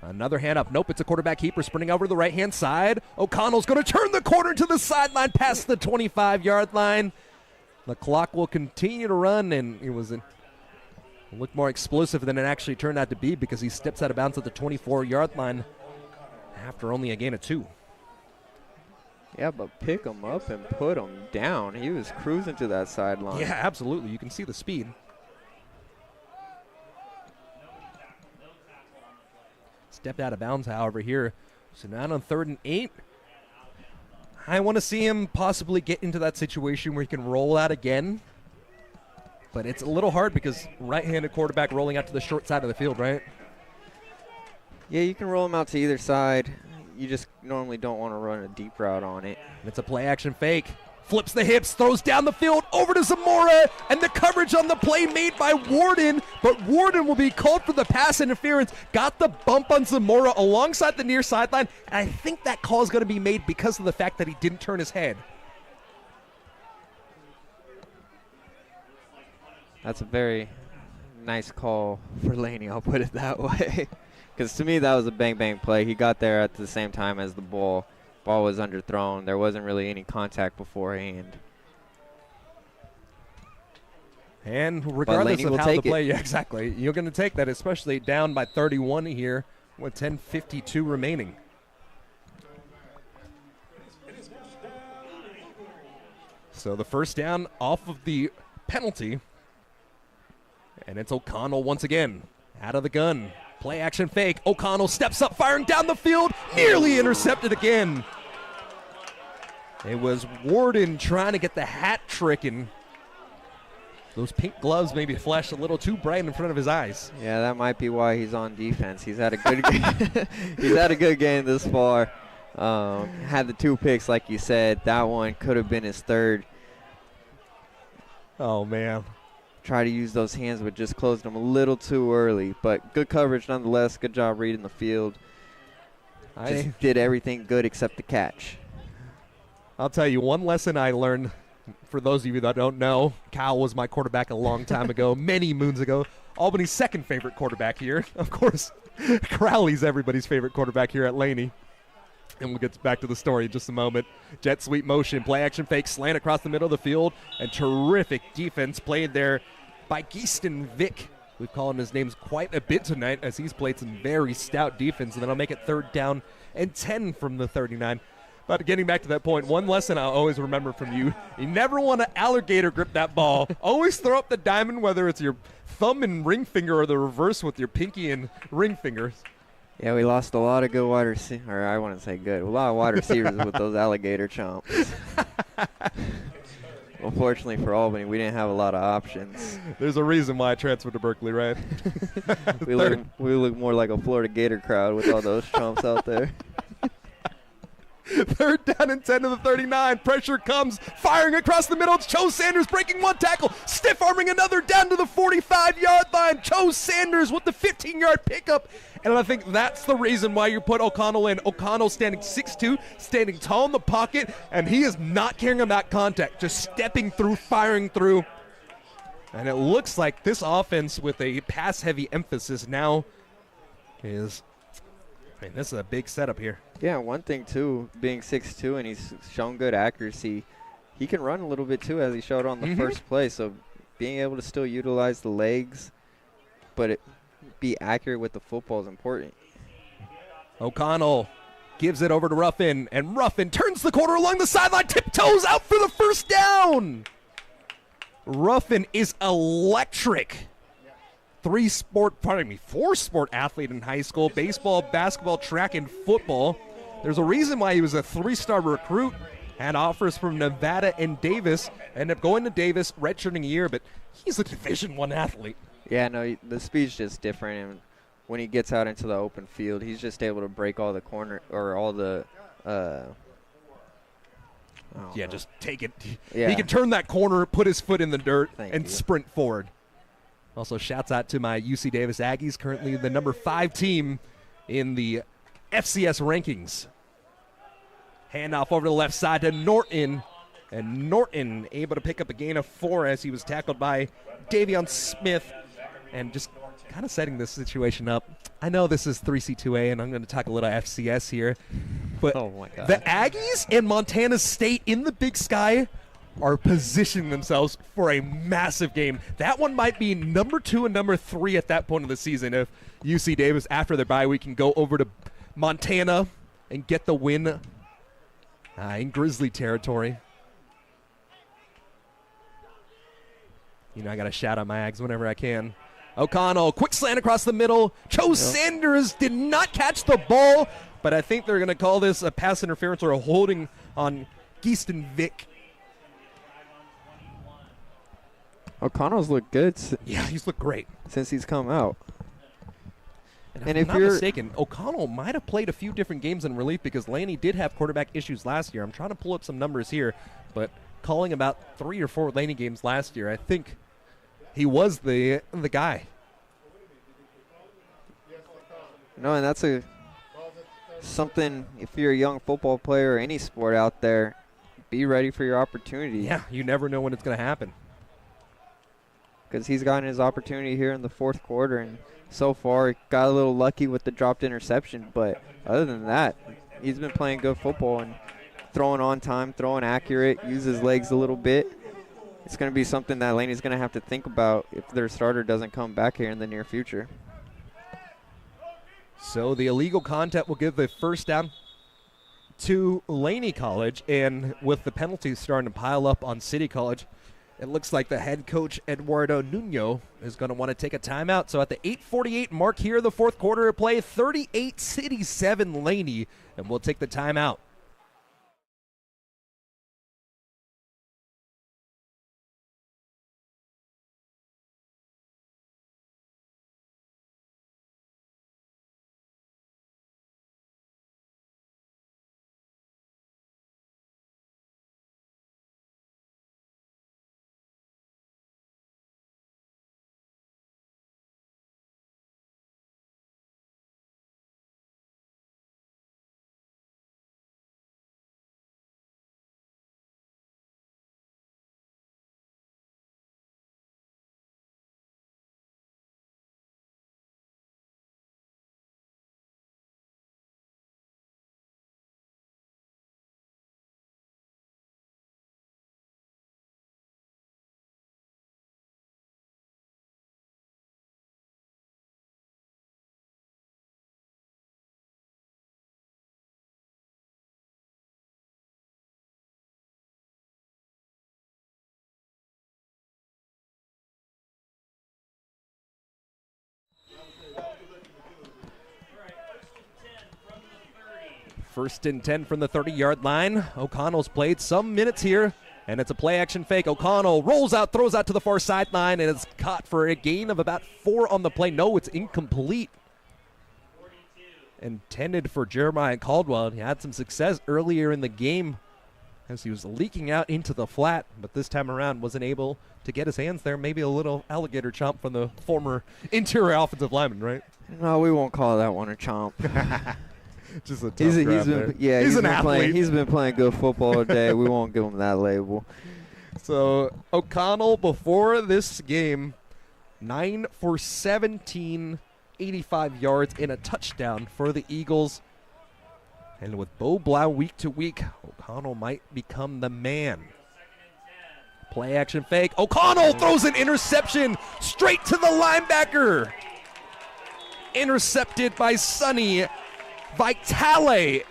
Another hand up. Nope, it's a quarterback keeper sprinting over to the right-hand side. O'Connell's going to turn the corner to the sideline past the 25-yard line. The clock will continue to run, and it was looked more explosive than it actually turned out to be, because he steps out of bounds at the 24-yard line after only a gain of 2. Yeah, but pick him up and put him down. He was cruising to that sideline. Yeah, absolutely. You can see the speed. Stepped out of bounds, however, here. So now on 3rd and 8. I want to see him possibly get into that situation where he can roll out again. But it's a little hard because right-handed quarterback rolling out to the short side of the field, right? Yeah, you can roll him out to either side. You just normally don't want to run a deep route on it. And it's a play-action fake. Flips the hips, throws down the field, over to Zamora, and the coverage on the play made by Warden, but Warden will be called for the pass interference. Got the bump on Zamora alongside the near sideline, and I think that call is going to be made because of the fact that he didn't turn his head. That's a very nice call for Laney, I'll put it that way. Because to me, that was a bang-bang play. He got there at the same time as the ball. Ball was underthrown. There wasn't really any contact beforehand. And regardless of how the play, it. Yeah, exactly, you're going to take that, especially down by 31 here with 10:52 remaining. So the first down off of the penalty. And it's O'Connell once again out of the gun. Play action fake. O'Connell steps up, firing down the field. Nearly intercepted again. It was Warden trying to get the hat trick, and those pink gloves maybe flashed a little too bright in front of his eyes. Yeah, that might be why he's on defense. He's had a good game. He's had a good game this far. Had the 2 picks, like you said. That one could have been his 3rd. Oh, man. Try to use those hands, but just closed them a little too early. But good coverage nonetheless. Good job reading the field. Just did everything good except the catch. I'll tell you one lesson I learned. For those of you that don't know, Kyle was my quarterback a long time ago, many moons ago. Albany's second favorite quarterback here. Of course, Crowley's everybody's favorite quarterback here at Laney. And we'll get back to the story in just a moment. Jet sweep motion, play action fake, slant across the middle of the field, and terrific defense played there by Geeston Vick. We've called him his names quite a bit tonight as he's played some very stout defense, and then I'll make it 3rd down and 10 from the 39. But getting back to that point, one lesson I'll always remember from you never want to alligator grip that ball. Always throw up the diamond, whether it's your thumb and ring finger or the reverse with your pinky and ring fingers. Yeah, we lost a lot of good wide receivers, or I wouldn't say good, a lot of wide receivers with those alligator chomps. Unfortunately for Albany, we didn't have a lot of options. There's a reason why I transferred to Berkeley, right? we look more like a Florida Gator crowd with all those chomps out there. Third down and 10 to the 39. Pressure comes, firing across the middle. It's Cho Sanders breaking one tackle, stiff arming another down to the 45-yard line. Cho Sanders with the 15-yard pickup. And I think that's the reason why you put O'Connell in. O'Connell standing 6'2", standing tall in the pocket, and he is not carrying on that contact, just stepping through, firing through. And it looks like this offense with a pass-heavy emphasis now is, I mean, this is a big setup here. Yeah, one thing, too, being 6'2", and he's shown good accuracy, he can run a little bit, too, as he showed on the first play. So being able to still utilize the legs, but be accurate with the football is important. O'Connell gives it over to Ruffin, and Ruffin turns the corner along the sideline, tiptoes out for the first down. Ruffin is electric. Four-sport athlete in high school, baseball, basketball, track, and football. There's a reason why he was a 3-star recruit, had offers from Nevada and Davis, ended up going to Davis, redshirting a year, but he's a Division I athlete. Yeah, no, the speed's just different, and when he gets out into the open field, he's just able to break all the corner, or all the, just take it. Yeah. He can turn that corner, put his foot in the dirt, Thank you. sprint forward. Also, shouts out to my UC Davis Aggies, currently the number 5 team in the FCS rankings. Handoff over to the left side to Norton. And Norton able to pick up a gain of 4 as he was tackled by Davion Smith. And just kind of setting this situation up. I know this is 3C2A, and I'm going to talk a little FCS here. But Oh, my God. the Aggies and Montana State in the Big Sky are positioning themselves for a massive game. That one might be number 2 and number 3 at that point of the season if UC Davis, after their bye week, can go over to Montana and get the win in Grizzly territory. You know, I got to shout out my Ags whenever I can. O'Connell, quick slant across the middle. Cho Sanders did not catch the ball, but I think they're going to call this a pass interference or a holding on Geeston Vick. O'Connell's looked good Yeah, he's looked great. since he's come out. And if I'm not mistaken, O'Connell might have played a few different games in relief because Laney did have quarterback issues last year. I'm trying to pull up some numbers here, but calling about 3 or 4 Laney games last year, I think he was the guy. No, and that's something, if you're a young football player or any sport out there, be ready for your opportunity. Yeah, you never know when it's going to happen. Because he's gotten his opportunity here in the 4th quarter, and so far got a little lucky with the dropped interception. But other than that, he's been playing good football and throwing on time, throwing accurate, use his legs a little bit. It's going to be something that Laney's going to have to think about if their starter doesn't come back here in the near future. So the illegal contact will give the first down to Laney College, and with the penalties starting to pile up on City College, it looks like the head coach, Eduardo Nuno, is going to want to take a timeout. So at the 8:48 mark here, the 4th quarter of play, 38 City, 7 Laney, and we'll take the timeout. First and 10 from the 30-yard line. O'Connell's played some minutes here, and it's a play-action fake. O'Connell rolls out, throws out to the far sideline, and it's caught for a gain of about 4 on the play. No, it's incomplete. intended for Jeremiah Caldwell. He had some success earlier in the game as he was leaking out into the flat, but this time around wasn't able to get his hands there. Maybe a little alligator chomp from the former interior offensive lineman, right? No, we won't call that one a chomp. Just a tough grab there. He's an athlete. He's been playing good football today. We won't give him that label. So O'Connell before this game, 9 for 17, 85 yards and a touchdown for the Eagles. And with Bo Blau week to week, O'Connell might become the man. Play action fake. O'Connell throws an interception straight to the linebacker. Intercepted by Sonny Vitale.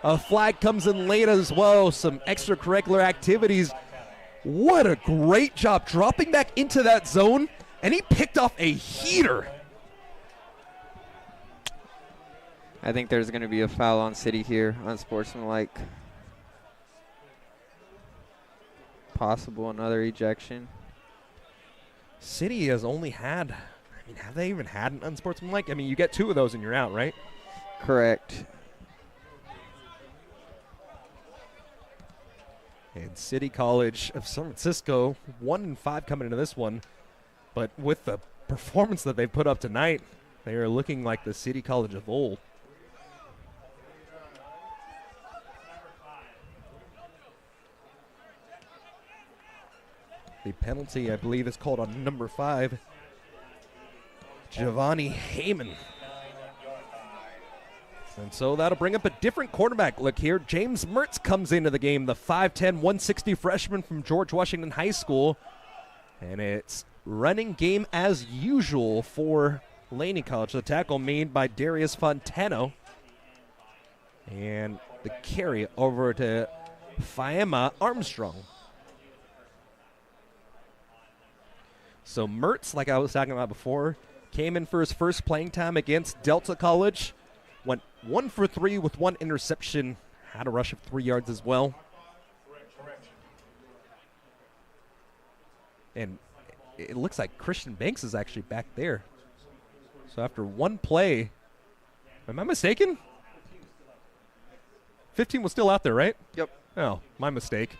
A flag comes in late as well. Some extracurricular activities. What a great job dropping back into that zone. And he picked off a heater. I think there's going to be a foul on City here, unsportsmanlike. Possible another ejection. City has only had, have they even had an unsportsmanlike? You get 2 of those and you're out, right? Correct. And City College of San Francisco, 1-5 coming into this one. But with the performance that they put up tonight, they are looking like the City College of old. The penalty, I believe, is called on number 5, Giovanni Heyman. And so that'll bring up a different quarterback look here. James Mertz comes into the game, the 5'10", 160 freshman from George Washington High School. And it's running game as usual for Laney College. The tackle made by Darius Fontano. And the carry over to Faema Armstrong. So Mertz, like I was talking about before, came in for his first playing time against Delta College. Went 1 for 3 with 1 interception. Had a rush of 3 yards as well. And it looks like Christian Banks is actually back there. So after 1 play, am I mistaken? 15 was still out there, right? Yep. Oh, my mistake.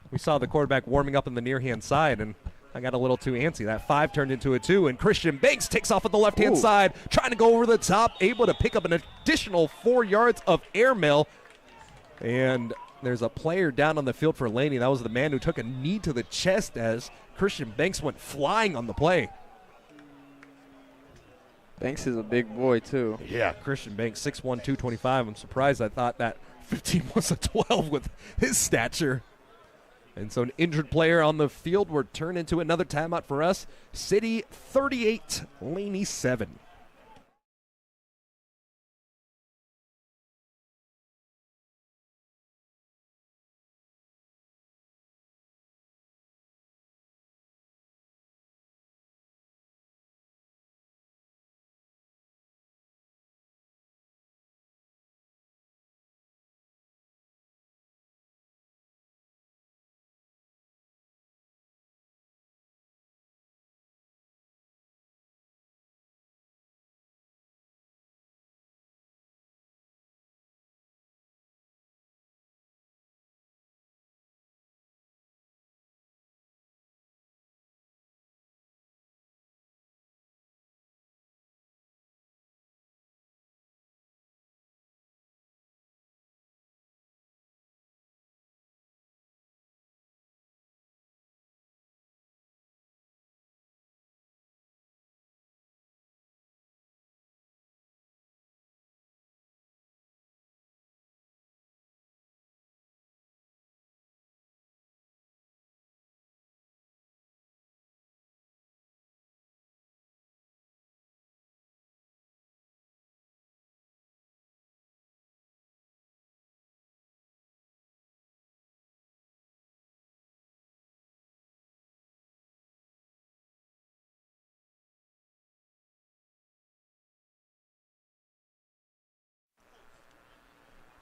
We saw the quarterback warming up on the near-hand side, and I got a little too antsy. That 5 turned into a 2, and Christian Banks takes off at the left-hand side, trying to go over the top, able to pick up an additional 4 yards of airmail. And there's a player down on the field for Laney. That was the man who took a knee to the chest as Christian Banks went flying on the play. Banks is a big boy, too. Yeah, Christian Banks, 6'1", 225. I'm surprised I thought that 15 was a 12 with his stature. And so an injured player on the field will turn into another timeout for us. City 38, Laney 7.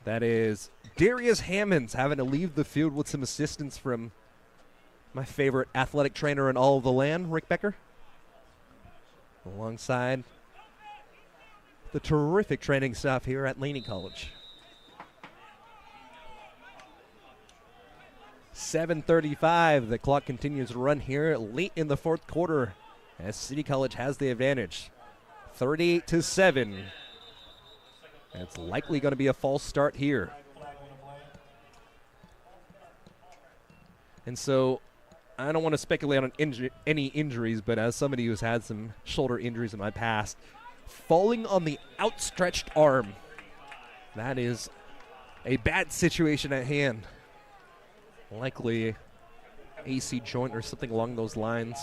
That is Darius Hammonds having to leave the field with some assistance from my favorite athletic trainer in all of the land, Rick Becker. Alongside the terrific training staff here at Laney College. 7:35, the clock continues to run here late in the fourth quarter as City College has the advantage. 38-7. It's likely going to be a false start here. And so I don't want to speculate on any injuries, but as somebody who's had some shoulder injuries in my past, falling on the outstretched arm, that is a bad situation at hand. Likely AC joint or something along those lines.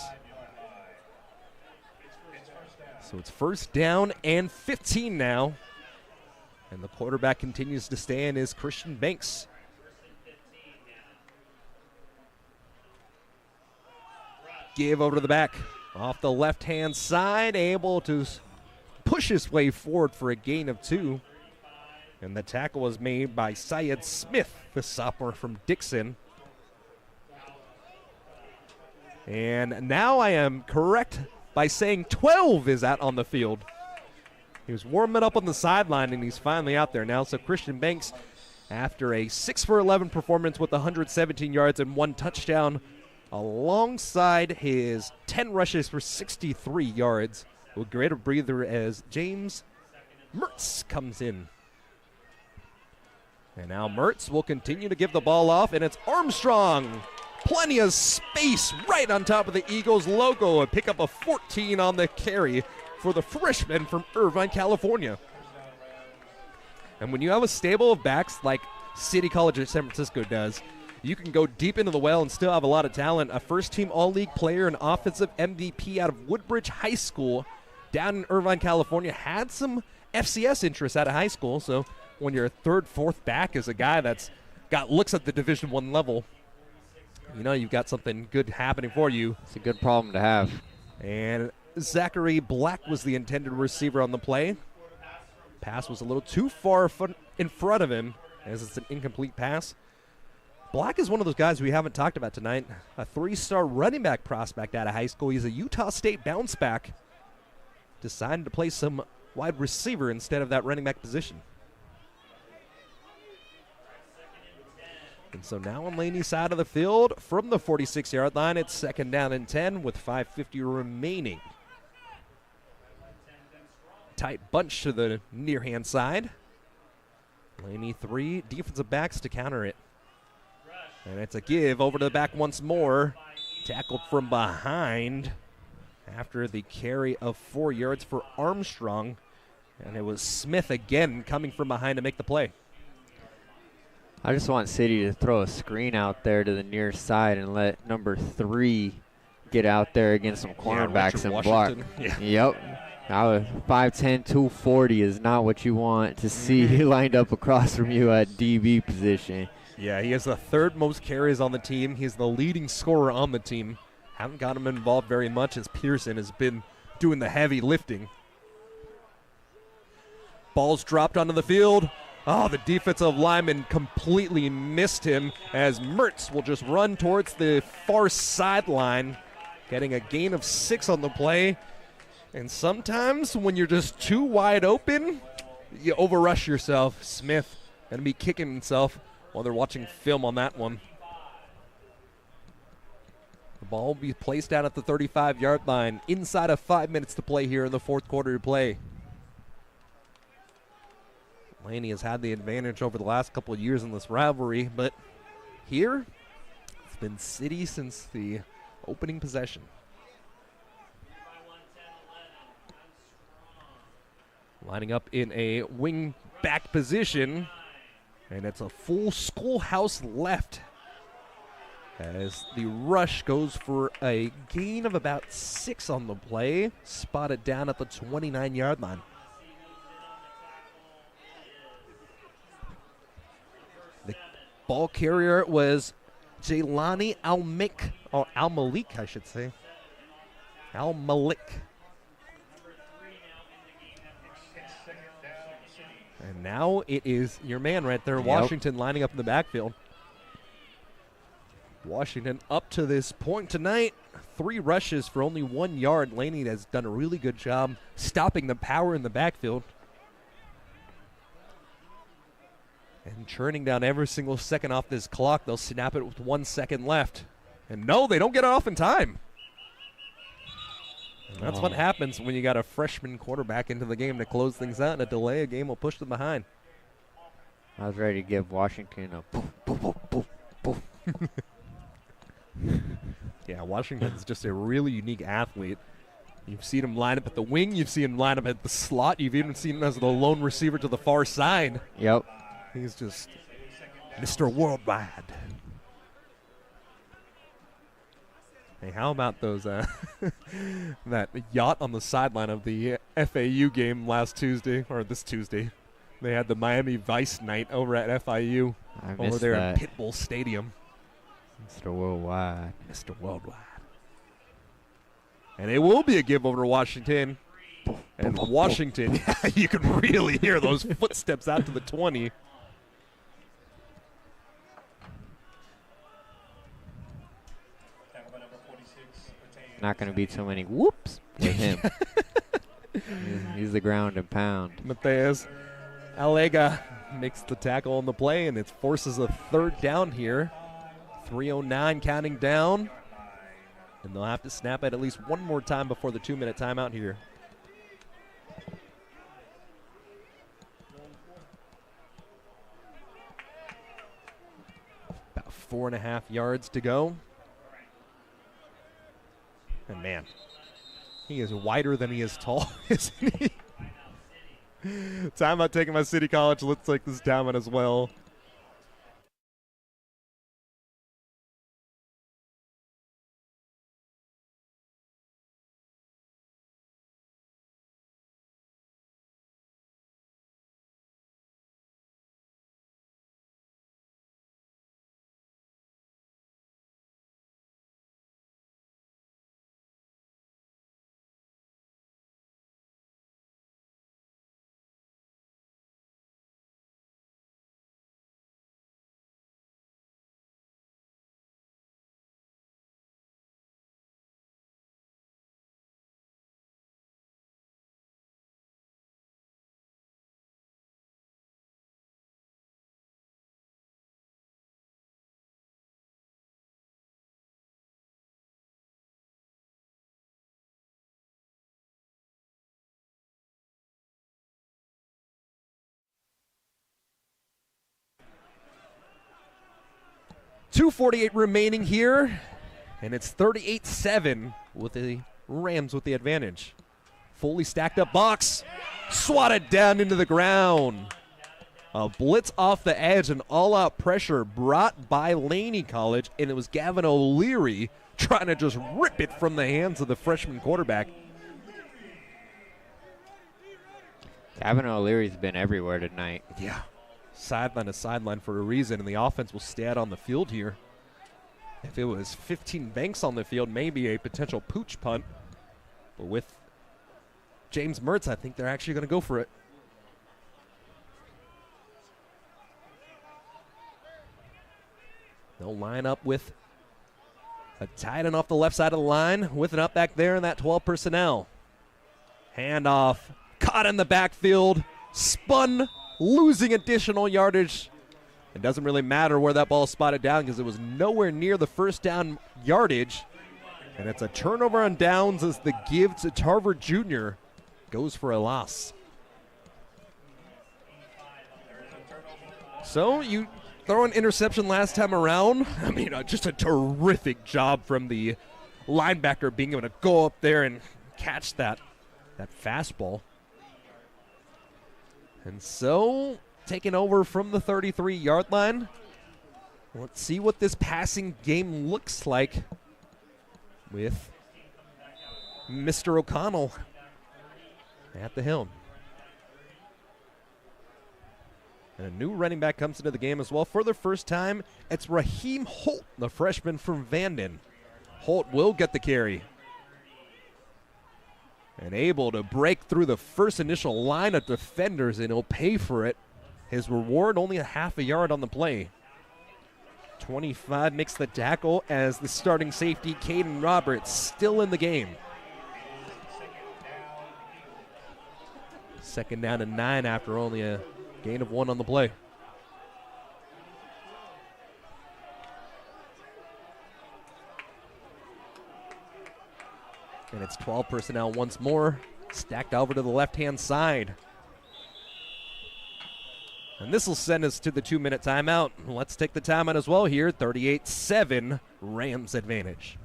So it's first down and 15 now. And the quarterback continues to stand is Christian Banks. Give over to the back. Off the left-hand side, able to push his way forward for a gain of 2. And the tackle was made by Syed Smith, the sophomore from Dixon. And now I am correct by saying 12 is out on the field. He was warming up on the sideline, and he's finally out there now. So Christian Banks, after a 6-for-11 performance with 117 yards and 1 touchdown, alongside his 10 rushes for 63 yards, will get a breather as James Mertz comes in. And now Mertz will continue to give the ball off, and it's Armstrong. Plenty of space right on top of the Eagles logo, and pick up a 14 on the carry for the freshman from Irvine, California. And when you have a stable of backs like City College of San Francisco does, you can go deep into the well and still have a lot of talent. A first-team All-League player and offensive MVP out of Woodbridge High School down in Irvine, California, had some FCS interests out of high school. So when your third, fourth back is a guy that's got looks at the Division I level, you know you've got something good happening for you. It's a good problem to have. And Zachary Black was the intended receiver on the play. Pass was a little too far in front of him as it's an incomplete pass. Black is one of those guys we haven't talked about tonight. A 3-star running back prospect out of high school. He's a Utah State bounce back. Decided to play some wide receiver instead of that running back position. And so now on Laney's side of the field, from the 46-yard line, it's 2nd down and 10 with 5:50 remaining. Tight bunch to the near-hand side. Laney 3 defensive backs to counter it. And it's a give over to the back once more. Tackled from behind after the carry of 4 yards for Armstrong. And it was Smith again coming from behind to make the play. I just want City to throw a screen out there to the near side and let number 3 get out there against some cornerbacks and block. Yeah. Yep. 5'10", 240 is not what you want to see lined up across from you at DB position. Yeah, he has the 3rd most carries on the team. He's the leading scorer on the team. Haven't got him involved very much as Pearson has been doing the heavy lifting. Ball's dropped onto the field. Oh, the defensive lineman completely missed him as Mertz will just run towards the far sideline, getting a gain of 6 on the play. And sometimes when you're just too wide open, you overrush yourself. Smith going to be kicking himself while they're watching film on that one. The ball will be placed down at the 35-yard line. Inside of 5 minutes to play here in the fourth quarter to play. Laney has had the advantage over the last couple of years in this rivalry, but here it's been City since the opening possession. Lining up in a wing back position, and it's a full schoolhouse left as the rush goes for a gain of about 6 on the play, spotted down at the 29-yard line. The ball carrier was Jaylani Al-Malik, I should say. Al-Malik. And now it is your man right there, Washington, lining up in the backfield. Washington up to this point tonight, 3 rushes for only 1 yard. Laney has done a really good job stopping the power in the backfield. And churning down every single second off this clock. They'll snap it with 1 second left. And no, they don't get it off in time. And that's what happens when you got a freshman quarterback into the game to close things out, and a delay a game will push them behind. I was ready to give Washington a poof, poof, poof, poof, poof. Yeah, Washington's just a really unique athlete. You've seen him line up at the wing. You've seen him line up at the slot. You've even seen him as the lone receiver to the far side. Yep. He's just Mr. Worldwide. Hey, how about those that yacht on the sideline of the FAU game last Tuesday, or this Tuesday? They had the Miami Vice night over at FIU over there at Pitbull Stadium. Mr. Worldwide. Mr. Worldwide. And it will be a give over to Washington. And Washington, you can really hear those footsteps out to the 20. Not going to be too many whoops with him. he's the ground and pound. Matthias Alega makes the tackle on the play, and it forces a third down here. 3:09 counting down. And they'll have to snap it at least one more time before the 2-minute timeout here. About 4.5 yards to go. And man, he is wider than he is tall, isn't he? Timeout taken by City College. Let's take this down as well. .248 remaining here, and it's 38-7 with the Rams with the advantage. Fully stacked up box, swatted down into the ground. A blitz off the edge, and all-out pressure brought by Laney College, and it was Gavin O'Leary trying to just rip it from the hands of the freshman quarterback. Gavin O'Leary's been everywhere tonight. Yeah. Sideline to sideline for a reason, and the offense will stay out on the field here. If it was 15 Banks on the field, maybe a potential pooch punt. But with James Mertz, I think they're actually going to go for it. They'll line up with a tight end off the left side of the line, with an up back there in that 12 personnel. Handoff, caught in the backfield, spun, losing additional yardage. It doesn't really matter where that ball is spotted down because it was nowhere near the first down yardage. And it's a turnover on downs as the give to Tarver Jr. goes for a loss. So you throw an interception last time around. I mean, just a terrific job from the linebacker being able to go up there and catch that fastball. And so, taking over from the 33-yard line. Let's see what this passing game looks like with Mr. O'Connell at the helm. And a new running back comes into the game as well. For the first time, it's Raheem Holt, the freshman from Vanden. Holt will get the carry. And able to break through the first initial line of defenders, and he'll pay for it. His reward, only a half a yard on the play. 25 makes the tackle as the starting safety, Caden Roberts, still in the game. Second down and 9 after only a gain of 1 on the play. 12 personnel once more, stacked over to the left-hand side. And this will send us to the 2-minute timeout. Let's take the timeout as well here. 38-7, Rams advantage.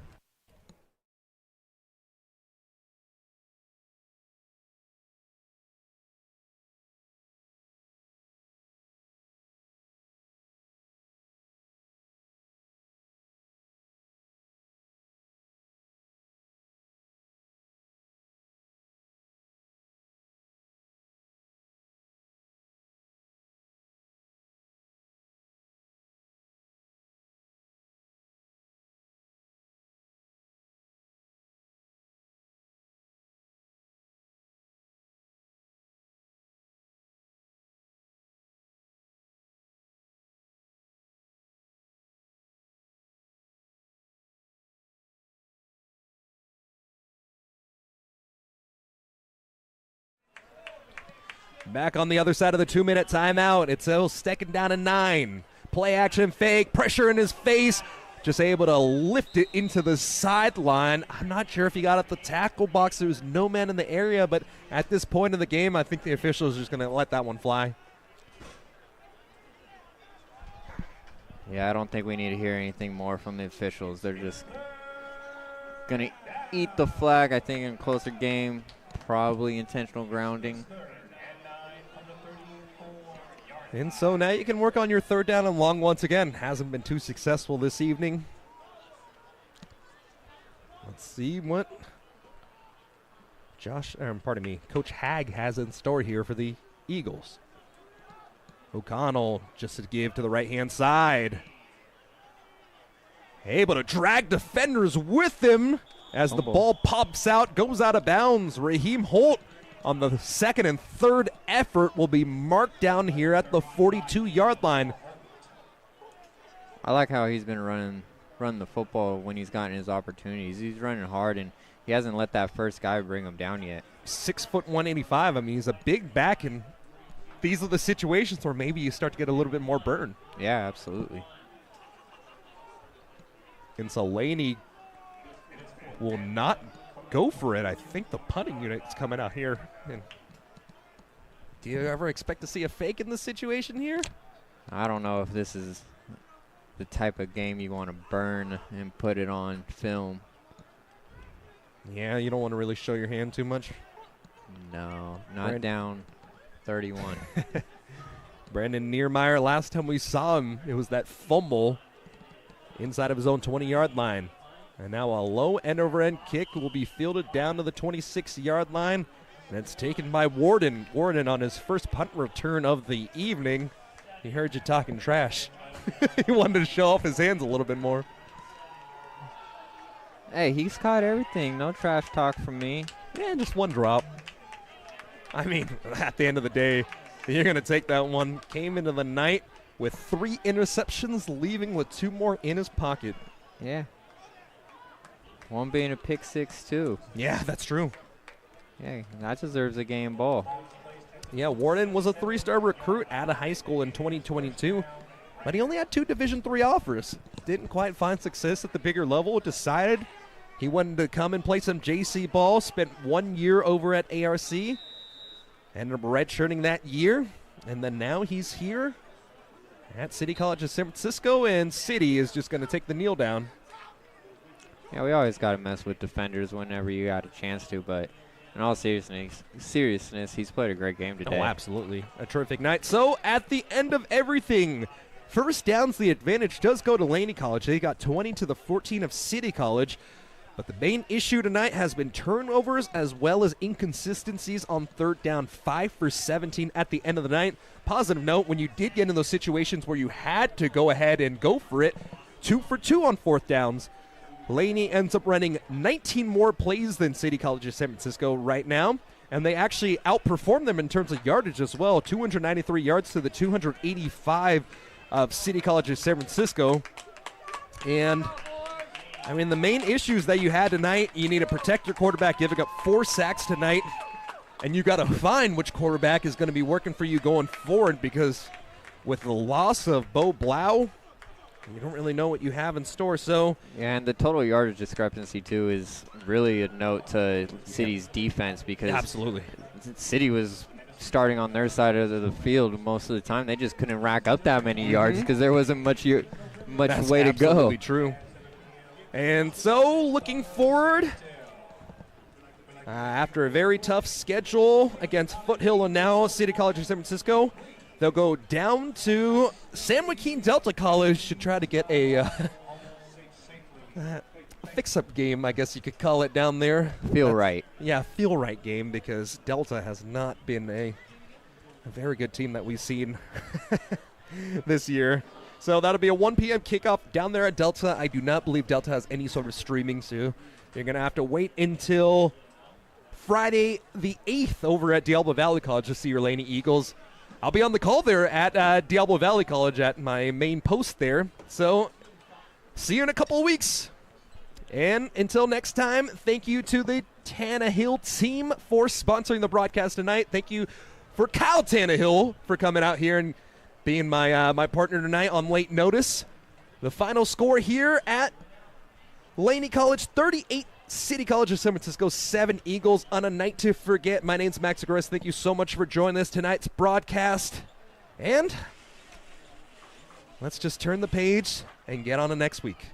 Back on the other side of the 2-minute timeout. It's second down and 9. Play action fake, pressure in his face. Just able to lift it into the sideline. I'm not sure if he got up the tackle box. There was no man in the area, but at this point in the game, I think the officials are just going to let that one fly. Yeah, I don't think we need to hear anything more from the officials. They're just going to eat the flag. I think in a closer game, probably intentional grounding. And so now you can work on your third down and long once again. Hasn't been too successful this evening. Let's see what Coach Hag has in store here for the Eagles. O'Connell just to give to the right-hand side. Able to drag defenders with him as the ball pops out, goes out of bounds. Raheem Holt on the second and third effort will be marked down here at the 42-yard line. I like how he's been running the football when he's gotten his opportunities. He's running hard, and he hasn't let that first guy bring him down yet. 6 foot 185. I mean, he's a big back, and these are the situations where maybe you start to get a little bit more burn. Yeah, absolutely. And so Laney will not go for it. I think the punting unit's coming out here. And do you ever expect to see a fake in this situation here? I don't know if this is the type of game you want to burn and put it on film. Yeah, you don't want to really show your hand too much. No, not down 31. Brandon Niermeyer, last time we saw him, it was that fumble inside of his own 20-yard line. And now a low end-over-end kick will be fielded down to the 26-yard line. And it's taken by Warden. Warden on his first punt return of the evening. He heard you talking trash. He wanted to show off his hands a little bit more. Hey, he's caught everything. No trash talk from me. Yeah, just one drop. I mean, at the end of the day, you're going to take that one. Came into the night with 3 interceptions, leaving with 2 more in his pocket. Yeah. One being a pick 6, too. Yeah, that's true. Yeah, that deserves a game ball. Yeah, Warden was a 3-star recruit out of high school in 2022, but he only had 2 Division III offers. Didn't quite find success at the bigger level. Decided he wanted to come and play some JC ball. Spent 1 year over at ARC. Ended up redshirting that year, and then now he's here at City College of San Francisco, and City is just going to take the kneel down. Yeah, we always got to mess with defenders whenever you got a chance to, but in all seriousness, he's played a great game today. Oh, absolutely. A terrific night. So, at the end of everything, first downs, the advantage does go to Laney College. They got 20 to the 14 of City College. But the main issue tonight has been turnovers as well as inconsistencies on third down. 5 for 17 at the end of the night. Positive note, when you did get in those situations where you had to go ahead and go for it, 2 for 2 on fourth downs. Laney ends up running 19 more plays than City College of San Francisco right now, and they actually outperform them in terms of yardage as well. 293 yards to the 285 of City College of San Francisco. And, I mean, the main issues that you had tonight, you need to protect your quarterback, giving up 4 sacks tonight, and you got to find which quarterback is going to be working for you going forward, because with the loss of Bo Blau, You don't really know what you have in store, so Yeah, and the total yardage discrepancy, too, is really a note to City's defense because absolutely. City was starting on their side of the field most of the time. They just couldn't rack up that many yards because there wasn't much That's way to go. Absolutely true. And so, looking forward, after a very tough schedule against Foothill and now City College of San Francisco, they'll go down to San Joaquin Delta College to try to get a fix-up game, I guess you could call it, down there. Feel right. Yeah, feel right game, because Delta has not been a very good team that we've seen this year. So that'll be a 1 p.m. kickoff down there at Delta. I do not believe Delta has any sort of streaming, so you're going to have to wait until Friday the 8th over at Diablo Valley College to see your Laney Eagles. I'll be on the call there at Diablo Valley College at my main post there. So see you in a couple of weeks. And until next time, thank you to the Tannehill team for sponsoring the broadcast tonight. Thank you for Kyle Tannehill for coming out here and being my partner tonight on late notice. The final score here at Laney College, 38 City College of San Francisco, 7 Eagles on a night to forget. My name's Max Agores. Thank you so much for joining us tonight's broadcast. And let's just turn the page and get on to next week.